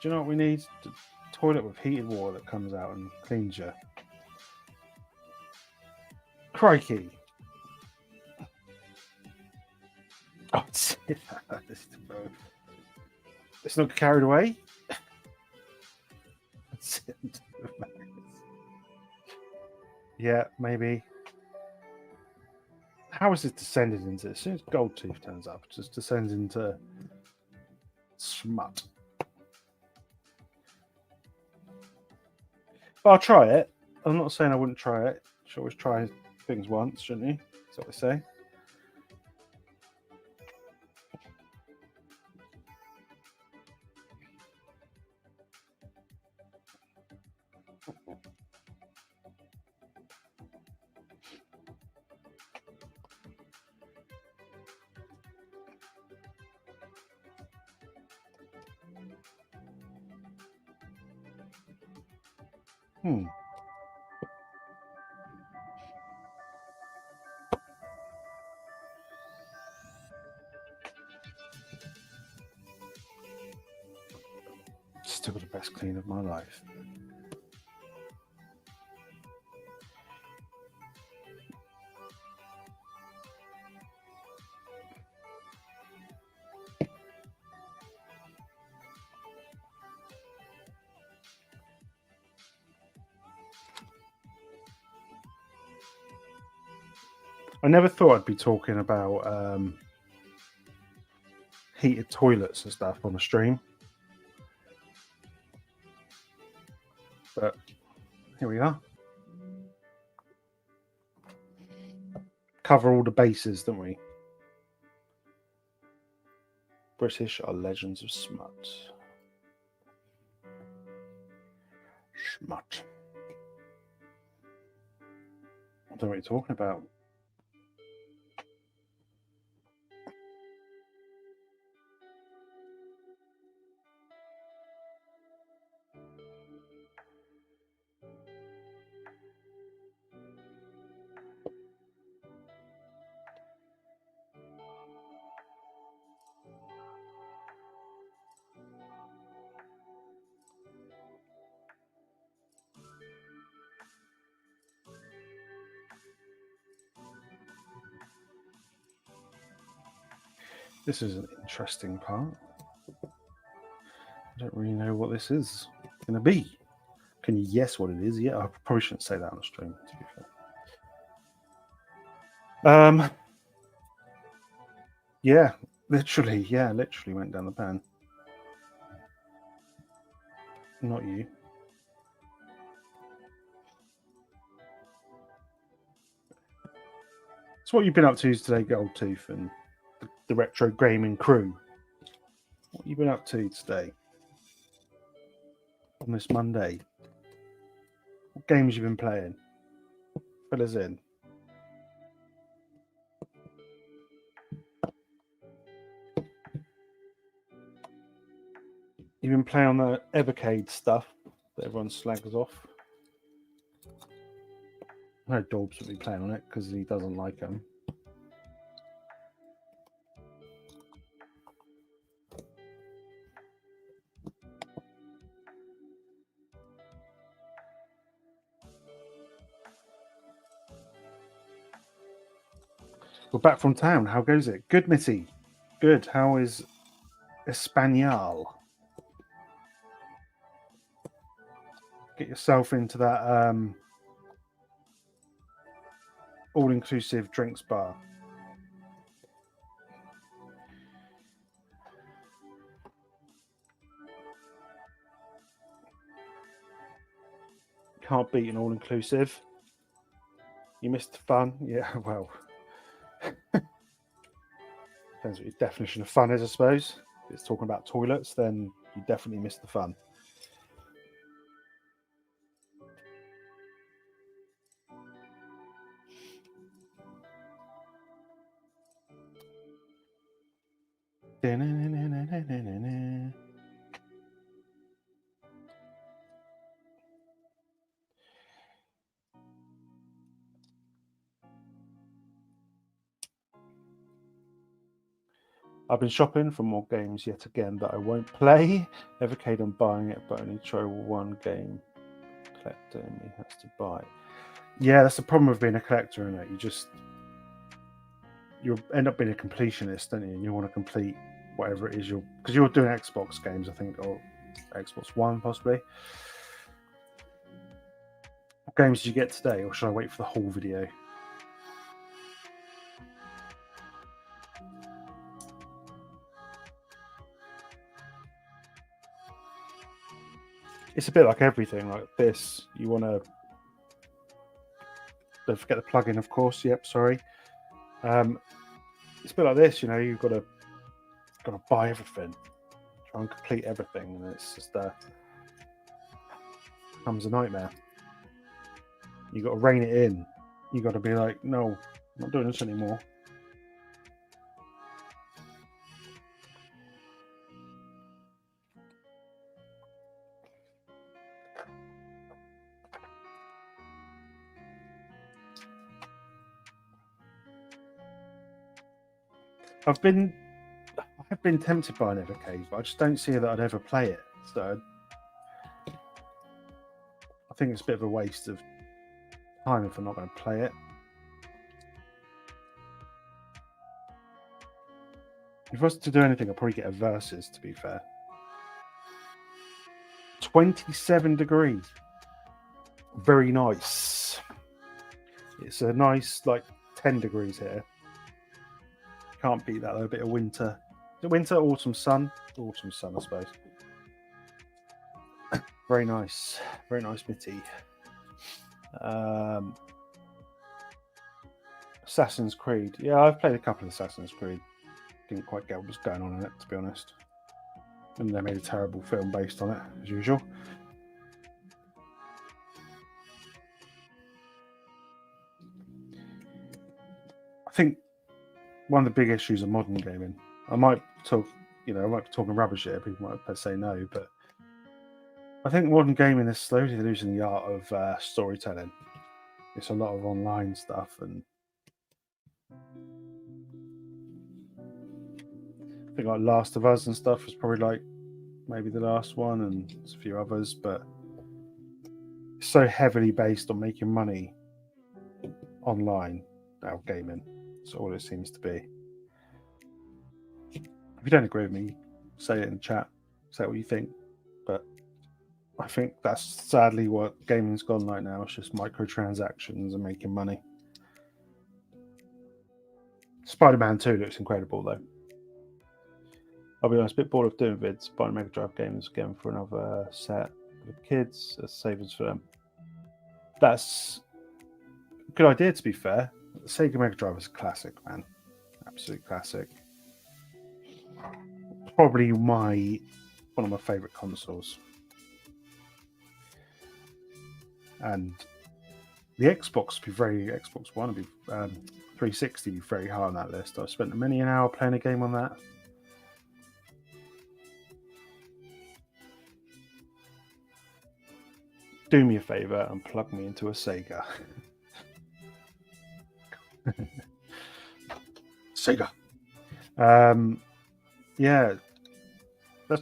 Do you know what we need? A toilet with heated water that comes out and cleans you. Crikey. Oh, let's not get carried away. Yeah, maybe. How is it descended into? As soon as Goldtooth turns up, it just descends into smut. But I'll try it. I'm not saying I wouldn't try it. You should always try things once, shouldn't you? That's what they say. Still the best clean of my life. I never thought I'd be talking about heated toilets and stuff on the stream. But Here we are. Cover all the bases, don't we? British are legends of smut. Smut. I don't know what you're talking about. This is an interesting part. I don't really know what this is going to be. Can you guess what it is? Yeah, I probably shouldn't say that on the stream, to be fair. Yeah, literally went down the pan. Not you. So what you've been up to today, Goldtooth, and the retro gaming crew? What you been up to today? On this Monday? What games you been playing? Fill us in. You've been playing on the Evercade stuff that everyone slags off. I know Dorbs will be playing on it because he doesn't like them. We're back from town. How goes it? Good, Mitty. Good. How is Espanol? Get yourself into that all-inclusive drinks bar. Can't beat an all-inclusive. You missed the fun. Yeah, well. Depends what your definition of fun is, I suppose. If it's talking about toilets, then you definitely missed the fun. I've been shopping for more games yet again that I won't play. Evercade, I'm buying it, but only try one game. Collector in me has to buy. Yeah, that's the problem with being a collector, isn't it? You end up being a completionist, don't you? And you want to complete whatever it is because you're doing Xbox games, I think, or Xbox One possibly. What games did you get today, or should I wait for the whole video? It's a bit like everything like this. You want to... Don't forget the plugin, of course. Yep, sorry. It's a bit like this, you've got to buy everything. Try and complete everything, and it's just becomes a nightmare. You got to rein it in. You got to be like, no, I'm not doing this anymore. I've been tempted by an Evercade, but I just don't see that I'd ever play it. So I think it's a bit of a waste of time if I'm not going to play it. If I was to do anything, I'd probably get a Versus, to be fair. 27 degrees. Very nice. It's a nice, 10 degrees here. Can't beat that, though. A bit of winter. Winter, autumn sun? Autumn sun, I suppose. Very nice. Very nice, Mitty. Assassin's Creed. Yeah, I've played a couple of Assassin's Creed. Didn't quite get what was going on in it, to be honest. And they made a terrible film based on it, as usual. I think one of the big issues of modern gaming, I might talk, I might be talking rubbish here, people might say no, but I think modern gaming is slowly losing the art of storytelling. It's a lot of online stuff, and I think like Last of Us and stuff was probably like maybe the last one, and there's a few others, but it's so heavily based on making money online now, gaming. That's all it seems to be. If you don't agree with me, say it in the chat, say what you think. But I think that's sadly what gaming's gone like now. It's just microtransactions and making money. Spider-Man 2 looks incredible though. I'll be honest, a bit bored of doing vids. Buying Mega Drive games again for another set for the kids as savings for them. That's a good idea, to be fair. The Sega Mega Drive is a classic, man. Absolute classic. Probably one of my favourite consoles. And the Xbox One would be 360 would be very high on that list. I spent many an hour playing a game on that. Do me a favour and plug me into a Sega. Sega. Yeah,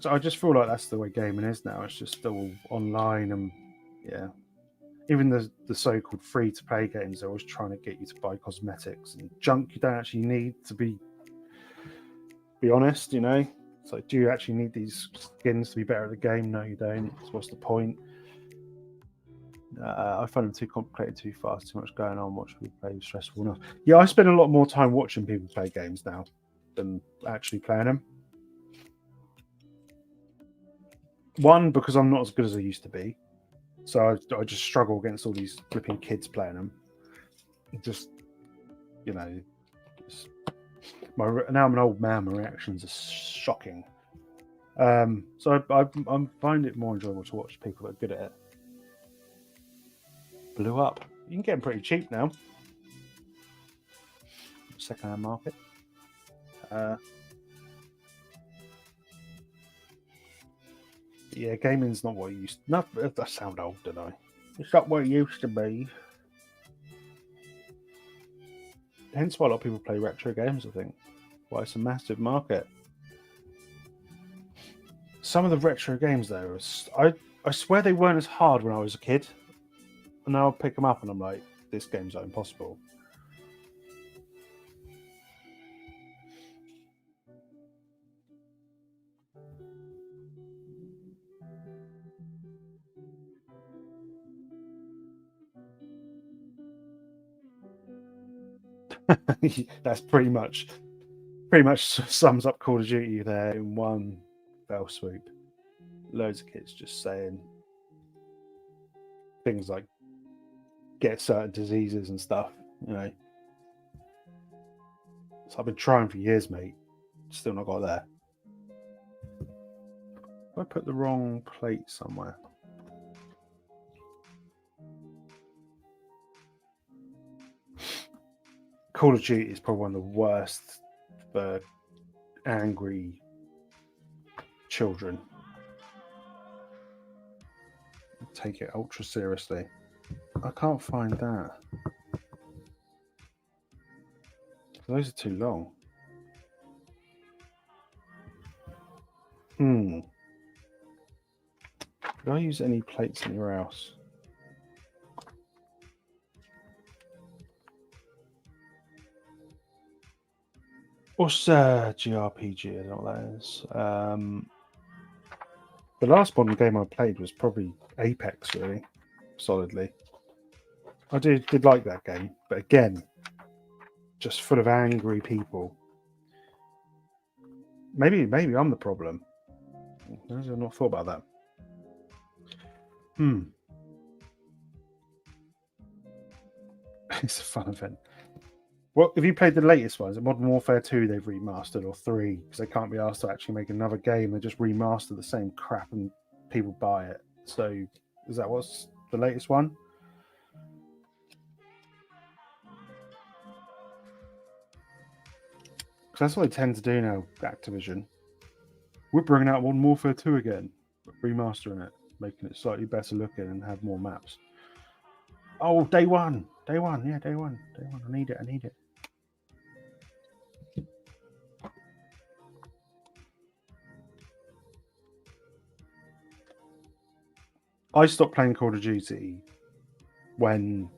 I just feel like that's the way gaming is now. It's just all online, and yeah, even the so-called free-to-play games, they're always trying to get you to buy cosmetics and junk you don't actually need. To be honest, it's like, do you actually need these skins to be better at the game? No, you don't. So what's the point? I find them too complicated, too fast, too much going on. Watching people play stressful enough. Yeah, I spend a lot more time watching people play games now than actually playing them. One, because I'm not as good as I used to be, so I just struggle against all these flipping kids playing them. Just, now I'm an old man. My reactions are shocking. So I find it more enjoyable to watch people that are good at it. Blew up. You can get them pretty cheap now. Second-hand market. Yeah, gaming's not what it used to be. I sound old, don't I? It's not what it used to be. Hence why a lot of people play retro games, I think. Why it's a massive market. Some of the retro games, though, I swear they weren't as hard when I was a kid. And now I'll pick them up and I'm like, this game's like impossible. That's pretty much sums up Call of Duty there in one fell swoop. Loads of kids just saying things like get certain diseases and stuff, So I've been trying for years, mate. Still not got there. I put the wrong plate somewhere. Call of Duty is probably one of the worst for angry children. Take it ultra seriously. I can't find that. Those are too long. Did I use any plates anywhere else? What's GRPG? I don't know what that is. The last modern game I played was probably Apex, really, solidly. I did like that game, but again, just full of angry people. Maybe I'm the problem. I've not thought about that. It's a fun event. Well, if you played the latest ones, Modern Warfare 2, they've remastered, or 3, because they can't be asked to actually make another game. They just remaster the same crap and people buy it. So, is that what's the latest one? Because that's what they tend to do now, Activision. We're bringing out Modern Warfare 2 again, remastering it, making it slightly better looking and have more maps. Oh, day one. Day one. Yeah, day one. Day one. I need it. I stopped playing Call of Duty when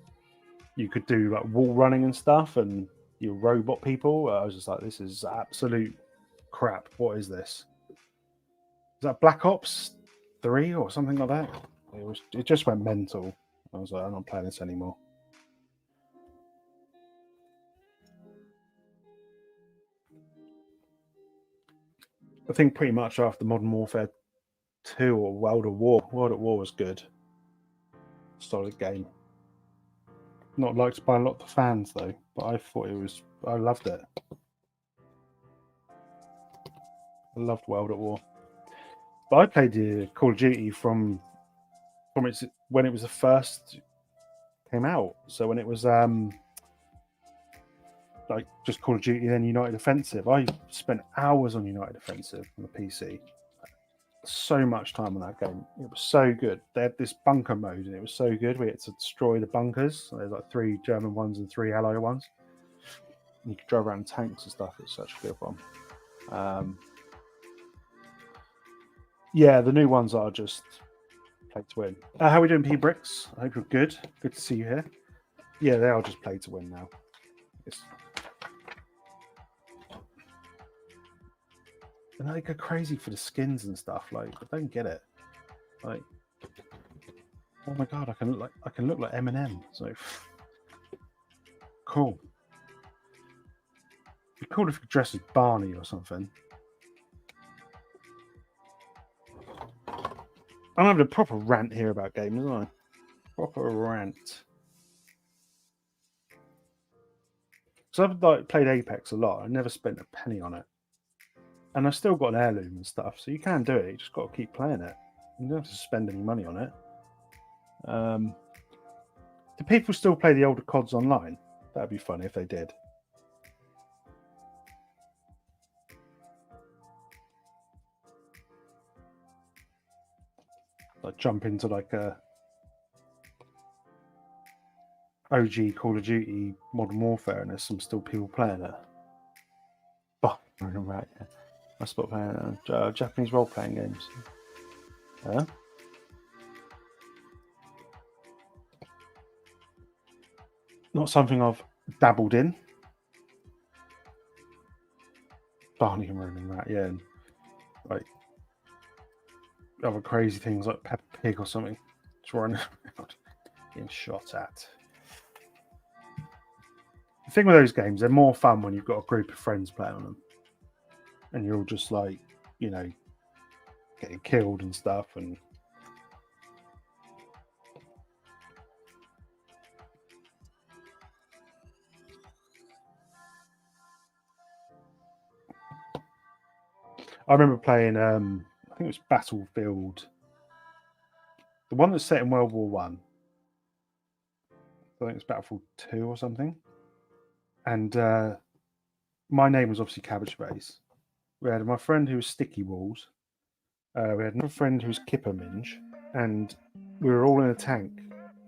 you could do like wall running and stuff and you robot people. I was just like, this is absolute crap. What is this? Is that Black Ops 3 or something like that? It just went mental. I was like, I'm not playing this anymore. I think pretty much after Modern Warfare 2 or World at War was good. Solid game. Not liked by a lot of the fans though, but I loved it. I loved World at War. But I played the Call of Duty from its when it was the first came out. So when it was like just Call of Duty, then United Offensive. I spent hours on United Offensive on the PC. So much time on that game. It was so good. They had this bunker mode, and it was so good. We had to destroy the bunkers. There's like 3 German ones and 3 Allied ones. And you could drive around tanks and stuff. It's such a good one. Yeah, the new ones are just play to win. How are we doing, P Bricks? I hope you're good. Good to see you here. Yeah, they are just play to win now. And they go crazy for the skins and stuff. Like, I don't get it. Like, oh my god, I can look like Eminem. So cool. It'd be cool if you could dress as Barney or something. I'm having a proper rant here about games, isn't I? Proper rant. So I've like played Apex a lot. I never spent a penny on it, and I still got an heirloom and stuff. So you can do it. You just got to keep playing it. You don't have to spend any money on it. Do people still play the older CODs online? That'd be funny if they did. Like jump into like a OG Call of Duty Modern Warfare, and there's some still people playing it. Oh, right, yeah. I stopped playing Japanese role-playing games. Yeah. Not something I've dabbled in. Barney and Ronan Rat, yeah, and like other crazy things like Peppa Pig or something. Just running around, getting shot at. The thing with those games, they're more fun when you've got a group of friends playing on them, and you're all just like, you know, getting killed and stuff. And I remember playing, I think it was Battlefield, the one that's set in World War One. I think it's Battlefield 2 or something. And my name was obviously Cabbage Face. We had my friend who was Sticky Walls. We had another friend who was Kipper Minge, and we were all in a tank.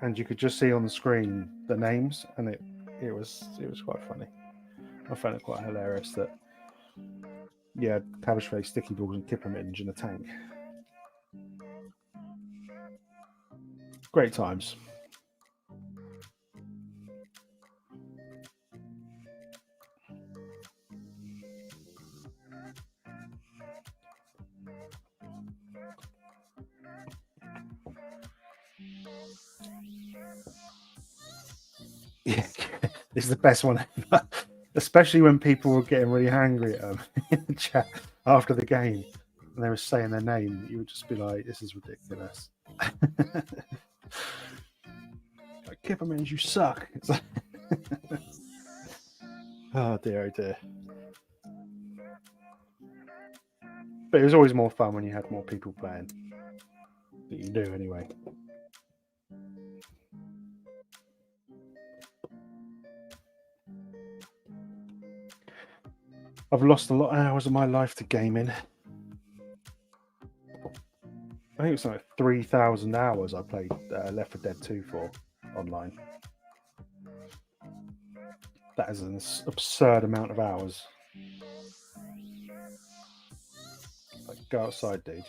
And you could just see on the screen the names, and it was quite funny. I found it quite hilarious that Cabbage Face, Sticky Balls, and Kipper Minge in a tank. Great times. Yeah, this is the best one ever. Especially when people were getting really angry at them in the chat after the game and they were saying their name. You would just be like, this is ridiculous. Like, Kipper Minge, you suck. It's like, Oh dear, oh dear. But it was always more fun when you had more people playing. That you do anyway. I've lost a lot of hours of my life to gaming. I think it's like 3,000 hours I played Left 4 Dead 2 for online. That is an absurd amount of hours. Like, go outside, dude.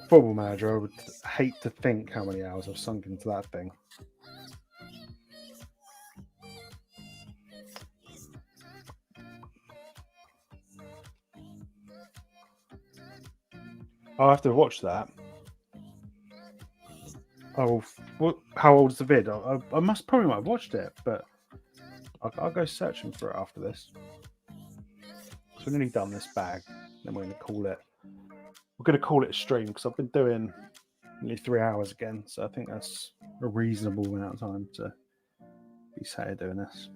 Football Manager, I would hate to think how many hours I've sunk into that thing. I'll have to watch that. Oh, how old is the vid? I probably might have watched it, but I'll go searching for it after this. So we're nearly done this bag. Then we're going to call it. We're going to call it a stream because I've been doing nearly 3 hours again. So I think that's a reasonable amount of time to be sat here doing this.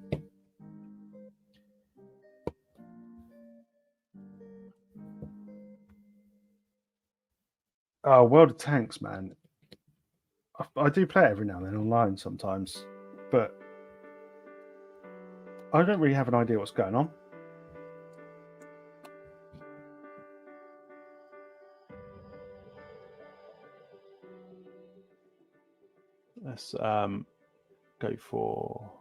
Oh, World of Tanks, man. I do play it every now and then online sometimes, but I don't really have an idea what's going on. Let's go for.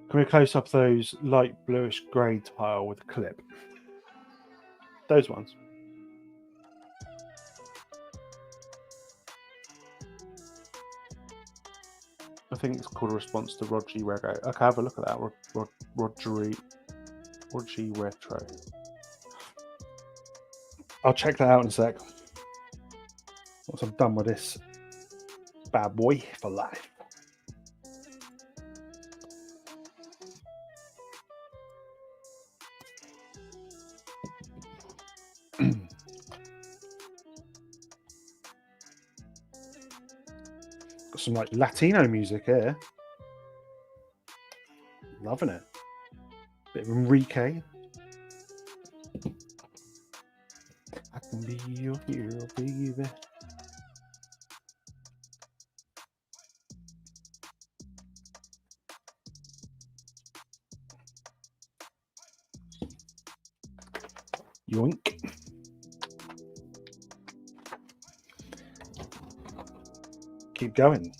Can we close up those light bluish grey tile with a clip? Those ones. I think it's called a response to Roger Rego. Okay, have a look at that. Roger Retro. I'll check that out in a sec. Once I'm done with this bad boy for life. Got some like Latino music here. Loving it. Bit of Enrique. I can be your hero, baby. Yoink. Keep going.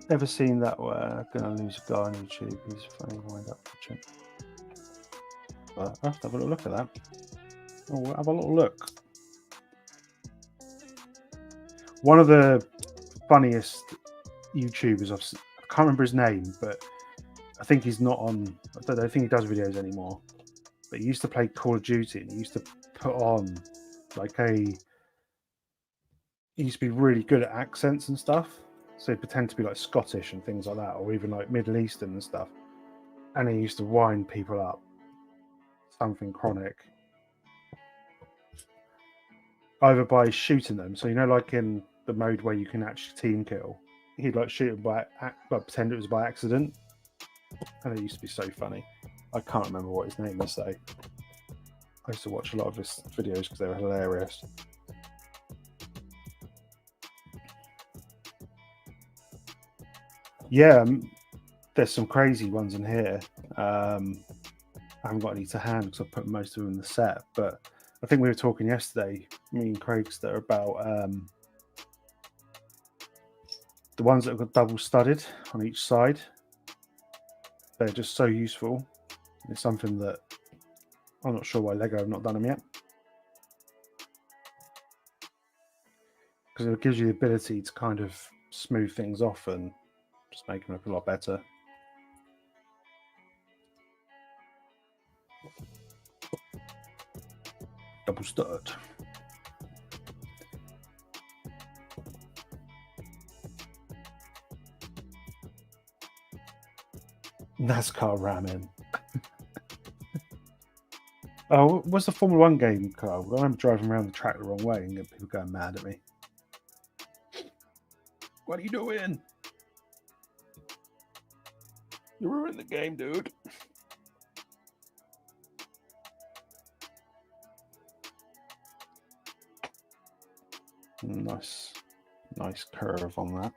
Ever seen that gonna lose a guy on YouTube? He's funny, wind up pitching. I'll have to have a little look at that. Oh, we'll have a little look. One of the funniest YouTubers, I can't remember his name, but I think he's not on. I don't think he does videos anymore. But he used to play Call of Duty, and he used to put on like he used to be really good at accents and stuff. So he'd pretend to be like Scottish and things like that, or even like Middle Eastern and stuff. And he used to wind people up. Something chronic. Either by shooting them, so like in the mode where you can actually team kill, he'd like shoot them by pretend it was by accident. And it used to be so funny. I can't remember what his name is though. I used to watch a lot of his videos because they were hilarious. Yeah, there's some crazy ones in here. I haven't got any to hand because I've put most of them in the set. But I think we were talking yesterday, me and Craigster, about the ones that have got double studded on each side. They're just so useful. It's something that I'm not sure why Lego have not done them yet. Because it gives you the ability to kind of smooth things off and just make them look a lot better. Double stud. NASCAR ramming. Oh, what's the Formula One game, Carl? I remember driving around the track the wrong way and get people going mad at me. What are you doing? You ruined the game, dude. Nice curve on that.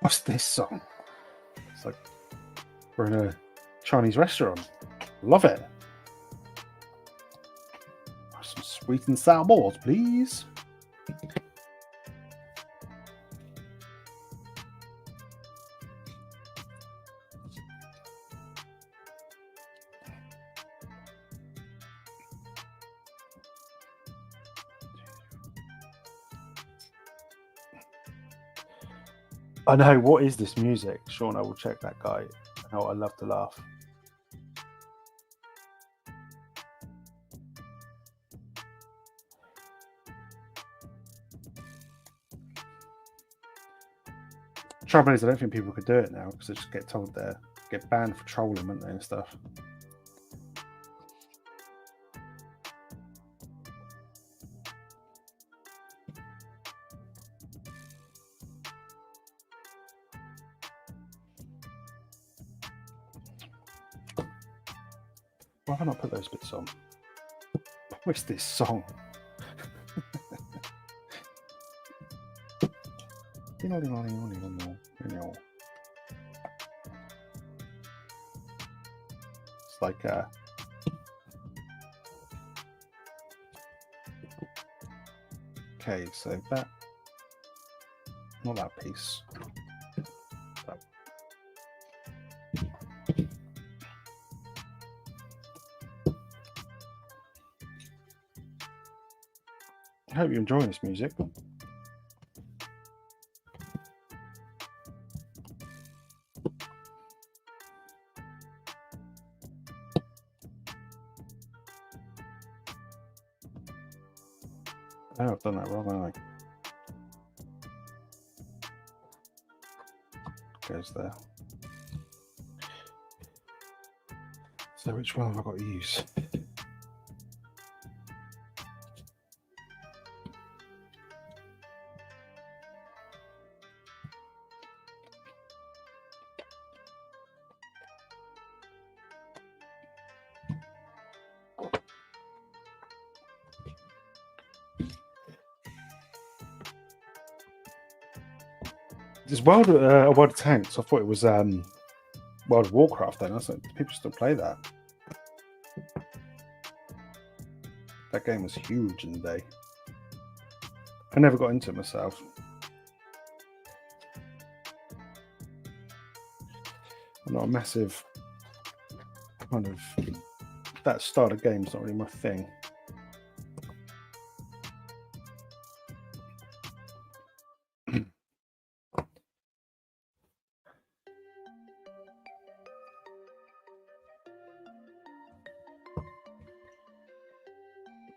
What's this song? It's like we're in a Chinese restaurant. Love it. Some sweet and sour balls, please. I know, what is this music? Sean, I will check that guy. Oh, I love to laugh. Trouble is, I don't think people could do it now because they just get told they get banned for trolling, won't they, and stuff. Why have I not put those bits on? What's this song? It's like okay, so that, not that piece. That. I hope you're enjoying this music. Oh, I've done that wrong, haven't I? Goes there. So which one have I got to use? There's World of Tanks. I thought it was World of Warcraft. Then I said people still play that. That game was huge in the day. I never got into it myself. I'm not a massive kind of that style of game's not really my thing.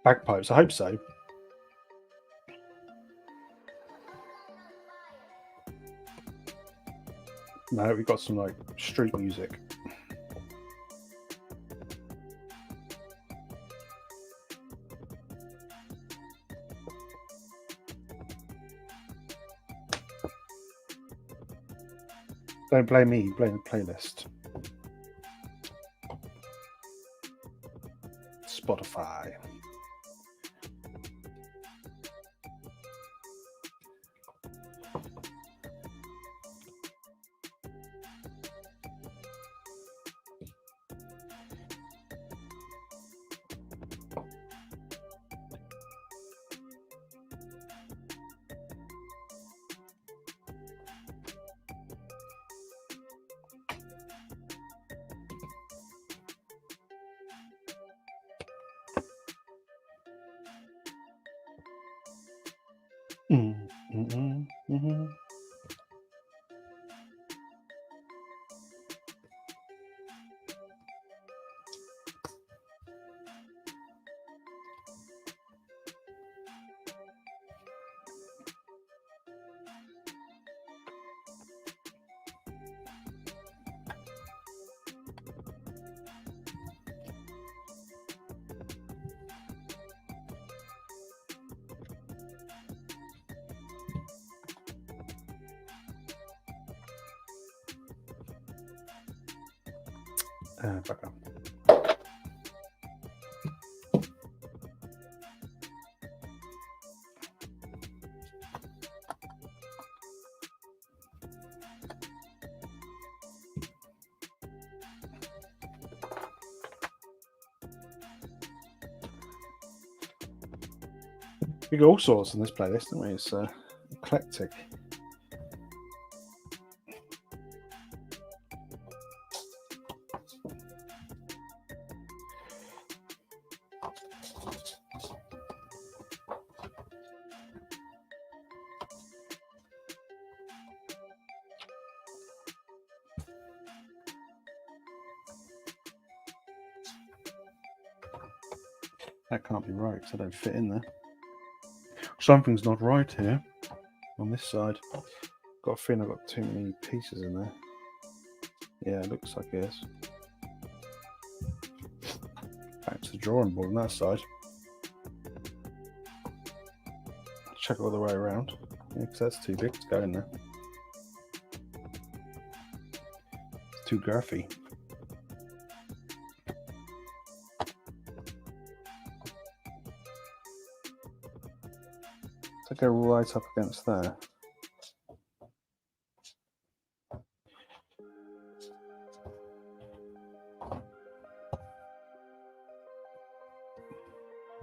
Bagpipes, I hope so. No, we got some like street music. Don't blame me, blame the playlist. Spotify. Mm, mm, mm. Back up. We got all sorts in this playlist, don't we? It's eclectic. That can't be right because I don't fit in there. Something's not right here on this side. Got a feeling I've got too many pieces in there. Yeah, it looks like it is. Back to the drawing board on that side. Check it all the way around. Yeah, because that's too big to go in there. It's too girthy. So go right up against there.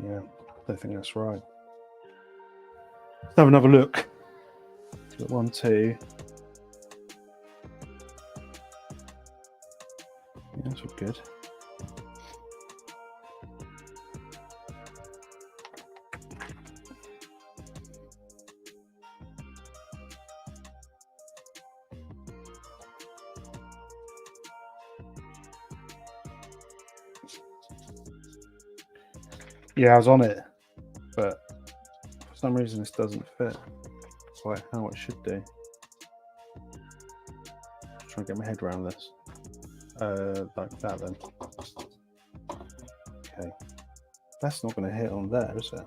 Yeah, I don't think that's right. Let's have another look. Got 1, 2. Yeah, that's all good. Yeah, I was on it, but for some reason this doesn't fit quite how it should do. Just trying to get my head around this. Like that then. Okay. That's not going to hit on there, is it?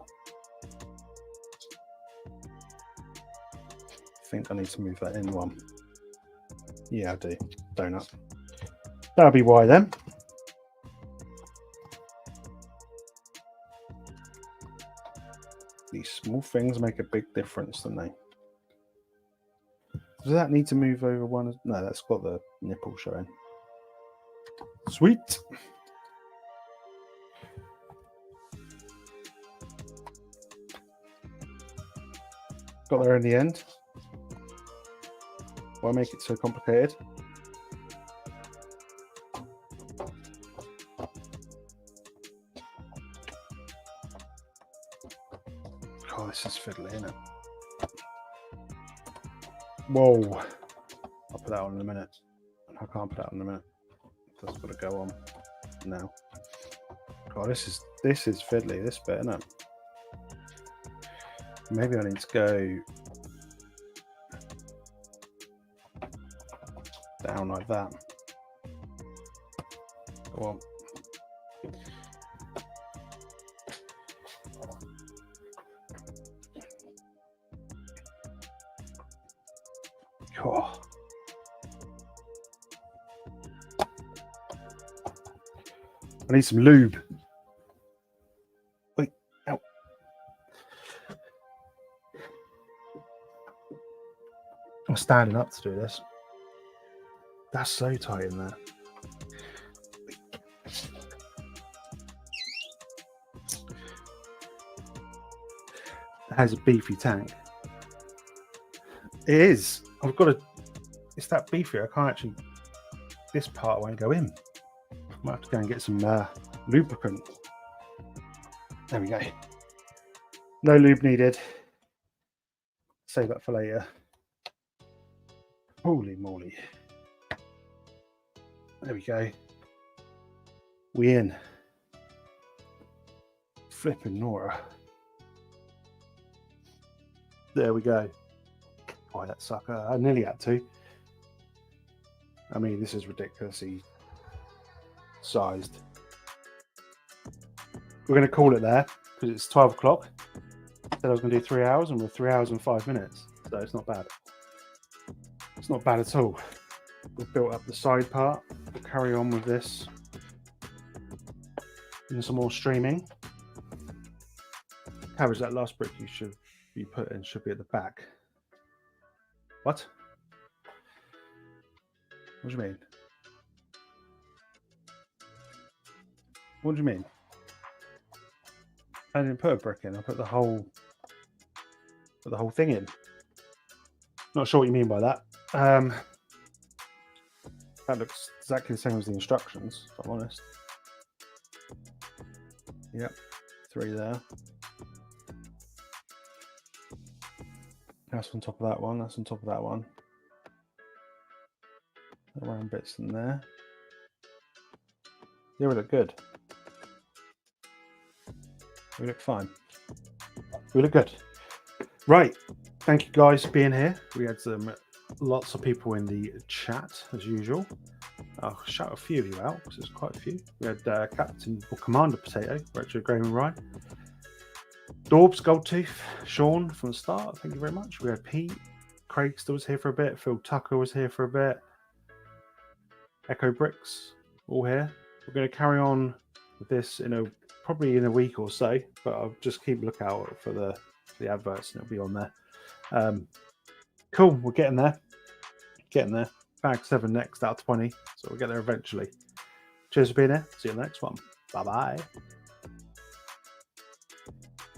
I think I need to move that in one. Yeah, I do. Donut. That'll be why then. These small things make a big difference, don't they? Does that need to move over one? No, that's got the nipple showing. Sweet. Got there in the end. Why make it so complicated? Oh, this is fiddly, isn't it? Whoa. I'll put that on in a minute. I can't put that on in a minute. That's got to go on now. God, this is fiddly, this bit, isn't it? Maybe I need to go down like that. Go on. Oh. I need some lube. Wait, ow. I'm standing up to do this. That's so tight in there. It has a beefy tank. It is. I've got to. It's that beefy. I can't actually. This part won't go in. I might have to go and get some lubricant. There we go. No lube needed. save that for later. Holy moly. There we go. We in. Flipping Nora. There we go. Boy, that sucker. I nearly had to. I mean, this is ridiculously sized. We're going to call it there because it's 12 o'clock. Said I was going to do 3 hours, and we're 3 hours and 5 minutes. So it's not bad. It's not bad at all. We've built up the side part. We'll carry on with this. And some more streaming. Cabbage, that last brick you should be put in should be at the back. What? What do you mean? What do you mean? I didn't put a brick in. I put the whole thing in. Not sure what you mean by that. That looks exactly the same as the instructions, if I'm honest. Yep, 3 there. That's on top of that one. That's on top of that one. Round bits in there. They all look good. We look fine. We look good. Right. Thank you guys for being here. We had lots of people in the chat as usual. I'll shout a few of you out because there's quite a few. We had Captain or Commander Potato, Retro Graham Ryan. Dorbs, Goldtooth, Sean from the start, thank you very much. We had Pete, Craig still was here for a bit, Phil Tucker was here for a bit, Echo Bricks, all here. We're going to carry on with this probably in a week or so, but I'll just keep a lookout for the adverts and it'll be on there. Cool, we're getting there. Bag 7 next out of 20, so we'll get there eventually. Cheers for being here. See you in the next one. Bye bye.